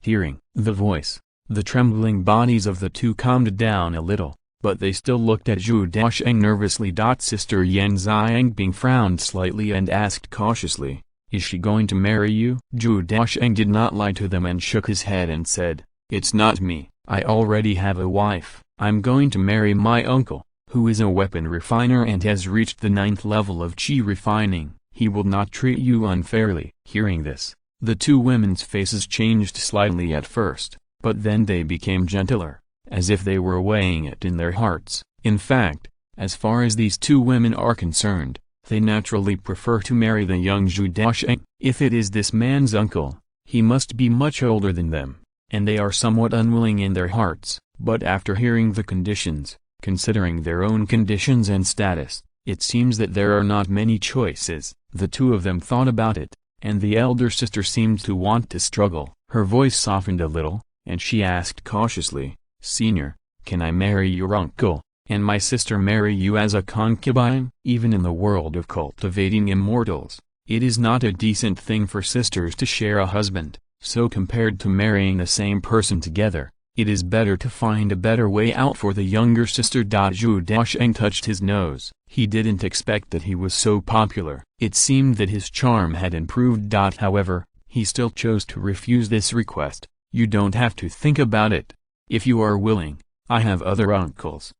Hearing the voice, the trembling bodies of the two calmed down a little, but they still looked at Zhou Daocheng nervously. Sister Yanzhi frowned slightly and asked cautiously, "Is she going to marry you?" Zhou Daocheng did not lie to them and shook his head and said, "It's not me. I already have a wife. I'm going to marry my uncle, who is a weapon refiner and has reached the 9th level of chi refining. He will not treat you unfairly." Hearing this, the two women's faces changed slightly at first, but then they became gentler, as if they were weighing it in their hearts. In fact, as far as these two women are concerned, they naturally prefer to marry the young Zhou Daocheng. If it is this man's uncle, he must be much older than them, and they are somewhat unwilling in their hearts. But after hearing the conditions, considering their own conditions and status, it seems that there are not many choices. The two of them thought about it, and the elder sister seemed to want to struggle. Her voice softened a little, and she asked cautiously, "Senior, can I marry your uncle, and my sister marry you as a concubine?" Even in the world of cultivating immortals, it is not a decent thing for sisters to share a husband, so compared to marrying the same person together, it is better to find a better way out for the younger sister. Zhou Daocheng touched his nose. He didn't expect that he was so popular. It seemed that his charm had improved. However, he still chose to refuse this request. "You don't have to think about it. If you are willing, I have other uncles."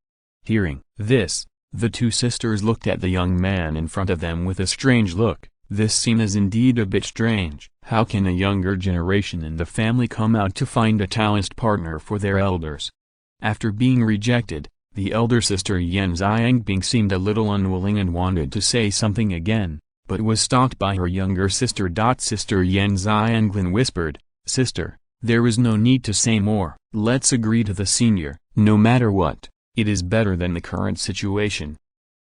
Hearing this, the two sisters looked at the young man in front of them with a strange look. This scene is indeed a bit strange. How can a younger generation in the family come out to find a talented partner for their elders? After being rejected, the elder sister Yanzhi seemed a little unwilling and wanted to say something again, but was stopped by her younger sister. Sister Yanzhi whispered, "Sister, there is no need to say more. Let's agree to the senior. No matter what, it is better than the current situation."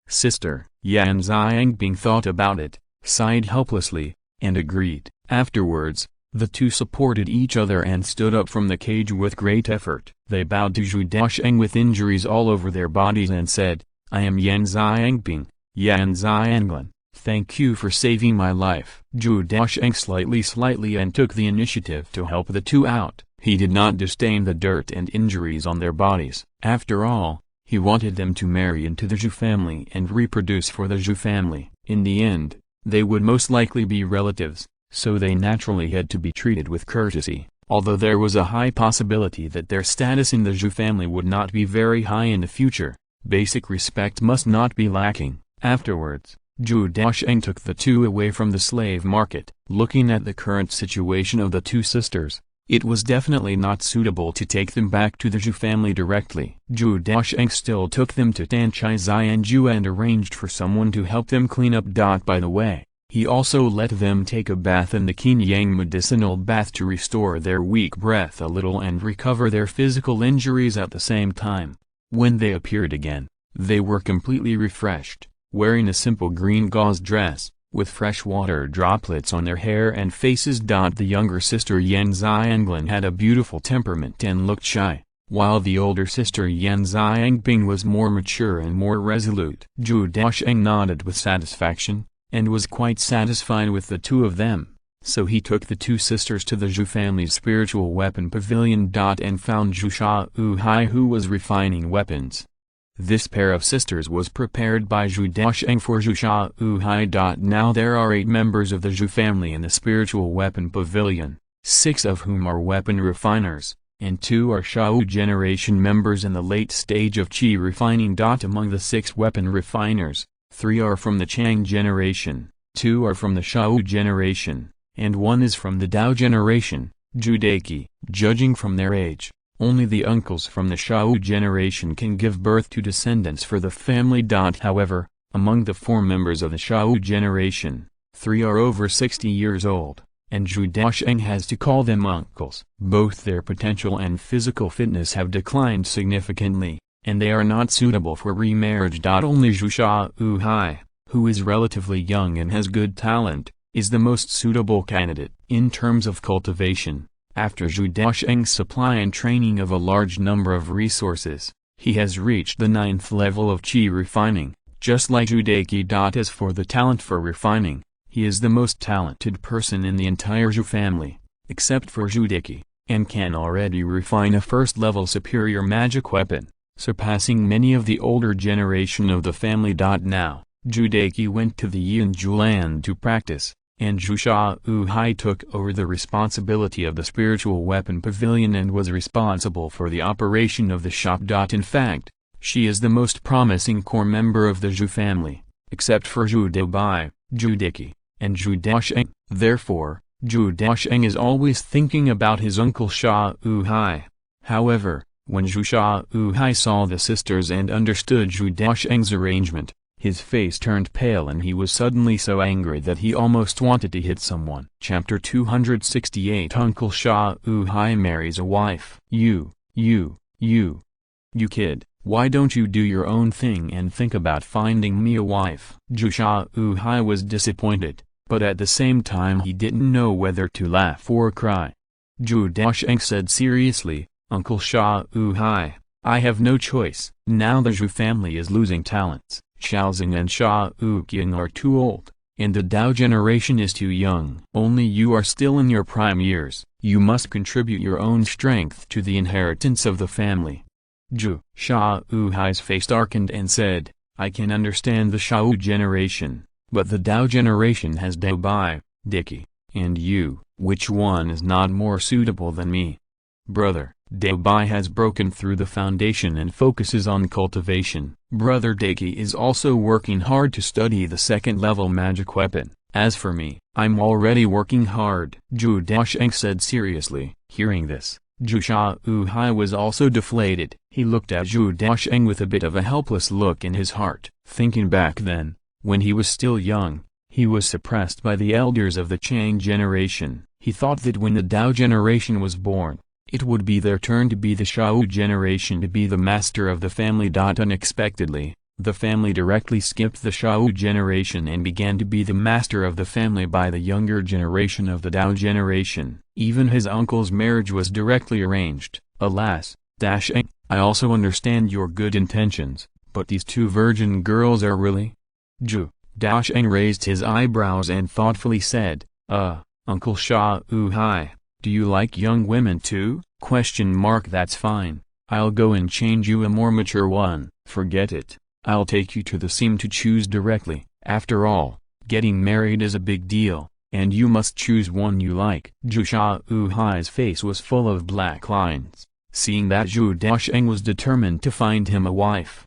Sister Yanzhi thought about it, sighed helplessly, and agreed. Afterwards, the two supported each other and stood up from the cage with great effort. They bowed to Zhou Daocheng with injuries all over their bodies and said, "I am Yanzhi Yanzhi. Thank you for saving my life." Zhou Daocheng slightly and took the initiative to help the two out. He did not disdain the dirt and injuries on their bodies. After all, he wanted them to marry into the Zhou family and reproduce for the Zhou family. In the end, they would most likely be relatives, so they naturally had to be treated with courtesy. Although there was a high possibility that their status in the Zhou family would not be very high in the future, basic respect must not be lacking. Afterwards, Zhou Daocheng took the two away from the slave market. Looking at the current situation of the two sisters, it was definitely not suitable to take them back to the Zhou family directly. Zhou Daocheng still took them to Tanchai Xianzhu and arranged for someone to help them clean up. By the way, he also let them take a bath in the Qin Yang medicinal bath to restore their weak breath a little and recover their physical injuries at the same time. When they appeared again, they were completely refreshed, wearing a simple green gauze dress, with fresh water droplets on their hair and faces. The younger sister Yanzhi had a beautiful temperament and looked shy, while the older sister Yanzhi was more mature and more resolute. Zhou Daocheng nodded with satisfaction, and was quite satisfied with the two of them, so he took the two sisters to the Zhou family's spiritual weapon pavilion. And found Zhao Yunzhi, who was refining weapons. This pair of sisters was prepared by Zhou Daocheng for Zhao Yunzhi. Now there are 8 members of the Zhou family in the spiritual weapon pavilion, 6 of whom are weapon refiners, and 2 are Shao generation members in the late stage of chi refining. Among the 6 weapon refiners, 3 are from the Chang generation, 2 are from the Shao generation, and 1 is from the Dao generation. Judeki, judging from their age, only the uncles from the Shao generation can give birth to descendants for the family. However, among the 4 members of the Shao generation, 3 are over 60 years old, and Zhou Daocheng has to call them uncles. Both their potential and physical fitness have declined significantly, and they are not suitable for remarriage. Only Zhao Yunzhi, who is relatively young and has good talent, is the most suitable candidate. In terms of cultivation, after Zhou Daocheng's supply and training of a large number of resources, he has reached the 9th level of qi refining, just like Zhou Daocheng. As for the talent for refining, he is the most talented person in the entire Zhou family, except for Zhou Daocheng, and can already refine a first-level superior magic weapon, surpassing many of the older generation of the family. Now, Zhou Daocheng went to the Yunzhi land to practice, and Zhao Yunzhi took over the responsibility of the spiritual weapon pavilion and was responsible for the operation of the shop. In fact, she is the most promising core member of the Zhou family, except for Zhou Daobai, Zhou Daocheng, and Zhou Daocheng. Therefore, Zhou Daocheng is always thinking about his uncle Zhao Yunzhi. However, when Zhao Yunzhi saw the sisters and understood Zhou Daocheng's arrangement, his face turned pale and he was suddenly so angry that he almost wanted to hit someone. Chapter 268. Uncle Zhao Yunzhi marries a wife. You kid, why don't you do your own thing and think about finding me a wife? Zhao Yunzhi was disappointed, but at the same time he didn't know whether to laugh or cry. Zhou Daocheng said seriously, Uncle Zhao Yunzhi, I have no choice. Now the Zhou family is losing talents. Xiaozeng and Zhao Yunzhi are too old, and the Dao generation is too young. Only you are still in your prime years. You must contribute your own strength to the inheritance of the family. Zhao Yunzhi's face darkened and said, I can understand the Zhao generation, but the Dao generation has Daobai, Daocheng, and you. Which one is not more suitable than me? Brother, Daobai has broken through the foundation and focuses on cultivation. Brother Daocheng is also working hard to study the second-level magic weapon. As for me, I'm already working hard. Zhou Daocheng said seriously. Hearing this, Zhao Yunzhi was also deflated. He looked at Zhou Daocheng with a bit of a helpless look in his heart. Thinking back then, when he was still young, he was suppressed by the elders of the Chang generation. He thought that when the Dao generation was born, it would be their turn to be the Zhao generation to be the master of the family. Unexpectedly, the family directly skipped the Zhao generation and began to be the master of the family by the younger generation of the Dao generation. Even his uncle's marriage was directly arranged. Alas, Daocheng, I also understand your good intentions, but these two virgin girls are really? Zhou Daocheng raised his eyebrows and thoughtfully said, Uncle Zhao Yunzhi, do you like young women too? That's fine. I'll go and change you a more mature one. Forget it. I'll take you to the seam to choose directly. After all, getting married is a big deal, and you must choose one you like. Zhao Yunzhi's face was full of black lines, seeing that Zhou Daocheng was determined to find him a wife.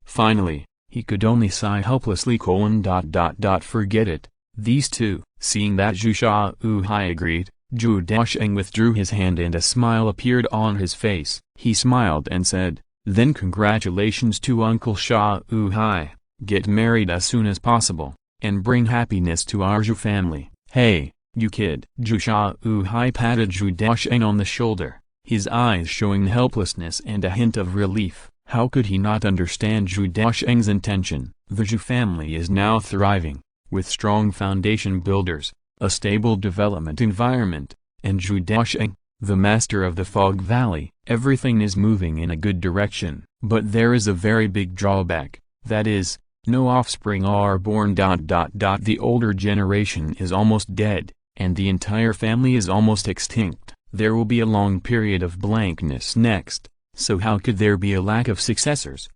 Finally, he could only sigh helplessly. Forget it. These two. Seeing that Zhao Yunzhi agreed, Zhou Daocheng withdrew his hand and a smile appeared on his face. He smiled and said, Then congratulations to Uncle Zhao Yunzhi. Get married as soon as possible, and bring happiness to our Zhou family. Hey, you kid. Zhao Yunzhi patted Zhou Daocheng on the shoulder, his eyes showing helplessness and a hint of relief. How could he not understand Zhou Daocheng's intention? The Zhou family is now thriving, with strong foundation builders, a stable development environment, and Zhou Daocheng, the master of the Fog Valley. Everything is moving in a good direction. But there is a very big drawback, that is, no offspring are born. The older generation is almost dead, and the entire family is almost extinct. There will be a long period of blankness next, so how could there be a lack of successors?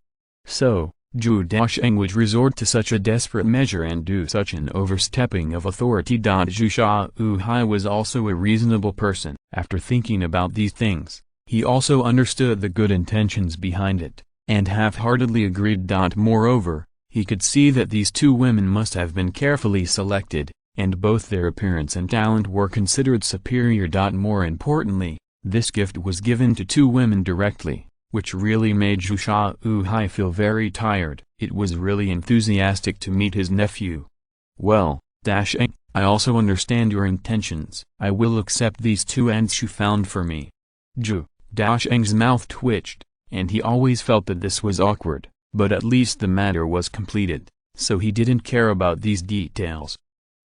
So, Zhou Daocheng would resort to such a desperate measure and do such an overstepping of authority. Zhao Yunzhi was also a reasonable person. After thinking about these things, he also understood the good intentions behind it, and half-heartedly agreed. Moreover, he could see that these two women must have been carefully selected, and both their appearance and talent were considered superior. More importantly, this gift was given to two women directly, which really made Zhao Yunzhi feel very tired. It was really enthusiastic to meet his nephew. Well, Daocheng, I also understand your intentions. I will accept these two ants you found for me. Zhou Daocheng's mouth twitched, and he always felt that this was awkward, but at least the matter was completed, so he didn't care about these details.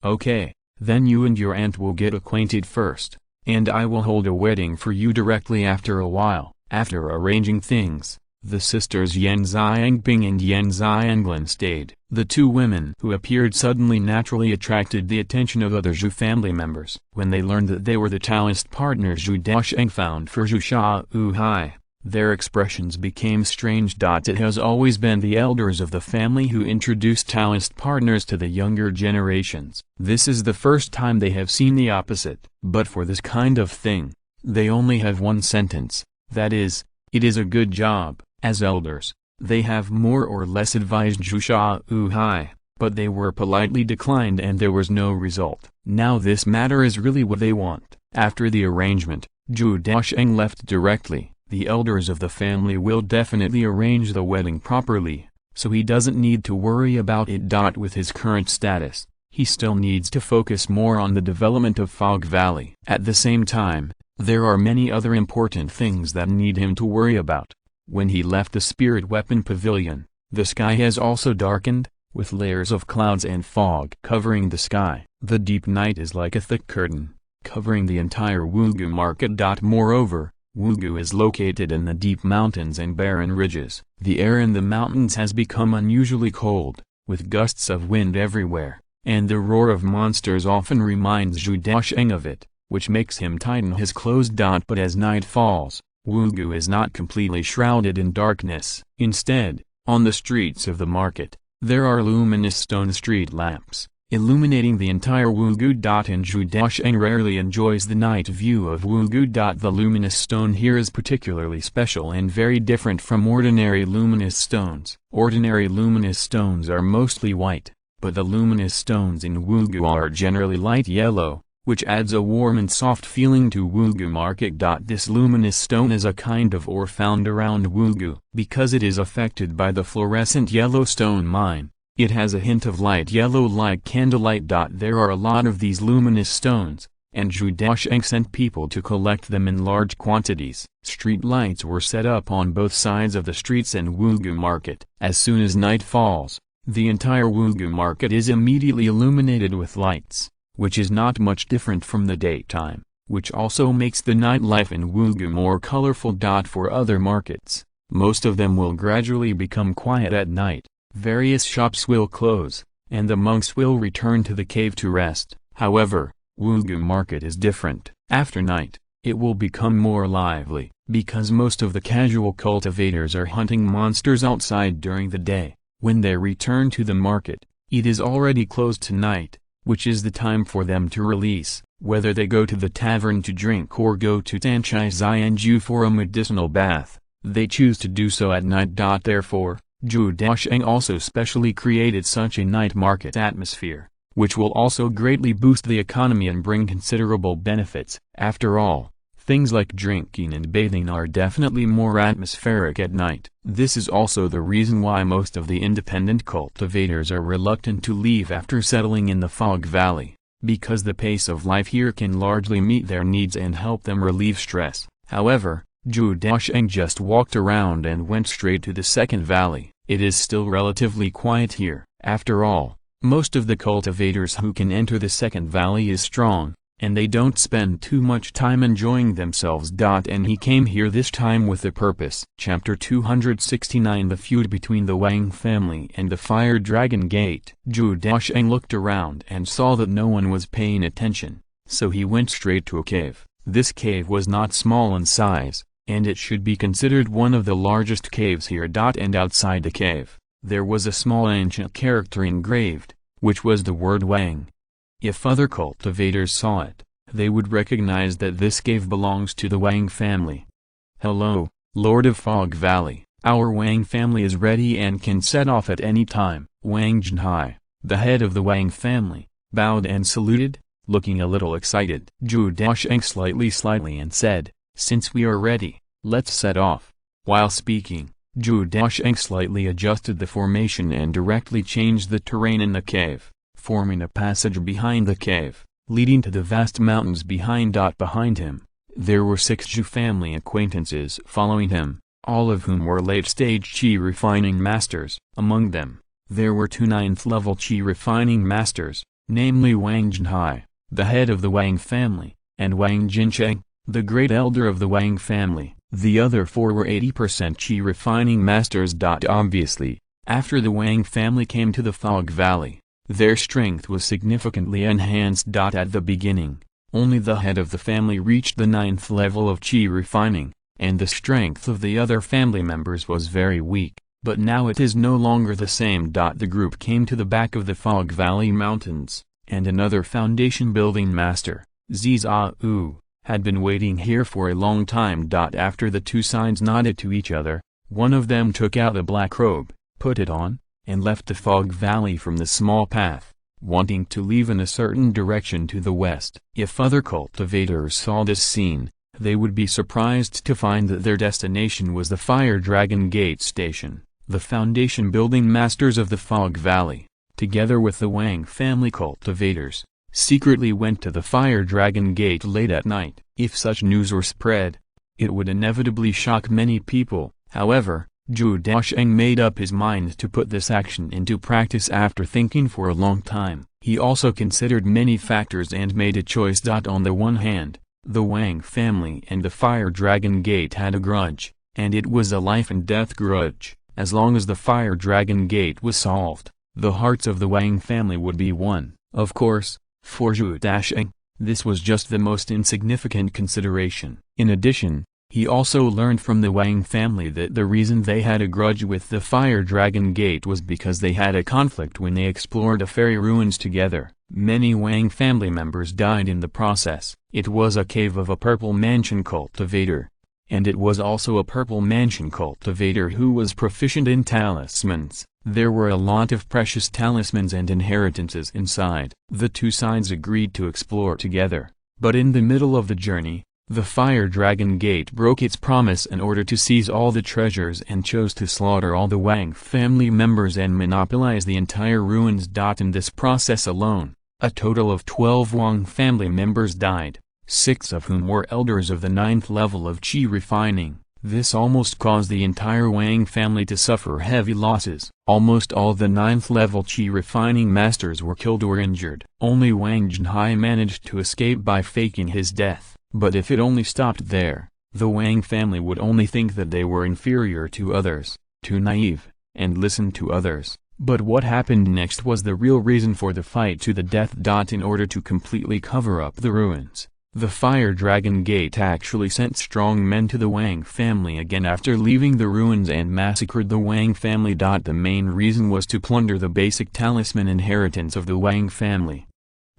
Okay, Then you and your aunt will get acquainted first, and I will hold a wedding for you directly after a while." After arranging things, the sisters Yan Xiangping and Yan Xianglin stayed. The two women who appeared suddenly naturally attracted the attention of other Zhou family members. When they learned that they were the Taoist partners Zhou Daocheng found for Zhou Shaohai, their expressions became strange. It has always been the elders of the family who introduced Taoist partners to the younger generations. This is the first time they have seen the opposite. But for this kind of thing, they only have one sentence, that is, "It is a good job." As elders, they have more or less advised Zhou Shaohai, but they were politely declined and there was no result. Now this matter is really what they want. After the arrangement, Zhou Daocheng left directly. The elders of the family will definitely arrange the wedding properly, so he doesn't need to worry about it. With his current status, he still needs to focus more on the development of Fog Valley. At the same time, there are many other important things that need him to worry about. When he left the Spirit Weapon Pavilion, the sky has also darkened, with layers of clouds and fog covering the sky. The deep night is like a thick curtain, covering the entire Wugu market. Moreover, Wugu is located in the deep mountains and barren ridges. The air in the mountains has become unusually cold, with gusts of wind everywhere, and the roar of monsters often reminds Zhou Daocheng of it, which makes him tighten his clothes. But as night falls, Wugu is not completely shrouded in darkness. Instead, on the streets of the market, there are luminous stone street lamps, illuminating the entire Wugu. And Zhou Daocheng rarely enjoys the night view of Wugu. The luminous stone here is particularly special and very different from ordinary luminous stones. Ordinary luminous stones are mostly white, but the luminous stones in Wugu are generally light yellow, which adds a warm and soft feeling to Wugu market. This luminous stone is a kind of ore found around Wugu. Because it is affected by the fluorescent yellow stone mine, it has a hint of light yellow like candlelight. There are a lot of these luminous stones, and Zhou Daocheng sent people to collect them in large quantities. Street lights were set up on both sides of the streets and Wugu market. As soon as night falls, the entire Wugu market is immediately illuminated with lights, which is not much different from the daytime, which also makes the nightlife in Wugu more colorful. For other markets, most of them will gradually become quiet at night. Various shops will close, and the monks will return to the cave to rest. However, Wugu market is different. After night, it will become more lively, because most of the casual cultivators are hunting monsters outside during the day. When they return to the market, it is already closed tonight, which is the time for them to release, whether they go to the tavern to drink or go to Tanchai Xianju for a medicinal bath. They choose to do so at night. Therefore, Zhou Daocheng also specially created such a night market atmosphere, which will also greatly boost the economy and bring considerable benefits. After all, things like drinking and bathing are definitely more atmospheric at night. This is also the reason why most of the independent cultivators are reluctant to leave after settling in the Fog Valley, because the pace of life here can largely meet their needs and help them relieve stress. However, Zhou Daocheng just walked around and went straight to the second valley. It is still relatively quiet here. After all, most of the cultivators who can enter the second valley is strong, and they don't spend too much time enjoying themselves. And he came here this time with a purpose. Chapter 269 The feud between the Wang family and the Fire Dragon Gate. Zhou Daocheng looked around and saw that no one was paying attention, so he went straight to a cave. This cave was not small in size, and it should be considered one of the largest caves here. And outside the cave, there was a small ancient character engraved, which was the word Wang. If other cultivators saw it, they would recognize that this cave belongs to the Wang family. "Hello, Lord of Fog Valley, our Wang family is ready and can set off at any time." Wang Zhenhai, the head of the Wang family, bowed and saluted, looking a little excited. Zhou Daocheng slightly and said, "Since we are ready, let's set off." While speaking, Zhou Daocheng slightly adjusted the formation and directly changed the terrain in the cave, forming a passage behind the cave, leading to the vast mountains behind. Behind him, there were 6 Zhou family acquaintances following him, all of whom were late-stage qi refining masters. Among them, there were 2 9th-level qi refining masters, namely Wang Zhenhai, the head of the Wang family, and Wang Jincheng, the great elder of the Wang family. The other 4 were 80% qi refining masters. Obviously, after the Wang family came to the Fog Valley, their strength was significantly enhanced. At the beginning, only the head of the family reached the 9th level of qi refining, and the strength of the other family members was very weak, but now it is no longer the same. The group came to the back of the Fog Valley Mountains, and another foundation building master, Zhao, had been waiting here for a long time. After the two sides nodded to each other, one of them took out a black robe, put it on, and left the Fog Valley from the small path, wanting to leave in a certain direction to the west. If other cultivators saw this scene, they would be surprised to find that their destination was the Fire Dragon Gate Station. The foundation building masters of the Fog Valley, together with the Wang family cultivators, secretly went to the Fire Dragon Gate late at night. If such news were spread, it would inevitably shock many people. However, Zhou Daocheng made up his mind to put this action into practice after thinking for a long time. He also considered many factors and made a choice. On the one hand, the Wang family and the Fire Dragon Gate had a grudge, and it was a life and death grudge. As long as the Fire Dragon Gate was solved, the hearts of the Wang family would be won. Of course, for Zhou Daocheng, this was just the most insignificant consideration. In addition, he also learned from the Wang family that the reason they had a grudge with the Fire Dragon Gate was because they had a conflict when they explored the fairy ruins together. Many Wang family members died in the process. It was a cave of a purple mansion cultivator, and it was also a purple mansion cultivator who was proficient in talismans. There were a lot of precious talismans and inheritances inside. The two sides agreed to explore together, but in the middle of the journey, the Fire Dragon Gate broke its promise in order to seize all the treasures and chose to slaughter all the Wang family members and monopolize the entire ruins. In this process alone, a total of 12 Wang family members died, 6 of whom were elders of the 9th level of qi refining. This almost caused the entire Wang family to suffer heavy losses. Almost all the 9th level qi refining masters were killed or injured. Only Wang Zhenhai managed to escape by faking his death. But if it only stopped there, the Wang family would only think that they were inferior to others, too naive, and listen to others. But what happened next was the real reason for the fight to the death. In order to completely cover up the ruins, the Fire Dragon Gate actually sent strong men to the Wang family again after leaving the ruins and massacred the Wang family. The main reason was to plunder the basic talisman inheritance of the Wang family.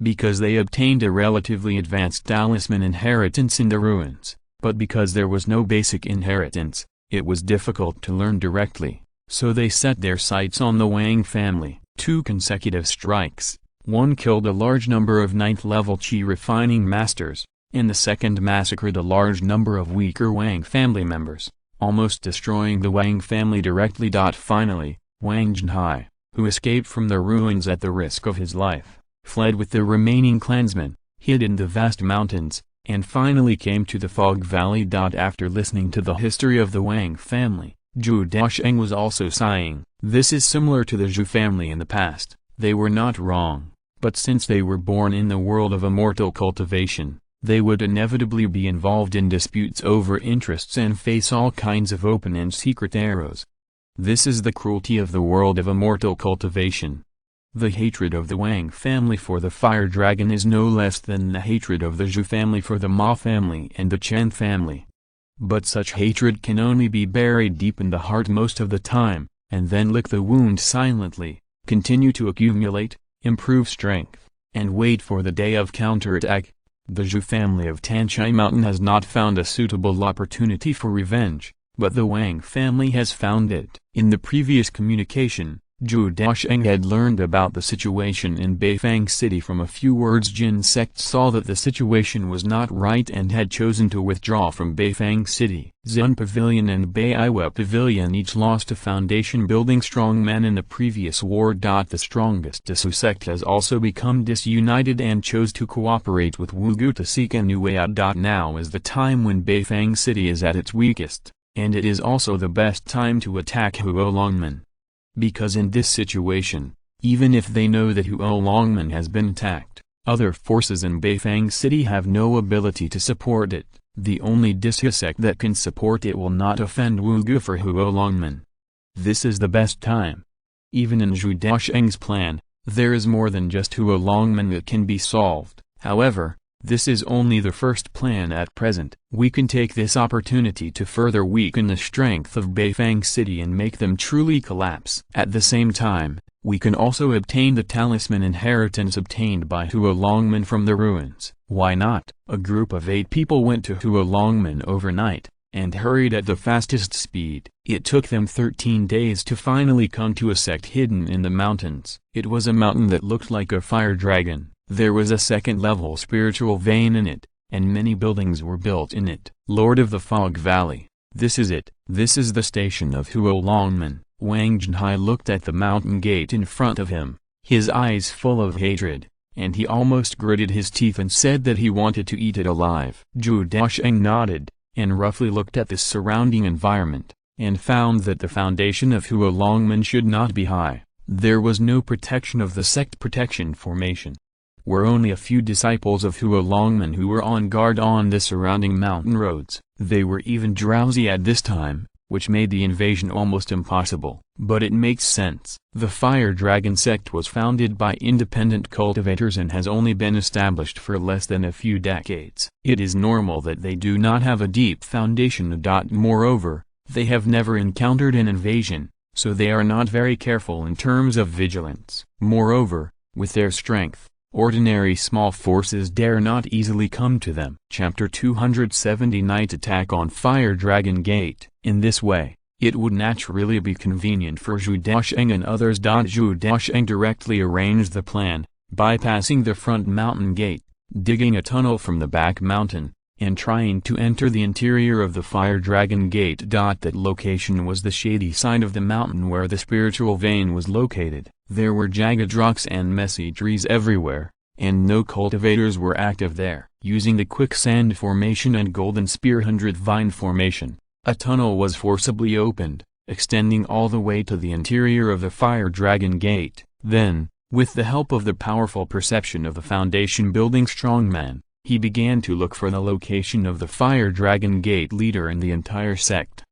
Because they obtained a relatively advanced talisman inheritance in the ruins, but because there was no basic inheritance, it was difficult to learn directly, so they set their sights on the Wang family. 2 consecutive strikes, one killed a large number of 9th level qi refining masters, and the second massacred a large number of weaker Wang family members, almost destroying the Wang family directly. Finally, Wang Zhenhai, who escaped from the ruins at the risk of his life, fled with the remaining clansmen, hid in the vast mountains, and finally came to the Fog Valley. After listening to the history of the Wang family, Zhou Daocheng was also sighing. This is similar to the Zhou family in the past. They were not wrong, but since they were born in the world of immortal cultivation, they would inevitably be involved in disputes over interests and face all kinds of open and secret arrows. This is the cruelty of the world of immortal cultivation. The hatred of the Wang family for the Fire Dragon is no less than the hatred of the Zhou family for the Ma family and the Chen family. But such hatred can only be buried deep in the heart most of the time, and then lick the wound silently, continue to accumulate, improve strength, and wait for the day of counterattack. The Zhou family of Tanchai Mountain has not found a suitable opportunity for revenge, but the Wang family has found it. In the previous communication, Zhou Daocheng had learned about the situation in Beifang City from a few words. Jin sect saw that the situation was not right and had chosen to withdraw from Beifang City. Zun Pavilion and Beiwa Pavilion each lost a foundation building strong men in the previous war. The strongest Zhou sect has also become disunited and chose to cooperate with Wugu to seek a new way out. Now is the time when Beifang City is at its weakest, and it is also the best time to attack Huolongmen. Because in this situation, Even if they know that Huolongmen has been attacked, other forces in Beifang City have no ability to support it. The only Disha sect that can support it will not offend Wugu for Huolongmen. This is the best time. Even in Zhou Daocheng's plan, there is more than just Huolongmen that can be solved. However, this is only the first plan at present. We can take this opportunity to further weaken the strength of Beifang City and make them truly collapse. At the same time, we can also obtain the talisman inheritance obtained by Huolongmen from the ruins. Why not? A group of 8 people went to Huolongmen overnight, and hurried at the fastest speed. It took them 13 days to finally come to a sect hidden in the mountains. It was a mountain that looked like a fire dragon. There was a second-level spiritual vein in it, and many buildings were built in it. Lord of the Fog Valley. This is it. This is the station of Huolongmen. Wang Zhenhai looked at the mountain gate in front of him, his eyes full of hatred, and he almost gritted his teeth and said that he wanted to eat it alive. Zhou Daocheng nodded, and roughly looked at the surrounding environment, and found that the foundation of Huolongmen should not be high. There was no protection of the sect protection formation. Were only a few disciples of Huolongmen who were on guard on the surrounding mountain roads. They were even drowsy at this time, which made the invasion almost impossible. But it makes sense. The Fire Dragon sect was founded by independent cultivators and has only been established for less than a few decades. It is normal that they do not have a deep foundation. Moreover, they have never encountered an invasion, so they are not very careful in terms of vigilance. Moreover, with their strength, ordinary small forces dare not easily come to them. Chapter 270 Night Attack on Fire Dragon Gate. In this way, it would naturally be convenient for Zhou Daocheng and others. Zhou Daocheng directly arranged the plan, bypassing the front mountain gate, digging a tunnel from the back mountain, and trying to enter the interior of the Fire Dragon Gate. That location was the shady side of the mountain where the spiritual vein was located. There were jagged rocks and messy trees everywhere, and no cultivators were active there. Using the quicksand formation and golden spear 100 vine formation, a tunnel was forcibly opened, extending all the way to the interior of the Fire Dragon Gate. Then, with the help of the powerful perception of the foundation building strongman, he began to look for the location of the Fire Dragon Gate leader in the entire sect.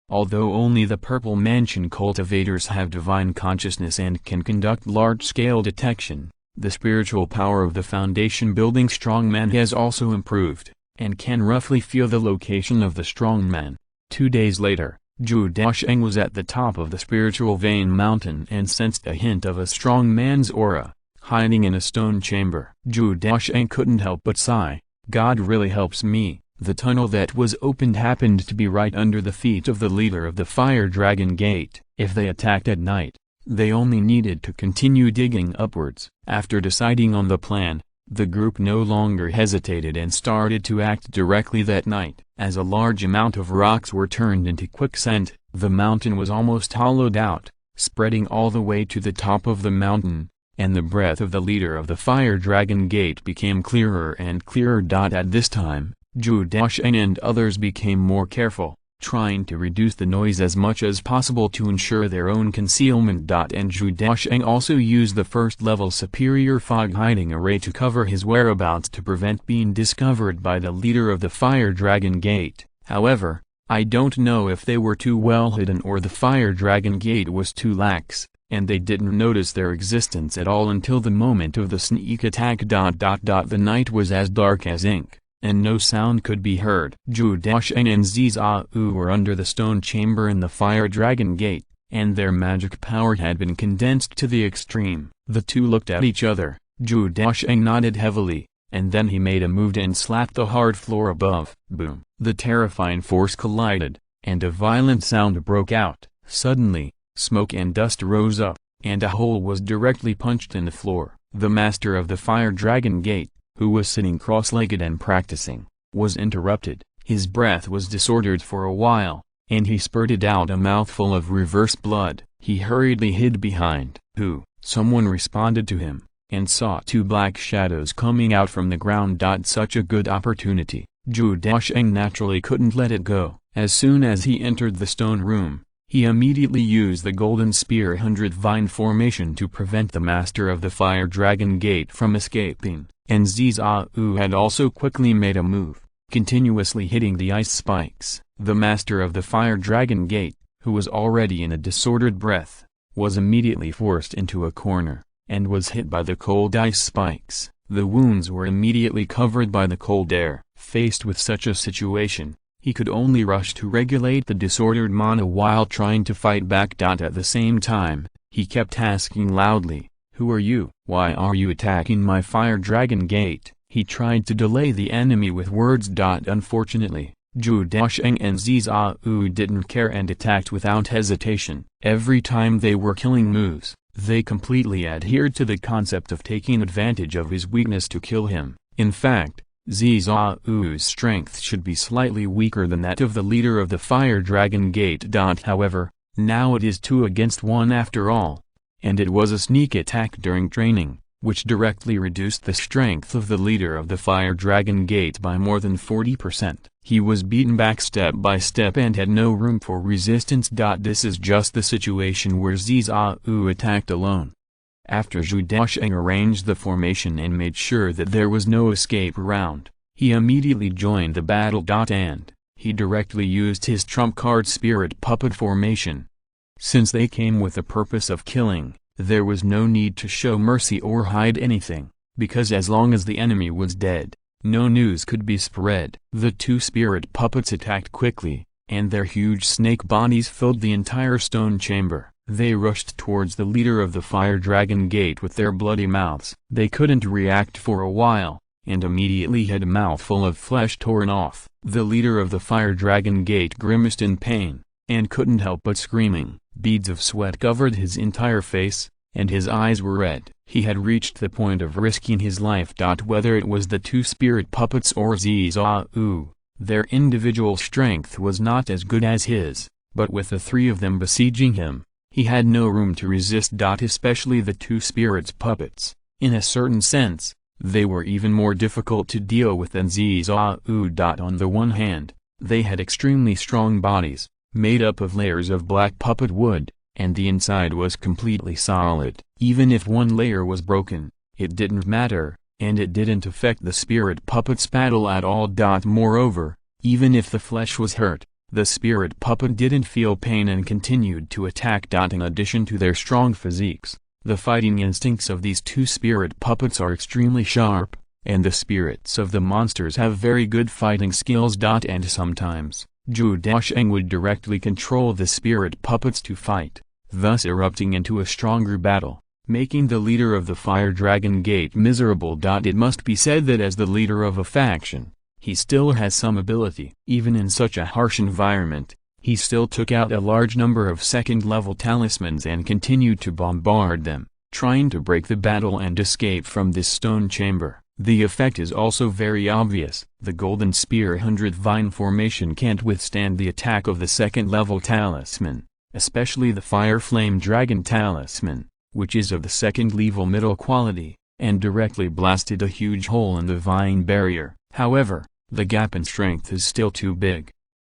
Although only the Purple Mansion cultivators have divine consciousness and can conduct large-scale detection, the spiritual power of the foundation building strongman has also improved, and can roughly feel the location of the strongman. 2 days later, Zhou Daocheng was at the top of the spiritual vein mountain and sensed a hint of a strong man's aura, hiding in a stone chamber. Zhou Daocheng couldn't help but sigh. God really helps me. The tunnel that was opened happened to be right under the feet of the leader of the Fire Dragon Gate. If they attacked at night, they only needed to continue digging upwards. After deciding on the plan, the group no longer hesitated and started to act directly that night. As a large amount of rocks were turned into quicksand, the mountain was almost hollowed out, spreading all the way to the top of the mountain, and the breath of the leader of the Fire Dragon Gate became clearer and clearer. At this time, Zhou Daocheng and others became more careful, trying to reduce the noise as much as possible to ensure their own concealment. And Zhou Daocheng also used the first-level superior fog hiding array to cover his whereabouts to prevent being discovered by the leader of the Fire Dragon Gate. However, I don't know if they were too well hidden or the Fire Dragon Gate was too lax, and they didn't notice their existence at all until the moment of the sneak attack. The night was as dark as ink, and no sound could be heard. Zhou Daocheng and Zhao were under the stone chamber in the Fire Dragon Gate, and their magic power had been condensed to the extreme. The two looked at each other. Zhou Daocheng nodded heavily, and then he made a move and slapped the hard floor above. Boom! The terrifying force collided, and a violent sound broke out. Suddenly, smoke and dust rose up, and a hole was directly punched in the floor. The master of the Fire Dragon Gate, who was sitting cross-legged and practicing, was interrupted. His breath was disordered for a while, and he spurted out a mouthful of reverse blood. He hurriedly hid behind. Who? Someone responded to him, and saw 2 black shadows coming out from the ground. Such a good opportunity. Zhou Daocheng naturally couldn't let it go. As soon as he entered the stone room, He immediately used the Golden Spear 100 Vine formation to prevent the Master of the Fire Dragon Gate from escaping, and Zhao had also quickly made a move, continuously hitting the ice spikes. The Master of the Fire Dragon Gate, who was already in a disordered breath, was immediately forced into a corner, and was hit by the cold ice spikes. The wounds were immediately covered by the cold air. Faced with such a situation, he could only rush to regulate the disordered mana while trying to fight back. At the same time, he kept asking loudly, "Who are you? Why are you attacking my Fire Dragon Gate?" He tried to delay the enemy with words. Unfortunately, Zhou Daocheng and Zhao didn't care and attacked without hesitation. Every time they were killing moves, they completely adhered to the concept of taking advantage of his weakness to kill him. In fact, Zhao's strength should be slightly weaker than that of the leader of the Fire Dragon Gate. However, now it is 2 against 1 after all, and it was a sneak attack during training, which directly reduced the strength of the leader of the Fire Dragon Gate by more than 40%. He was beaten back step by step and had no room for resistance. This is just the situation where Zhao attacked alone. After Zhou Daocheng arranged the formation and made sure that there was no escape route, he immediately joined the battle. And he directly used his trump card Spirit Puppet formation. Since they came with the purpose of killing, there was no need to show mercy or hide anything, because as long as the enemy was dead, no news could be spread. The 2 spirit puppets attacked quickly, and their huge snake bodies filled the entire stone chamber. They rushed towards the leader of the Fire Dragon Gate with their bloody mouths. They couldn't react for a while, and immediately had a mouthful of flesh torn off. The leader of the Fire Dragon Gate grimaced in pain, and couldn't help but screaming. Beads of sweat covered his entire face, and his eyes were red. He had reached the point of risking his life. Whether it was the 2 spirit puppets or Zhao, their individual strength was not as good as his, but with the 3 of them besieging him, he had no room to resist. Especially the 2 spirits puppets. In a certain sense, they were even more difficult to deal with than Zhao. On the one hand, they had extremely strong bodies, made up of layers of black puppet wood, and the inside was completely solid. Even if one layer was broken, it didn't matter, and it didn't affect the spirit puppet's battle at all. Moreover, even if the flesh was hurt, the spirit puppet didn't feel pain and continued to attack. In addition to their strong physiques, the fighting instincts of these 2 spirit puppets are extremely sharp, and the spirits of the monsters have very good fighting skills. And sometimes, Zhou Daocheng would directly control the spirit puppets to fight, thus erupting into a stronger battle, making the leader of the Fire Dragon Gate miserable. It must be said that as the leader of a faction, he still has some ability. Even in such a harsh environment, he still took out a large number of second-level talismans and continued to bombard them, trying to break the battle and escape from this stone chamber. The effect is also very obvious. The Golden Spear 100 Vine formation can't withstand the attack of the second-level talisman, especially the Fire Flame Dragon talisman, which is of the second-level middle quality, and directly blasted a huge hole in the vine barrier. However, the gap in strength is still too big.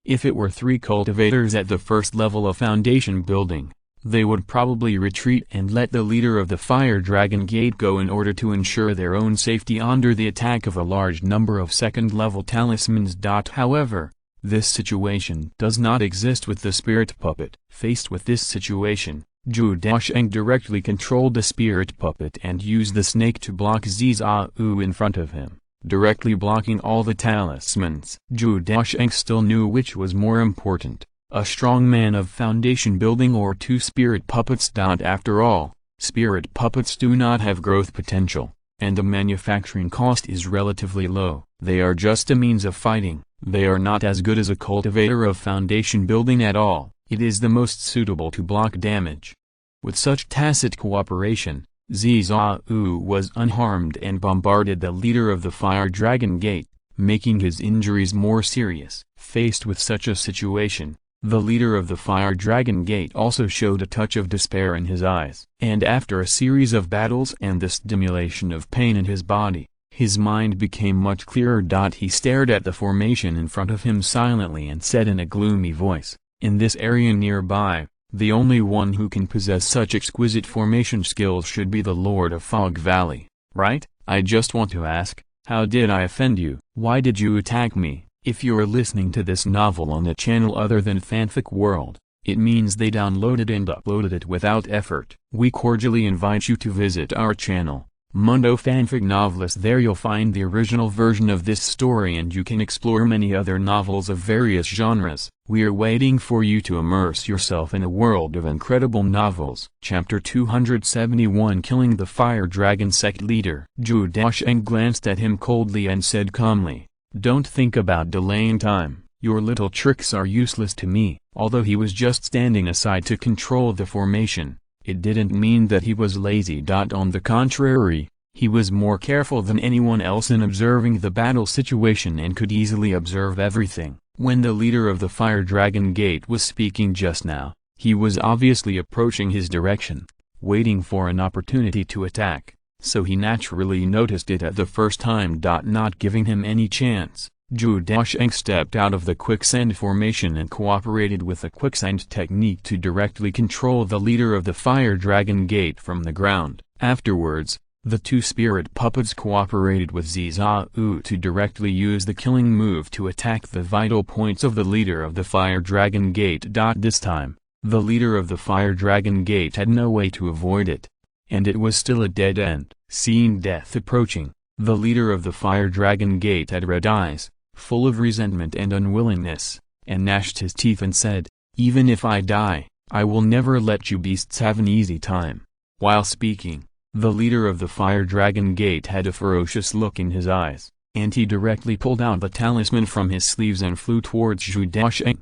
If it were 3 cultivators at the first level of foundation building, they would probably retreat and let the leader of the Fire Dragon Gate go in order to ensure their own safety under the attack of a large number of second-level talismans. However, this situation does not exist with the spirit puppet. Faced with this situation, Zhou Daocheng directly controlled the spirit puppet and used the snake to block Zhao in front of him, directly blocking all the talismans. Zhou Daocheng still knew which was more important, a strong man of foundation building or 2 spirit puppets. After all, spirit puppets do not have growth potential, and the manufacturing cost is relatively low. They are just a means of fighting. They are not as good as a cultivator of foundation building at all. It is the most suitable to block damage. With such tacit cooperation, Zhao was unharmed and bombarded the leader of the Fire Dragon Gate, making his injuries more serious. Faced with such a situation, the leader of the Fire Dragon Gate also showed a touch of despair in his eyes. And after a series of battles and the stimulation of pain in his body, his mind became much clearer. He stared at the formation in front of him silently and said in a gloomy voice, In this area nearby, the only one who can possess such exquisite formation skills should be the Lord of Fog Valley, right? I just want to ask, how did I offend you? Why did you attack me? If you're listening to this novel on a channel other than Fanfic World, it means they downloaded and uploaded it without effort. We cordially invite you to visit our channel, Mundo Fanfic Novelist. There you'll find the original version of this story and you can explore many other novels of various genres. We are waiting for you to immerse yourself in a world of incredible novels. Chapter 271, Killing the Fire Dragon Sect Leader. Zhou Daocheng glanced at him coldly and said calmly, "Don't think about delaying time. Your little tricks are useless to me." Although he was just standing aside to control the formation, it didn't mean that he was lazy. On the contrary, he was more careful than anyone else in observing the battle situation and could easily observe everything. When the leader of the Fire Dragon Gate was speaking just now, he was obviously approaching his direction, waiting for an opportunity to attack, so he naturally noticed it at the first time. Not giving him any chance, Zhou Daocheng stepped out of the quicksand formation and cooperated with the quicksand technique to directly control the leader of the Fire Dragon Gate from the ground. Afterwards, the two spirit puppets cooperated with Zhao to directly use the killing move to attack the vital points of the leader of the Fire Dragon Gate. This time, the leader of the Fire Dragon Gate had no way to avoid it, and it was still a dead end. Seeing death approaching, the leader of the Fire Dragon Gate had red eyes, full of resentment and unwillingness, and gnashed his teeth and said, "Even if I die, I will never let you beasts have an easy time." While speaking, the leader of the Fire Dragon Gate had a ferocious look in his eyes, and he directly pulled out the talisman from his sleeves and flew towards Zhou Daocheng.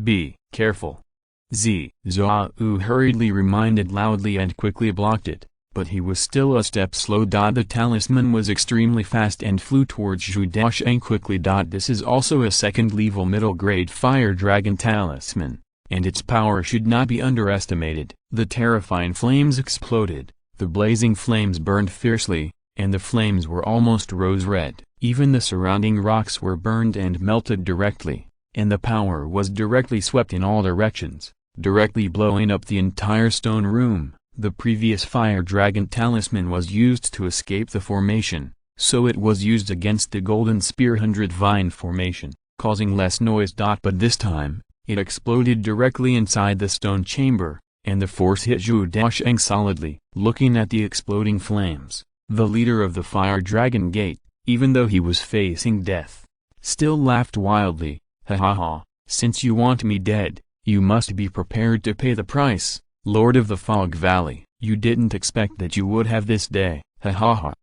"Be careful." Zhao hurriedly reminded loudly and quickly blocked it, but he was still a step slow. The talisman was extremely fast and flew towards Zhou Daocheng quickly. This is also a second level middle grade Fire Dragon talisman, and its power should not be underestimated. The terrifying flames exploded, the blazing flames burned fiercely, and the flames were almost rose red. Even the surrounding rocks were burned and melted directly, and the power was directly swept in all directions, directly blowing up the entire stone room. The previous Fire Dragon talisman was used to escape the formation, so it was used against the Golden Spear 100 Vine formation, causing less noise. But this time, it exploded directly inside the stone chamber, and the force hit Zhou Daocheng solidly. Looking at the exploding flames, the leader of the Fire Dragon Gate, even though he was facing death, still laughed wildly. "Ha ha ha, since you want me dead, you must be prepared to pay the price. Lord of the Fog Valley, you didn't expect that you would have this day, ha ha ha."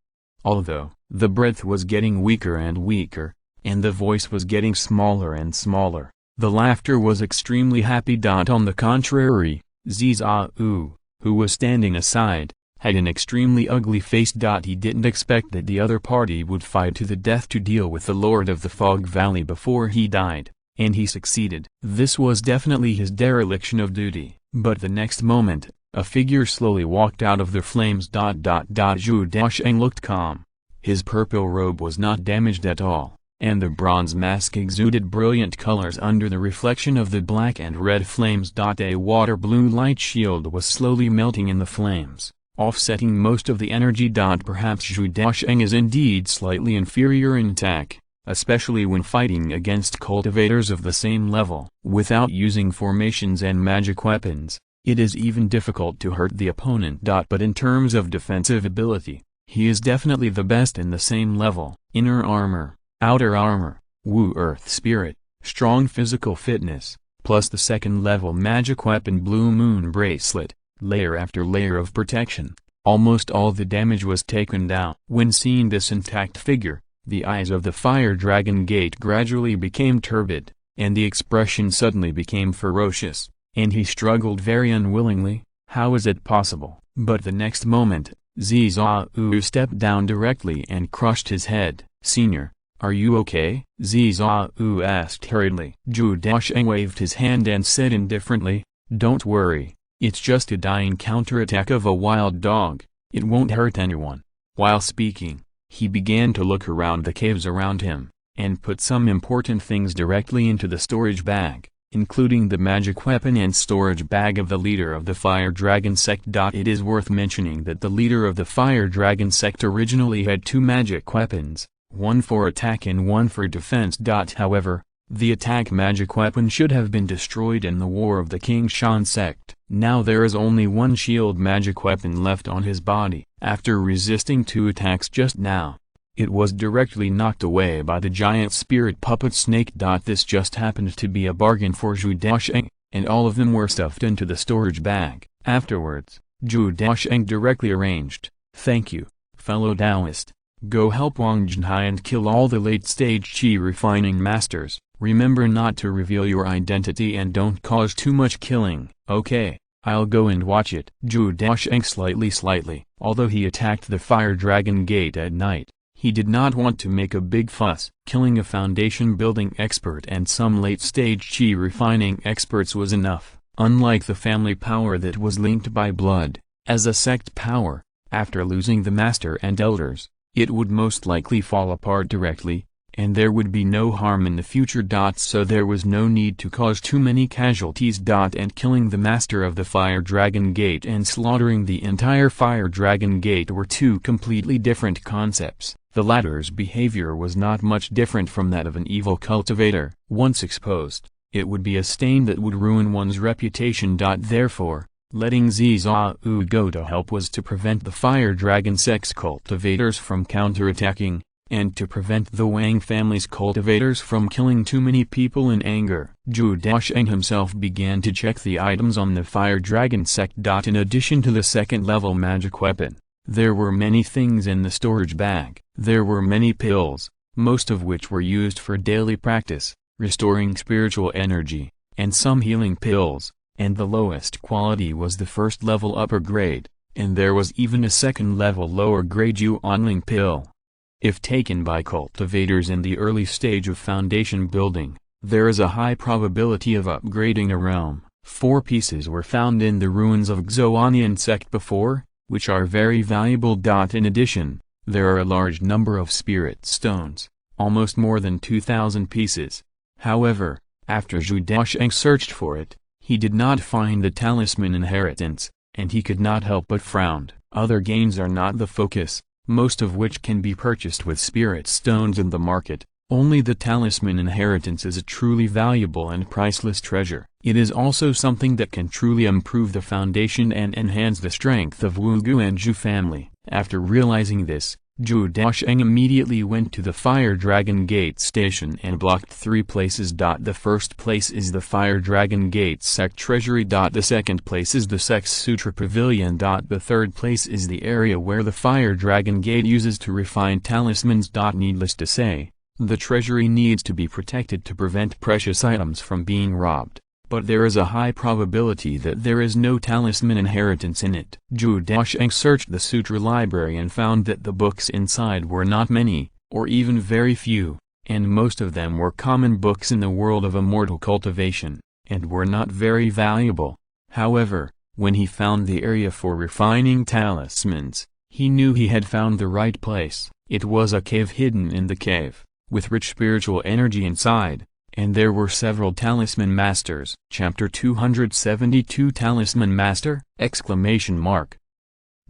Although, the breath was getting weaker and weaker, and the voice was getting smaller and smaller, the laughter was extremely happy. On the contrary, Zhao, who was standing aside, had an extremely ugly face. He didn't expect that the other party would fight to the death to deal with the Lord of the Fog Valley before he died, and he succeeded. This was definitely his dereliction of duty. But the next moment, a figure slowly walked out of the flames. Zhou Daocheng looked calm. His purple robe was not damaged at all, and the bronze mask exuded brilliant colors under the reflection of the black and red flames. A water blue light shield was slowly melting in the flames, offsetting most of the energy. Perhaps Zhou Daocheng is indeed slightly inferior in attack, especially when fighting against cultivators of the same level. Without using formations and magic weapons, it is even difficult to hurt the opponent. But in terms of defensive ability, he is definitely the best in the same level. Inner armor, outer armor, Wu Earth Spirit, strong physical fitness, plus the second level magic weapon Blue Moon Bracelet, layer after layer of protection. Almost all the damage was taken down. When seeing this intact figure, the eyes of the Fire Dragon Gate gradually became turbid, and the expression suddenly became ferocious, and he struggled very unwillingly. How is it possible? But the next moment, Zhao stepped down directly and crushed his head. "Senior, are you okay?" Zhao asked hurriedly. Zhou Daocheng waved his hand and said indifferently, "Don't worry, it's just a dying counterattack of a wild dog, it won't hurt anyone." While speaking, he began to look around the caves around him, and put some important things directly into the storage bag. including the magic weapon and storage bag of the leader of the Fire Dragon sect. It is worth mentioning that the leader of the Fire Dragon sect originally had 2 magic weapons, one for attack and one for defense. However, the attack magic weapon should have been destroyed in the War of the King Shan sect. Now there is only one shield magic weapon left on his body. After resisting 2 attacks just now, it was directly knocked away by the giant spirit puppet snake. This just happened to be a bargain for Zhou Daocheng, and all of them were stuffed into the storage bag. Afterwards, Zhou Daocheng directly arranged, "Thank you, fellow Taoist. Go help Wang Junhai and kill all the late-stage qi refining masters. Remember not to reveal your identity and don't cause too much killing." "Okay, I'll go and watch it." Zhou Daocheng slightly, although he attacked the Fire Dragon Gate at night, he did not want to make a big fuss. Killing a foundation building expert and some late-stage qi refining experts was enough. Unlike the family power that was linked by blood, as a sect power, after losing the master and elders, it would most likely fall apart directly, and there would be no harm in the future. So there was no need to cause too many casualties. And killing the master of the Fire Dragon Gate and slaughtering the entire Fire Dragon Gate were 2 completely different concepts. The latter's behavior was not much different from that of an evil cultivator. Once exposed, it would be a stain that would ruin one's reputation. Therefore, letting Zhao go to help was to prevent the Fire Dragon sect's cultivators from counterattacking, and to prevent the Wang family's cultivators from killing too many people in anger. Zhou Daocheng himself began to check the items on the Fire Dragon sect. In addition to the 2nd-level magic weapon, there were many things in the storage bag. There were many pills, most of which were used for daily practice, restoring spiritual energy, and some healing pills, and the lowest quality was the 1st-level upper grade, and there was even a 2nd-level lower grade Yuanling pill. If taken by cultivators in the early stage of foundation building, there is a high probability of upgrading a realm. 4 pieces were found in the ruins of Xuanian sect before, which are very valuable. In addition, there are a large number of spirit stones, almost more than 2,000 pieces. However, after Zhou Daocheng searched for it, he did not find the talisman inheritance, and he could not help but frown. Other gains are not the focus, most of which can be purchased with spirit stones in the market. Only the talisman inheritance is a truly valuable and priceless treasure. It is also something that can truly improve the foundation and enhance the strength of Wugu and Zhu family. After realizing this, Zhou Daocheng immediately went to the Fire Dragon Gate station and blocked 3 places. The first place is the Fire Dragon Gate sect treasury. The second place is the Sex Sutra Pavilion. The third place is the area where the Fire Dragon Gate uses to refine talismans. Needless to say, the treasury needs to be protected to prevent precious items from being robbed, but there is a high probability that there is no talisman inheritance in it. Zhou Daocheng searched the sutra library and found that the books inside were not many, or even very few, and most of them were common books in the world of immortal cultivation, and were not very valuable. However, when he found the area for refining talismans, he knew he had found the right place. It was a cave hidden in the cave, with rich spiritual energy inside, and there were several talisman masters. Chapter 272 Talisman Master! Zhou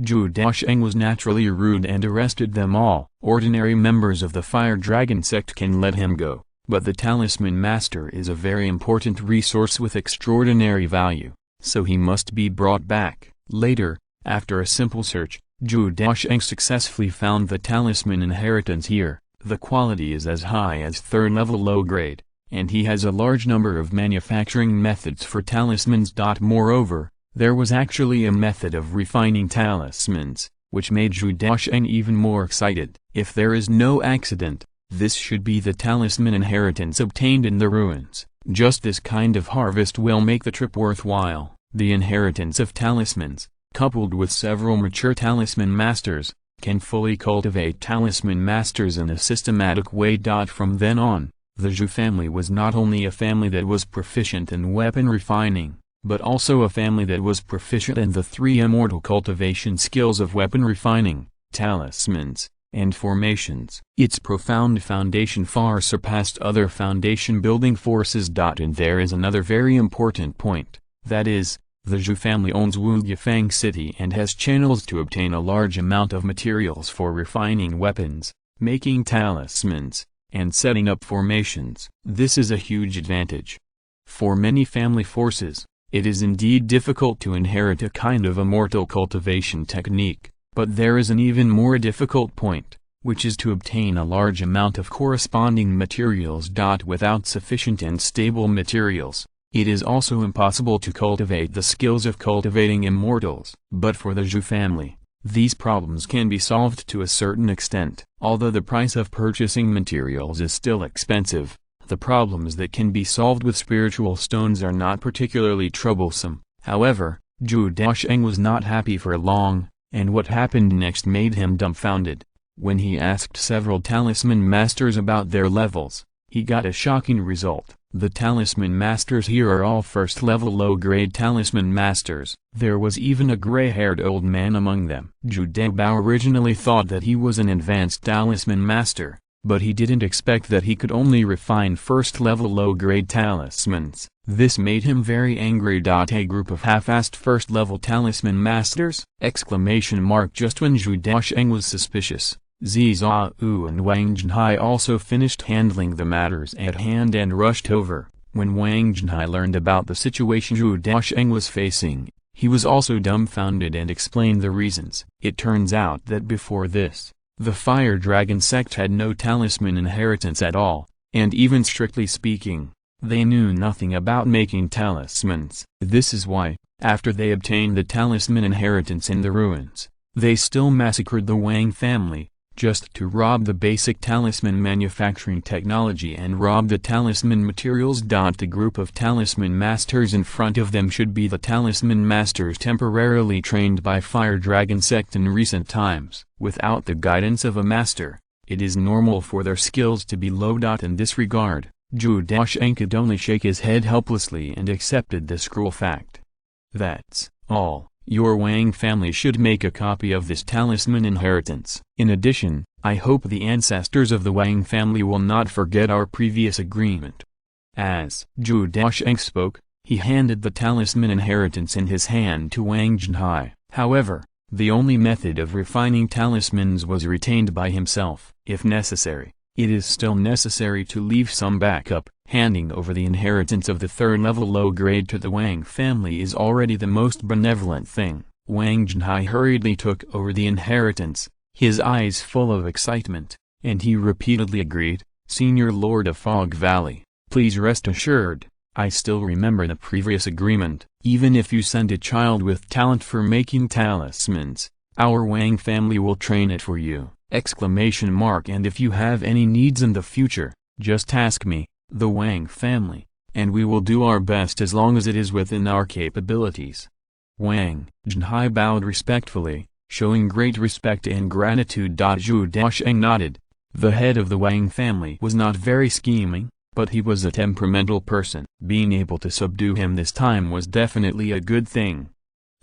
Daocheng was naturally rude and arrested them all. Ordinary members of the Fire Dragon sect can let him go, but the Talisman Master is a very important resource with extraordinary value, so he must be brought back. Later, after a simple search, Zhou Daocheng successfully found the talisman inheritance here. The quality is as high as 3rd level low grade, and he has a large number of manufacturing methods for talismans. Moreover, there was actually a method of refining talismans, which made Zhou Daocheng even more excited. If there is no accident, this should be the talisman inheritance obtained in the ruins. Just this kind of harvest will make the trip worthwhile. The inheritance of talismans, coupled with several mature talisman masters, can fully cultivate talisman masters in a systematic way. From then on, the Zhou family was not only a family that was proficient in weapon refining, but also a family that was proficient in the 3 immortal cultivation skills of weapon refining, talismans, and formations. Its profound foundation far surpassed other foundation-building forces. And there is another very important point, that is, the Zhou family owns Wuyifang City and has channels to obtain a large amount of materials for refining weapons, making talismans, and setting up formations. This is a huge advantage. For many family forces, it is indeed difficult to inherit a kind of immortal cultivation technique, but there is an even more difficult point, which is to obtain a large amount of corresponding materials. Without sufficient and stable materials, it is also impossible to cultivate the skills of cultivating immortals. But for the Zhou family, these problems can be solved to a certain extent. Although the price of purchasing materials is still expensive, the problems that can be solved with spiritual stones are not particularly troublesome. However, Zhou Daocheng was not happy for long, and what happened next made him dumbfounded. When he asked several talisman masters about their levels, he got a shocking result. The talisman masters here are all first-level low-grade talisman masters. There was even a gray-haired old man among them. Zhou Daobao originally thought that he was an advanced talisman master, but he didn't expect that he could only refine first-level low-grade talismans. This made him very angry. A group of half-assed first-level talisman masters? Just when Zhou Daocheng was suspicious, Zhao and Wang Zhenhai also finished handling the matters at hand and rushed over. When Wang Zhenhai learned about the situation Zhou Daocheng was facing, he was also dumbfounded and explained the reasons. It turns out that before this, the Fire Dragon sect had no talisman inheritance at all, and even strictly speaking, they knew nothing about making talismans. This is why, after they obtained the talisman inheritance in the ruins, they still massacred the Wang family, just to rob the basic talisman manufacturing technology and rob the talisman materials. The group of talisman masters in front of them should be the talisman masters temporarily trained by Fire Dragon sect in recent times. Without the guidance of a master, it is normal for their skills to be low. In this regard, Zhou Daocheng could only shake his head helplessly and accepted this cruel fact. That's all. Your Wang family should make a copy of this talisman inheritance. In addition, I hope the ancestors of the Wang family will not forget our previous agreement. As Zhou Daocheng spoke, he handed the talisman inheritance in his hand to Wang Zhenhai. However, the only method of refining talismans was retained by himself. If necessary, it is still necessary to leave some backup. Handing over the inheritance of the third-level low-grade to the Wang family is already the most benevolent thing. Wang Zhenhai hurriedly took over the inheritance, his eyes full of excitement, and he repeatedly agreed, "Senior Lord of Fog Valley, please rest assured, I still remember the previous agreement. Even if you send a child with talent for making talismans, our Wang family will train it for you!" And if you have any needs in the future, just ask me, the Wang family, and we will do our best as long as it is within our capabilities. Wang Zhenhai bowed respectfully, showing great respect and gratitude. Zhou Daocheng nodded. The head of the Wang family was not very scheming, but he was a temperamental person. Being able to subdue him this time was definitely a good thing.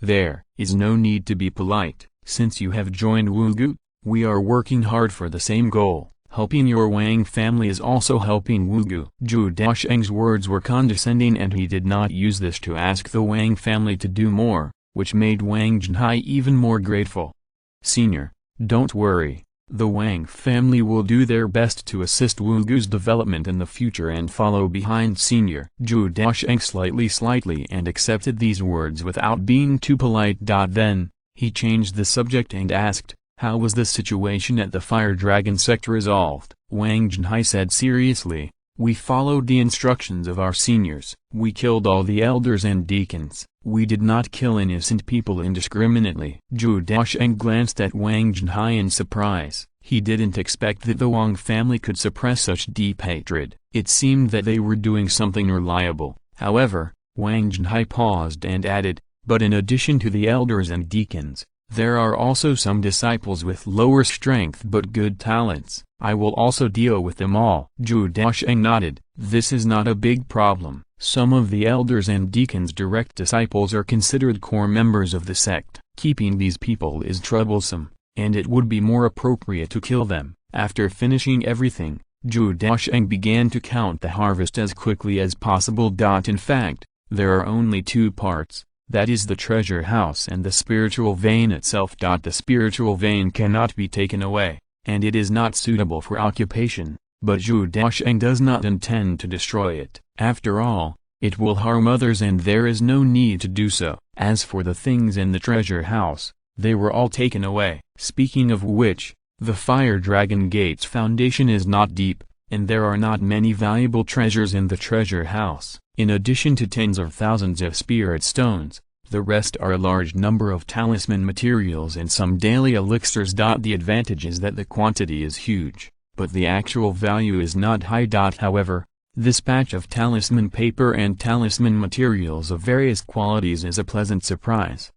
There is no need to be polite. Since you have joined Wugu, we are working hard for the same goal. Helping your Wang family is also helping Wugu. Zhou Daocheng's words were condescending and he did not use this to ask the Wang family to do more, which made Wang Zhenhai even more grateful. "Senior, don't worry, the Wang family will do their best to assist Wugu's development in the future and follow behind Senior." Zhou Daocheng slightly and accepted these words without being too polite. Then, he changed the subject and asked, "How was the situation at the Fire Dragon sect resolved?" Wang Zhenhai said seriously, "We followed the instructions of our seniors. We killed all the elders and deacons. We did not kill innocent people indiscriminately." Zhou Daocheng glanced at Wang Zhenhai in surprise. He didn't expect that the Wang family could suppress such deep hatred. It seemed that they were doing something reliable. However, Wang Zhenhai paused and added, "But in addition to the elders and deacons, there are also some disciples with lower strength but good talents. I will also deal with them all." Zhou Daocheng nodded. "This is not a big problem. Some of the elders and deacons' direct disciples are considered core members of the sect. Keeping these people is troublesome. and it would be more appropriate to kill them. After finishing everything, Zhou Daocheng began to count the harvest as quickly as possible. In fact, there are only two parts, that is the treasure house and the spiritual vein itself. The spiritual vein cannot be taken away, and it is not suitable for occupation, but Zhou Daocheng does not intend to destroy it. After all, it will harm others and there is no need to do so. As for the things in the treasure house, they were all taken away. Speaking of which, the Fire Dragon Gate's foundation is not deep, and there are not many valuable treasures in the treasure house. In addition to tens of thousands of spirit stones, the rest are a large number of talisman materials and some daily elixirs. The advantage is that the quantity is huge, but the actual value is not high. However, this batch of talisman paper and talisman materials of various qualities is a pleasant surprise.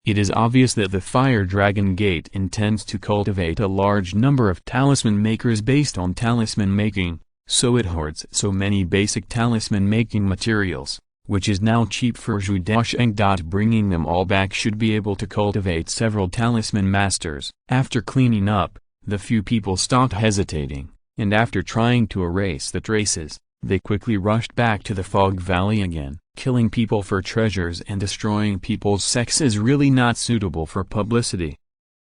It is obvious that the Fire Dragon Gate intends to cultivate a large number of talisman makers based on talisman making, so it hoards so many basic talisman making materials, which is now cheap for Zhou Daocheng. Bringing them all back should be able to cultivate several talisman masters. After cleaning up, the few people stopped hesitating, and after trying to erase the traces, they quickly rushed back to the Fog Valley again. Killing people for treasures and destroying people's sex is really not suitable for publicity.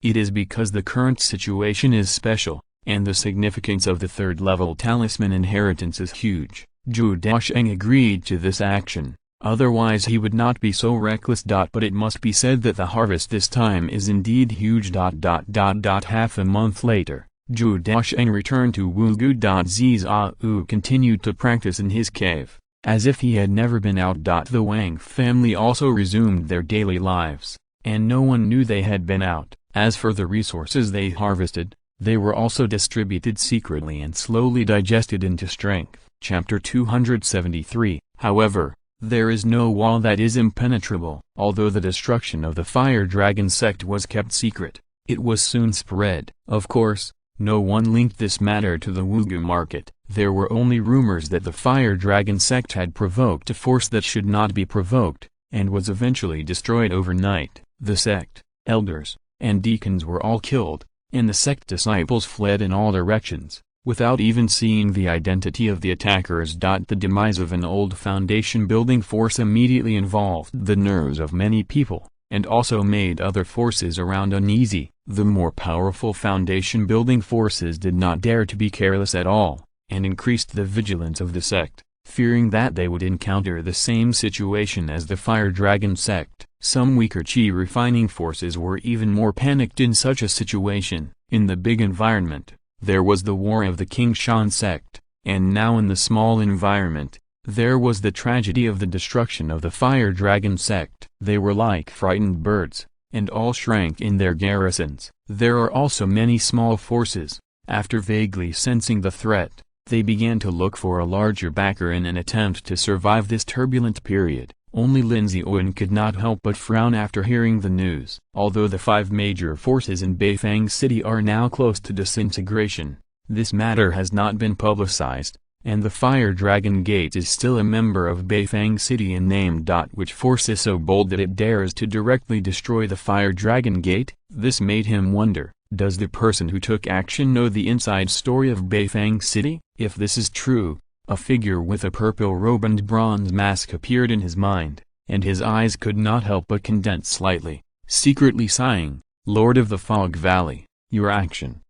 It is because the current situation is special, and the significance of the third-level talisman inheritance is huge. Zhou Daocheng agreed to this action, otherwise he would not be so reckless. But it must be said that the harvest this time is indeed huge. Half a month later, Zhou Daocheng returned to Wugu. Zhao continued to practice in his cave, as if he had never been out. The Wang family also resumed their daily lives, and no one knew they had been out. As for the resources they harvested, they were also distributed secretly and slowly digested into strength. Chapter 273. However, there is no wall that is impenetrable. Although the destruction of the Fire Dragon sect was kept secret, it was soon spread. Of course, no one linked this matter to the Wugu market. There were only rumors that the Fire Dragon sect had provoked a force that should not be provoked, and was eventually destroyed overnight. The sect, elders, and deacons were all killed, and the sect disciples fled in all directions, without even seeing the identity of the attackers. The demise of an old foundation building force immediately involved the nerves of many people, and also made other forces around uneasy. The more powerful foundation building forces did not dare to be careless at all, and increased the vigilance of the sect, fearing that they would encounter the same situation as the Fire Dragon sect. Some weaker chi refining forces were even more panicked in such a situation. In the big environment, there was the war of the King Shan sect, and now in the small environment, there was the tragedy of the destruction of the Fire Dragon sect. They were like frightened birds, and all shrank in their garrisons. There are also many small forces. After vaguely sensing the threat, they began to look for a larger backer in an attempt to survive this turbulent period. Only Lin Ziyuan could not help but frown after hearing the news. Although the 5 major forces in Beifang City are now close to disintegration, this matter has not been publicized, and the Fire Dragon Gate is still a member of Beifang City in name. Which force is so bold that it dares to directly destroy the Fire Dragon Gate? This made him wonder, does the person who took action know the inside story of Beifang City? If this is true, a figure with a purple robe and bronze mask appeared in his mind, and his eyes could not help but condense slightly, secretly sighing, Lord of the Fog Valley, your action.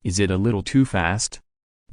Is it a little too fast?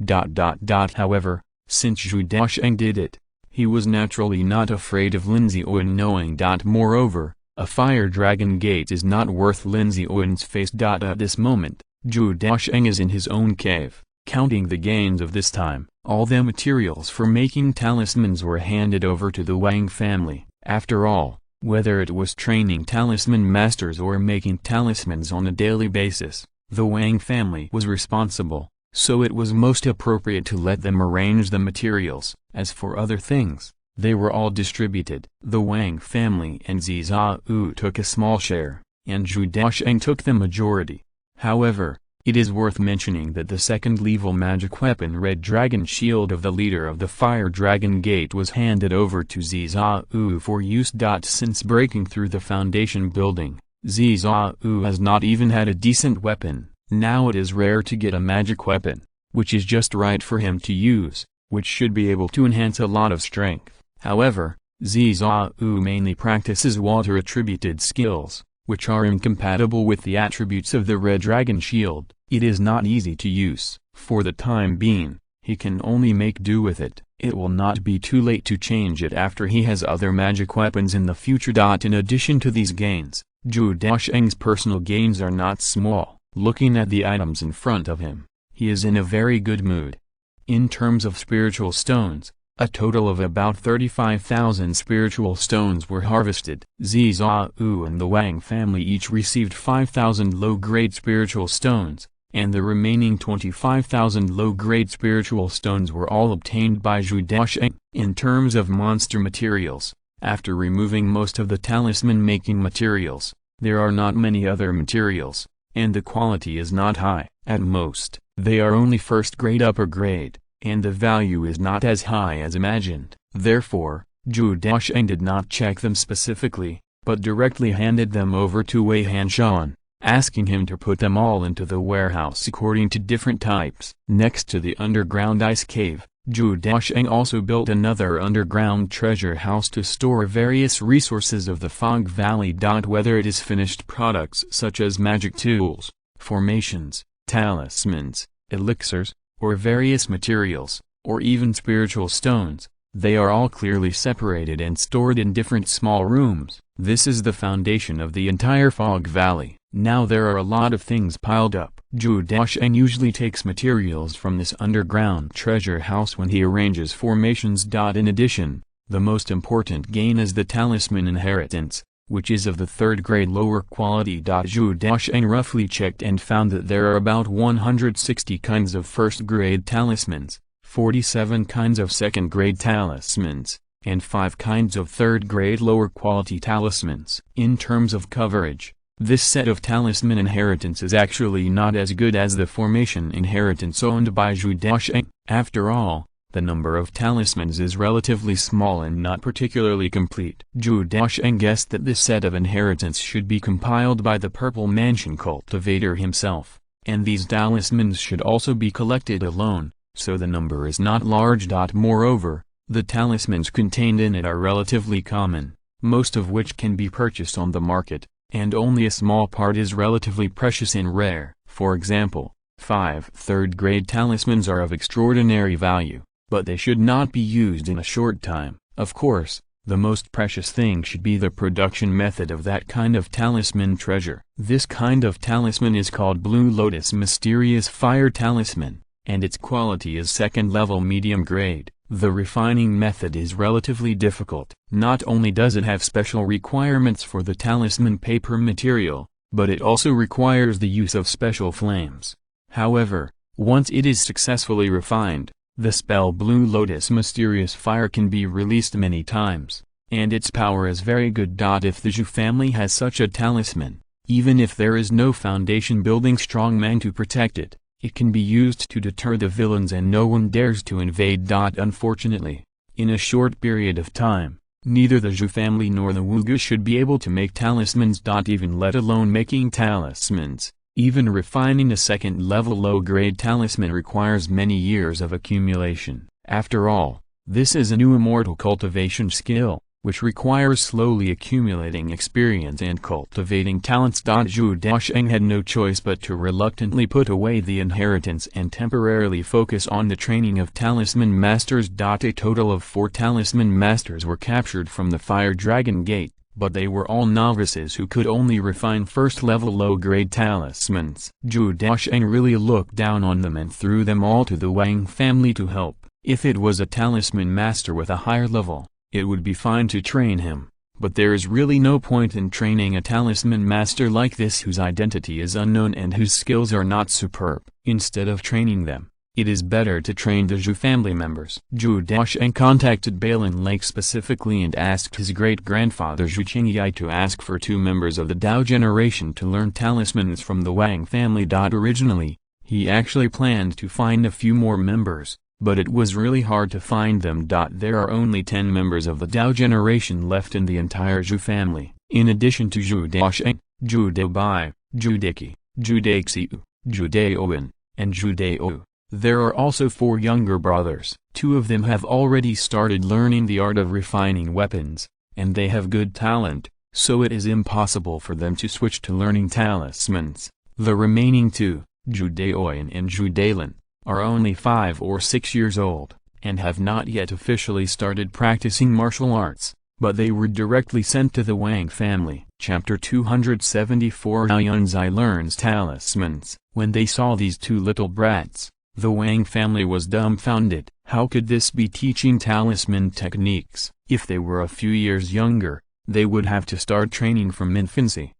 However, since Zhou Daocheng did it, he was naturally not afraid of Lin Ziyuan knowing. Moreover, a Fire Dragon Gate is not worth Lin Ziyuan's face. At this moment, Zhou Daocheng is in his own cave, counting the gains of this time. All the materials for making talismans were handed over to the Wang family. After all, whether it was training talisman masters or making talismans on a daily basis, the Wang family was responsible, so it was most appropriate to let them arrange the materials. As for other things, they were all distributed. The Wang family and Zhao took a small share, and Zhou Daocheng took the majority. However, it is worth mentioning that the second-level magic weapon Red Dragon Shield of the leader of the Fire Dragon Gate was handed over to Zhao for use. Since breaking through the foundation building, Zhao has not even had a decent weapon. Now it is rare to get a magic weapon, which is just right for him to use, which should be able to enhance a lot of strength. However, Zhao mainly practices water-attributed skills, which are incompatible with the attributes of the Red Dragon Shield. It is not easy to use. For the time being, he can only make do with it. It will not be too late to change it after he has other magic weapons in the future. In addition to these gains, Zhou Daocheng's personal gains are not small. Looking at the items in front of him, he is in a very good mood. In terms of spiritual stones, a total of about 35,000 spiritual stones were harvested. Zhao and the Wang family each received 5,000 low-grade spiritual stones, and the remaining 25,000 low-grade spiritual stones were all obtained by Zhou Daocheng. In terms of monster materials, after removing most of the talisman-making materials, there are not many other materials, and the quality is not high. At most, they are only first-grade upper grade, and the value is not as high as imagined. Therefore, Zhou Daocheng did not check them specifically, but directly handed them over to Wei Hanshan, asking him to put them all into the warehouse according to different types. Next to the underground ice cave, Zhou Daocheng also built another underground treasure house to store various resources of the Fog Valley. Whether it is finished products such as magic tools, formations, talismans, elixirs, or various materials, or even spiritual stones, they are all clearly separated and stored in different small rooms. This is the foundation of the entire Fog Valley. Now there are a lot of things piled up. Zhou Daocheng usually takes materials from this underground treasure house when he arranges formations. In addition, the most important gain is the talisman inheritance, which is of the third-grade lower quality. Zhou Daocheng roughly checked and found that there are about 160 kinds of first-grade talismans, 47 kinds of second-grade talismans, and 5 kinds of third-grade lower-quality talismans. In terms of coverage, this set of talisman inheritance is actually not as good as the formation inheritance owned by Zhou Daocheng. After all, the number of talismans is relatively small and not particularly complete. Zhou Daocheng guessed that this set of inheritance should be compiled by the Purple Mansion cultivator himself, and these talismans should also be collected alone, so the number is not large. Moreover, the talismans contained in it are relatively common, most of which can be purchased on the market, and only a small part is relatively precious and rare. For example, 5 third-grade talismans are of extraordinary value, but they should not be used in a short time. Of course, the most precious thing should be the production method of that kind of talisman treasure. This kind of talisman is called Blue Lotus Mysterious Fire Talisman, and its quality is second-level medium grade. The refining method is relatively difficult. Not only does it have special requirements for the talisman paper material, but it also requires the use of special flames. However, once it is successfully refined, the spell Blue Lotus Mysterious Fire can be released many times, and its power is very good. If the Zhou family has such a talisman, even if there is no foundation building strongman to protect it, it can be used to deter the villains and no one dares to invade. Unfortunately, in a short period of time, neither the Zhou family nor the Wugu should be able to make talismans. Even let alone making talismans, even refining a second-level low-grade talisman requires many years of accumulation. After all, this is a new immortal cultivation skill, which requires slowly accumulating experience and cultivating talents. Zhou Daocheng had no choice but to reluctantly put away the inheritance and temporarily focus on the training of talisman masters. A total of 4 talisman masters were captured from the Fire Dragon Gate, but they were all novices who could only refine first-level low-grade talismans. Zhou Daocheng really looked down on them and threw them all to the Wang family to help. If it was a talisman master with a higher level, it would be fine to train him, but there is really no point in training a talisman master like this whose identity is unknown and whose skills are not superb. Instead of training them, it is better to train the Zhou family members. Zhou Daocheng contacted Balin Lake specifically and asked his great-grandfather Zhou Qingyai to ask for 2 members of the Dao generation to learn talismans from the Wang family. Originally, he actually planned to find a few more members, but it was really hard to find them. There are only 10 members of the Dao generation left in the entire Zhou family. In addition to Zhou Daocheng, Zhou Daobai, Zhou Daqi, Zhou Daxiu, Zhou Daowen, and Zhou Dao. There are also 4 younger brothers. 2 of them have already started learning the art of refining weapons, and they have good talent, so it is impossible for them to switch to learning talismans. The remaining 2, Zhou Daoyan and Zhou Dalin, are only 5 or 6 years old, and have not yet officially started practicing martial arts, but they were directly sent to the Wang family. Chapter 274 Zhao Yunzhi learns talismans. When they saw these 2 little brats, the Wang family was dumbfounded. How could this be teaching talisman techniques? If they were a few years younger, they would have to start training from infancy.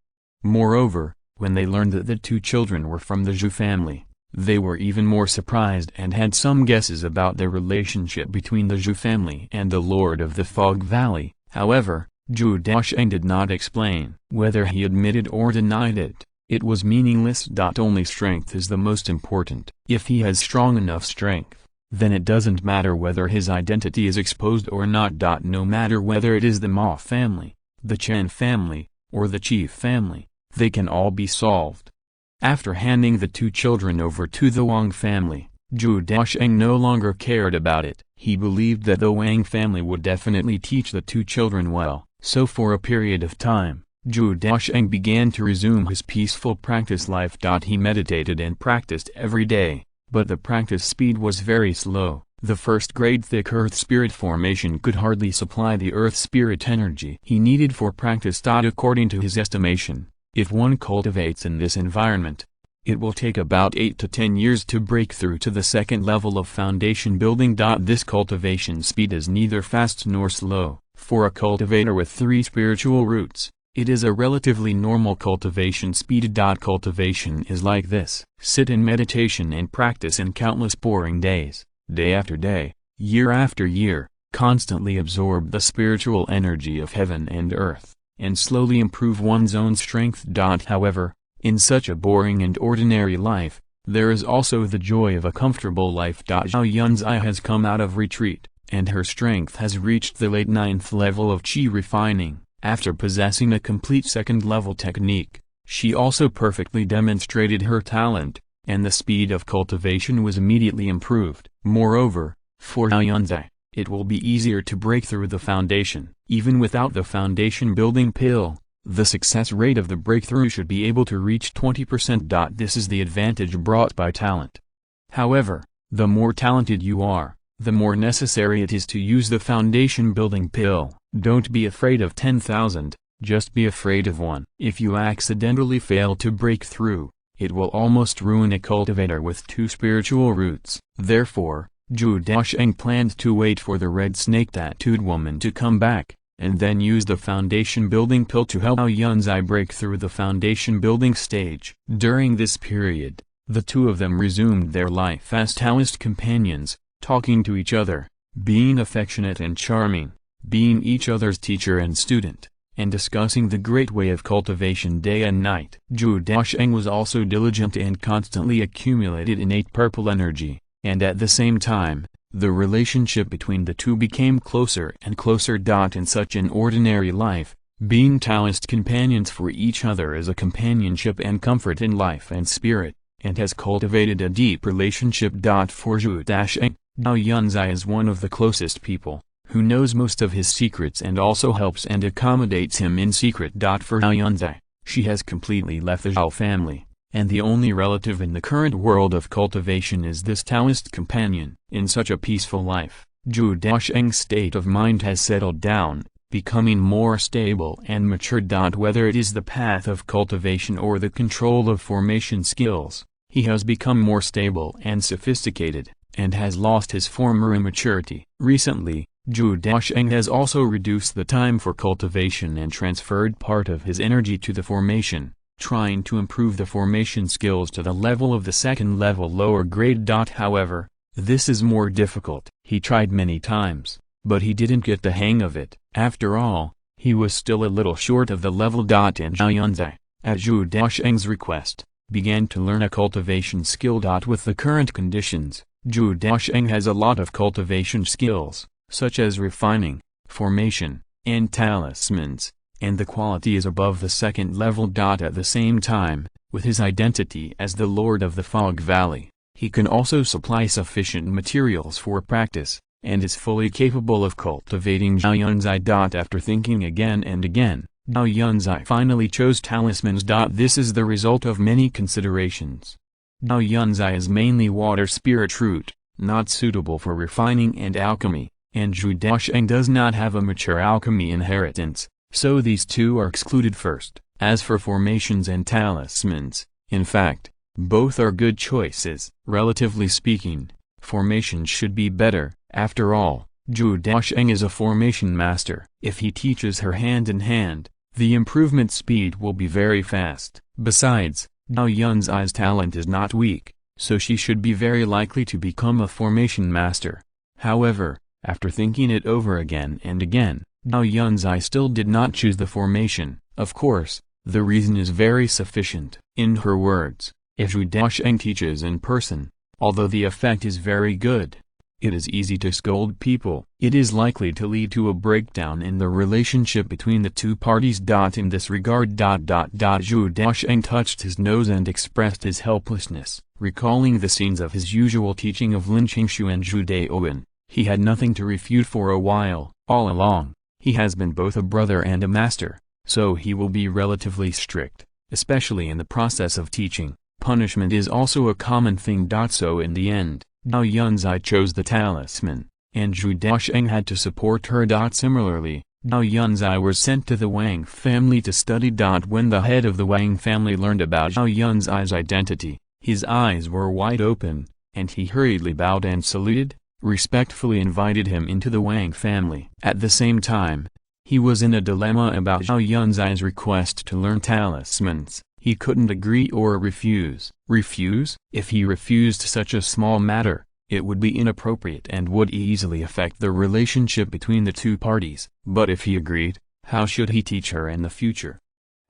Moreover, when they learned that the 2 children were from the Zhou family, they were even more surprised and had some guesses about the relationship between the Zhou family and the Lord of the Fog Valley. However, Zhou Daocheng did not explain. Whether he admitted or denied it, it was meaningless. Only strength is the most important. If he has strong enough strength, then it doesn't matter whether his identity is exposed or not. No matter whether it is the Ma family, the Chen family, or the Chief family, they can all be solved. After handing the 2 children over to the Wang family, Zhou Daocheng no longer cared about it. He believed that the Wang family would definitely teach the 2 children well, so for a period of time, Zhou Daocheng began to resume his peaceful practice life. He meditated and practiced every day, but the practice speed was very slow. The first grade thick earth spirit formation could hardly supply the earth spirit energy he needed for practice. According to his estimation, if one cultivates in this environment, it will take about 8 to 10 years to break through to the second level of foundation building. This cultivation speed is neither fast nor slow. For a cultivator with 3 spiritual roots, it is a relatively normal cultivation speed. Cultivation is like this. Sit in meditation and practice in countless boring days, day after day, year after year, constantly absorb the spiritual energy of heaven and earth, and slowly improve one's own strength. However, in such a boring and ordinary life, there is also the joy of a comfortable life. Zhao Yunzhi has come out of retreat, and her strength has reached the late 9th level of qi refining. After possessing a complete second-level technique, she also perfectly demonstrated her talent, and the speed of cultivation was immediately improved. Moreover, for Zhao Yunzhi, it will be easier to break through the foundation. Even without the foundation building pill, the success rate of the breakthrough should be able to reach 20%. This is the advantage brought by talent. However, the more talented you are, the more necessary it is to use the foundation building pill. Don't be afraid of 10,000, just be afraid of 1. If you accidentally fail to break through, it will almost ruin a cultivator with 2 spiritual roots. Therefore, Zhou Daocheng planned to wait for the red snake tattooed woman to come back, and then use the foundation building pill to help Zhao Yunzhi break through the foundation building stage. During this period, the 2 of them resumed their life as Taoist companions, talking to each other, being affectionate and charming, being each other's teacher and student, and discussing the great way of cultivation day and night. Zhou Daocheng was also diligent and constantly accumulated innate purple energy, and at the same time, the relationship between the 2 became closer and closer. In such an ordinary life, being Taoist companions for each other is a companionship and comfort in life and spirit, and has cultivated a deep relationship. For Zhou Daocheng, Zhao Yunzhi is one of the closest people, who knows most of his secrets and also helps and accommodates him in secret. For Zhao Yunzhi, she has completely left the Zhao family, and the only relative in the current world of cultivation is this Taoist companion. In such a peaceful life, Zhou Daocheng's state of mind has settled down, becoming more stable and mature. Whether it is the path of cultivation or the control of formation skills, he has become more stable and sophisticated, and has lost his former immaturity. Recently, Zhou Daocheng has also reduced the time for cultivation and transferred part of his energy to the formation, trying to improve the formation skills to the level of the second level lower grade. However, this is more difficult. He tried many times, but he didn't get the hang of it. After all, he was still a little short of the level. And Zhao Yunzhi, at Zhou Daocheng's request, began to learn a cultivation skill. With the current conditions, Zhou Daocheng has a lot of cultivation skills, such as refining, formation, and talismans, and the quality is above the second level. At the same time, with his identity as the Lord of the Fog Valley, he can also supply sufficient materials for practice, and is fully capable of cultivating Zhao Yunzhi. After thinking again and again, Zhao Yunzhi finally chose talismans. This is the result of many considerations. Zhao Yunzhi is mainly water spirit root, not suitable for refining and alchemy, and Zhou Daocheng does not have a mature alchemy inheritance, so these two are excluded first. As for formations and talismans, in fact, both are good choices. Relatively speaking, formations should be better. After all, Zhou Daocheng is a formation master. If he teaches her hand in hand, the improvement speed will be very fast. Besides, Zhao Yunzhi's talent is not weak, so she should be very likely to become a formation master. However, after thinking it over again and again, Zhao Yunzhi still did not choose the formation. Of course, the reason is very sufficient. In her words, if Zhou Daocheng teaches in person, although the effect is very good, it is easy to scold people. It is likely to lead to a breakdown in the relationship between the two parties. In this regard, Zhou Daocheng touched his nose and expressed his helplessness, recalling the scenes of his usual teaching of Lin Qingshu and Zhou Daocheng. He had nothing to refute for a while. All along, he has been both a brother and a master, so he will be relatively strict, especially in the process of teaching. Punishment is also a common thing. So in the end, Zhao Yunzhi chose the talisman, and Zhou Daocheng had to support her. Similarly, Zhao Yunzhi was sent to the Wang family to study. When the head of the Wang family learned about Zhao Yunzhi's identity, his eyes were wide open, and he hurriedly bowed and saluted, respectfully invited him into the Wang family. At the same time, he was in a dilemma about Zhao Yunzhi's request to learn talismans. He couldn't agree or refuse. Refuse? If he refused such a small matter, it would be inappropriate and would easily affect the relationship between the two parties. But if he agreed, how should he teach her in the future?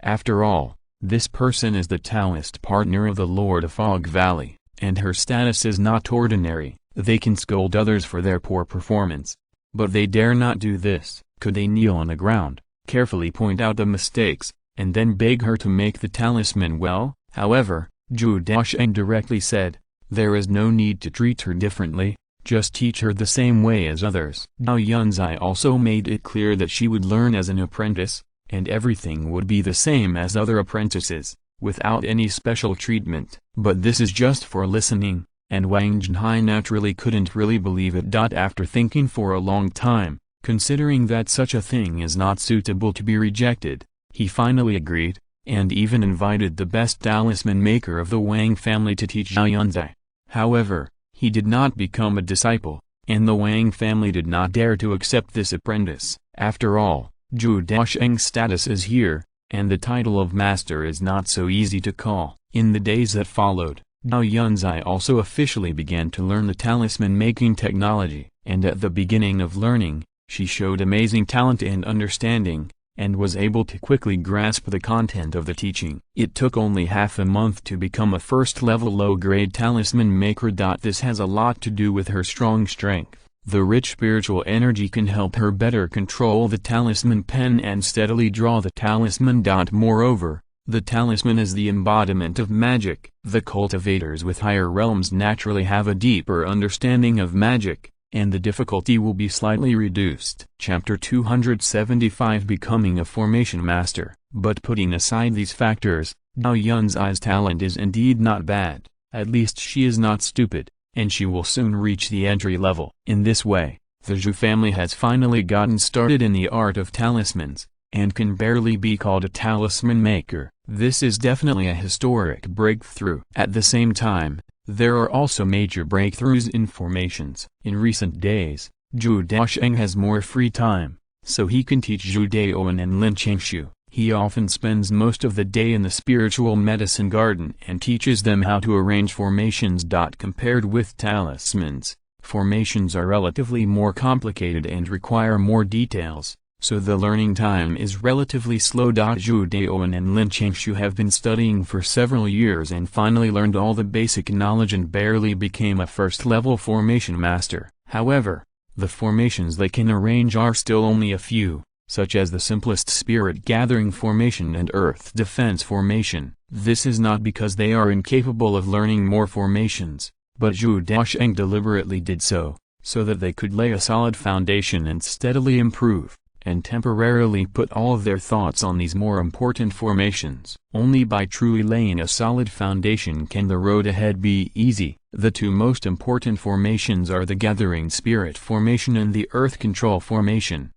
After all, this person is the Taoist partner of the Lord of Fog Valley, and her status is not ordinary. They can scold others for their poor performance, but they dare not do this. Could they kneel on the ground, carefully point out the mistakes, and then beg her to make the talisman well? However, Zhou Daocheng directly said, there is no need to treat her differently, just teach her the same way as others. Zhao Yunzhi also made it clear that she would learn as an apprentice, and everything would be the same as other apprentices, without any special treatment. But this is just for listening, and Wang Zhenhai naturally couldn't really believe it. After thinking for a long time, considering that such a thing is not suitable to be rejected, he finally agreed, and even invited the best talisman maker of the Wang family to teach Zhao Yunzhi. However, he did not become a disciple, and the Wang family did not dare to accept this apprentice. After all, Zhou Daocheng's status is here, and the title of master is not so easy to call. In the days that followed, Zhao Yunzhi also officially began to learn the talisman-making technology, and at the beginning of learning, she showed amazing talent and understanding, and was able to quickly grasp the content of the teaching. It took only half a month to become a first-level low-grade talisman maker. This has a lot to do with her strong strength. The rich spiritual energy can help her better control the talisman pen and steadily draw the talisman. Moreover, the talisman is the embodiment of magic. The cultivators with higher realms naturally have a deeper understanding of magic, and the difficulty will be slightly reduced. Chapter 275 Becoming a Formation Master. But putting aside these factors, Zhao Yunzhi's talent is indeed not bad. At least she is not stupid, and she will soon reach the entry level. In this way, the Zhou family has finally gotten started in the art of talismans, and can barely be called a talisman maker. This is definitely a historic breakthrough. At the same time, there are also major breakthroughs in formations. In recent days, Zhou Daocheng has more free time, so he can teach Zhou Daocheng and Lin Qingshu. He often spends most of the day in the spiritual medicine garden and teaches them how to arrange formations. Compared with talismans, formations are relatively more complicated and require more details, so the learning time is relatively slow. Zhou Daocheng and Lin Qingshu have been studying for several years and finally learned all the basic knowledge and barely became a first-level formation master. However, the formations they can arrange are still only a few, such as the simplest spirit gathering formation and earth defense formation. This is not because they are incapable of learning more formations, but Zhou Daocheng deliberately did so that they could lay a solid foundation and steadily improve, and temporarily put all of their thoughts on these more important formations. Only by truly laying a solid foundation can the road ahead be easy. The two most important formations are the Gathering Spirit formation and the Earth Control formation.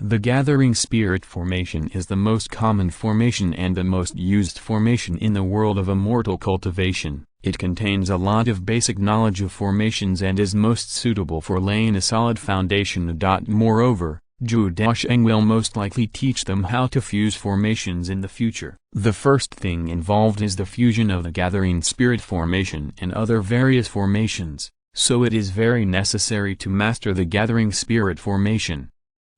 The Gathering Spirit formation is the most common formation and the most used formation in the world of immortal cultivation. It contains a lot of basic knowledge of formations and is most suitable for laying a solid foundation. Moreover, Zhou Daocheng will most likely teach them how to fuse formations in the future. The first thing involved is the fusion of the Gathering Spirit formation and other various formations, so it is very necessary to master the Gathering Spirit formation.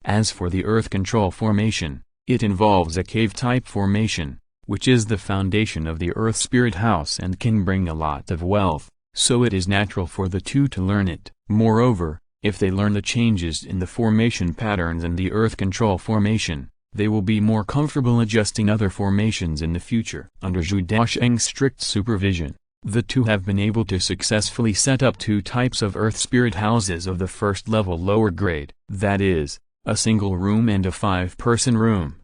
As for the Earth Control formation, it involves a cave-type formation, which is the foundation of the Earth Spirit house and can bring a lot of wealth, so it is natural for the two to learn it. Moreover, if they learn the changes in the formation patterns and the Earth Control formation, they will be more comfortable adjusting other formations in the future. Under Zhou Daocheng's strict supervision, the two have been able to successfully set up two types of Earth Spirit houses of the first level lower grade, that is, a single room and a 5-person room.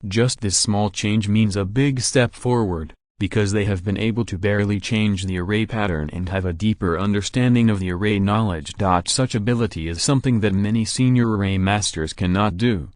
Just this small change means a big step forward, because they have been able to barely change the array pattern and have a deeper understanding of the array knowledge. Such ability is something that many senior array masters cannot do.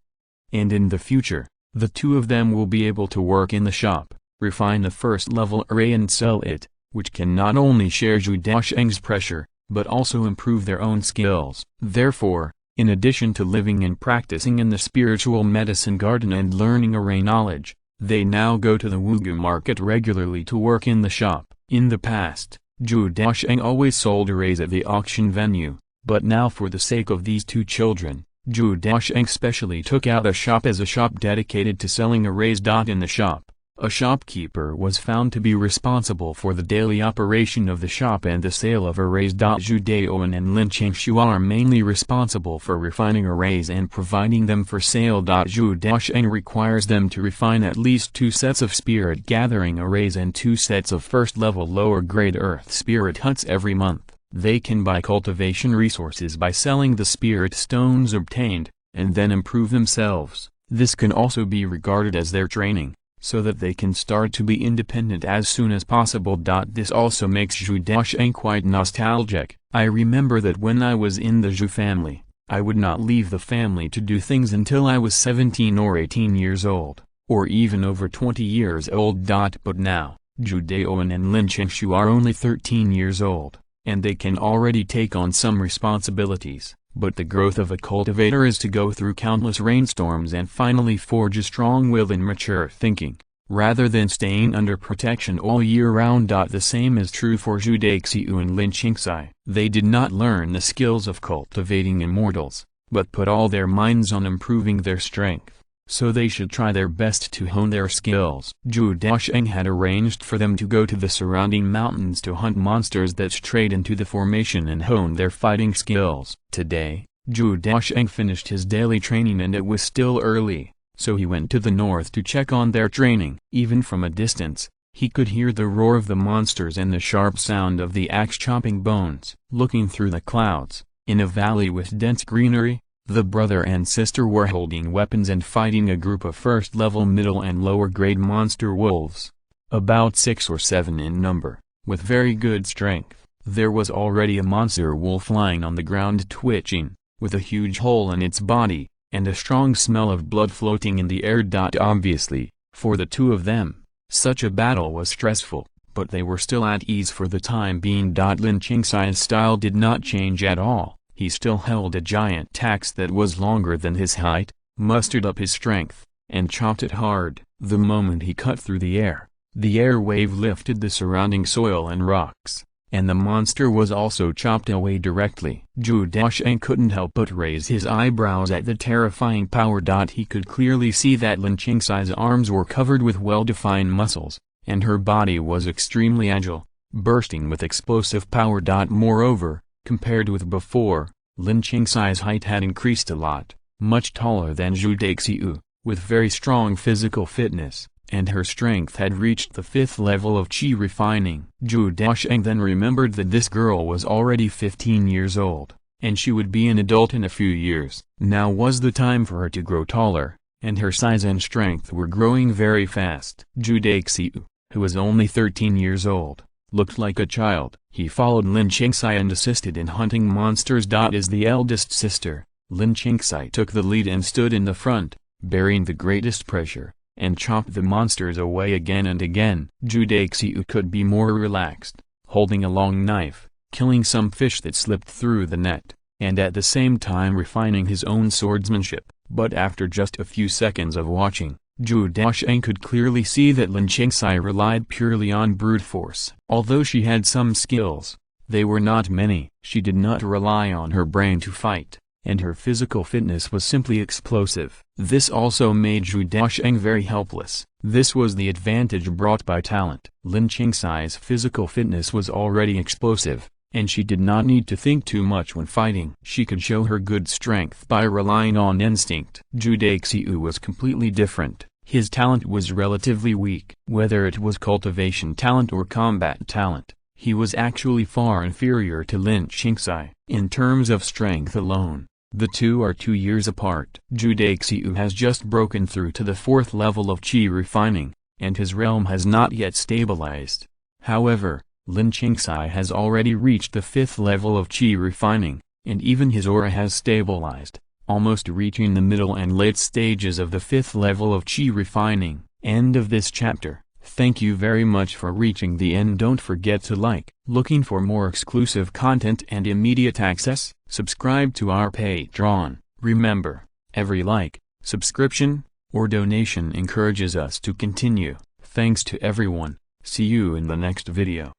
And in the future, the two of them will be able to work in the shop, refine the first level array and sell it, which can not only share Zhou Daocheng's pressure, but also improve their own skills. Therefore, in addition to living and practicing in the spiritual medicine garden and learning array knowledge, they now go to the Wugu market regularly to work in the shop. In the past, Zhou Daocheng always sold arrays at the auction venue, but now for the sake of these two children, Zhou Daocheng specially took out a shop as a shop dedicated to selling arrays. In the shop, a shopkeeper was found to be responsible for the daily operation of the shop and the sale of arrays. Zhou Daocheng and Lin Qingshu are mainly responsible for refining arrays and providing them for sale. Zhou Daocheng requires them to refine at least 2 sets of spirit gathering arrays and 2 sets of first-level lower-grade earth spirit huts every month. They can buy cultivation resources by selling the spirit stones obtained, and then improve themselves. This can also be regarded as their training, so that they can start to be independent as soon as possible. This also makes Zhou Daocheng quite nostalgic. I remember that when I was in the Zhou family, I would not leave the family to do things until I was 17 or 18 years old, or even over 20 years old. But now, Zhou Daocheng and Lin Qingshu are only 13 years old, and they can already take on some responsibilities. But the growth of a cultivator is to go through countless rainstorms and finally forge a strong will and mature thinking, rather than staying under protection all year round. The same is true for Zhou Daocheng and Lin Qingsai. They did not learn the skills of cultivating immortals, but put all their minds on improving their strength, so they should try their best to hone their skills. Zhou Daocheng had arranged for them to go to the surrounding mountains to hunt monsters that strayed into the formation and hone their fighting skills. Today, Zhou Daocheng finished his daily training and it was still early, so he went to the north to check on their training. Even from a distance, he could hear the roar of the monsters and the sharp sound of the axe chopping bones. Looking through the clouds, in a valley with dense greenery, the brother and sister were holding weapons and fighting a group of first-level middle and lower-grade monster wolves, about 6 or 7 in number, with very good strength. There was already a monster wolf lying on the ground twitching, with a huge hole in its body, and a strong smell of blood floating in the air. Obviously, for the two of them, such a battle was stressful, but they were still at ease for the time being. Lin Qingsai's style did not change at all. He still held a giant axe that was longer than his height, mustered up his strength, and chopped it hard. The moment he cut through the air wave lifted the surrounding soil and rocks, and the monster was also chopped away directly. Zhou Daocheng couldn't help but raise his eyebrows at the terrifying power. He could clearly see that Lin Qingsai's arms were covered with well-defined muscles, and her body was extremely agile, bursting with explosive power. Moreover, compared with before, Lin Qingsai's height had increased a lot, much taller than Zhou Daocheng, with very strong physical fitness, and her strength had reached the 5th level of qi refining. Zhou Daocheng then remembered that this girl was already 15 years old, and she would be an adult in a few years. Now was the time for her to grow taller, and her size and strength were growing very fast. Zhou Daocheng, who was only 13 years old, looked like a child. He followed Lin Qingxi and assisted in hunting monsters. As the eldest sister, Lin Qingxi took the lead and stood in the front, bearing the greatest pressure, and chopped the monsters away again and again. Zhou Daocheng could be more relaxed, holding a long knife, killing some fish that slipped through the net, and at the same time refining his own swordsmanship. But after just a few seconds of watching, Zhou Daocheng could clearly see that Lin Qingxi relied purely on brute force. Although she had some skills, they were not many. She did not rely on her brain to fight, and her physical fitness was simply explosive. This also made Zhou Daocheng very helpless. This was the advantage brought by talent. Lin Qingxi's physical fitness was already explosive, and she did not need to think too much when fighting. She could show her good strength by relying on instinct. Zhou Daocheng was completely different. His talent was relatively weak. Whether it was cultivation talent or combat talent, he was actually far inferior to Lin Qingxi. In terms of strength alone, the two are 2 years apart. Zhou Daocheng has just broken through to the 4th level of qi refining, and his realm has not yet stabilized. However, Lin Qingxi has already reached the 5th level of qi refining, and even his aura has stabilized, almost reaching the middle and late stages of the 5th level of qi refining. End of this chapter. Thank you very much for reaching the end. Don't forget to like. Looking for more exclusive content and immediate access? Subscribe to our Patreon. Remember, every like, subscription, or donation encourages us to continue. Thanks to everyone. See you in the next video.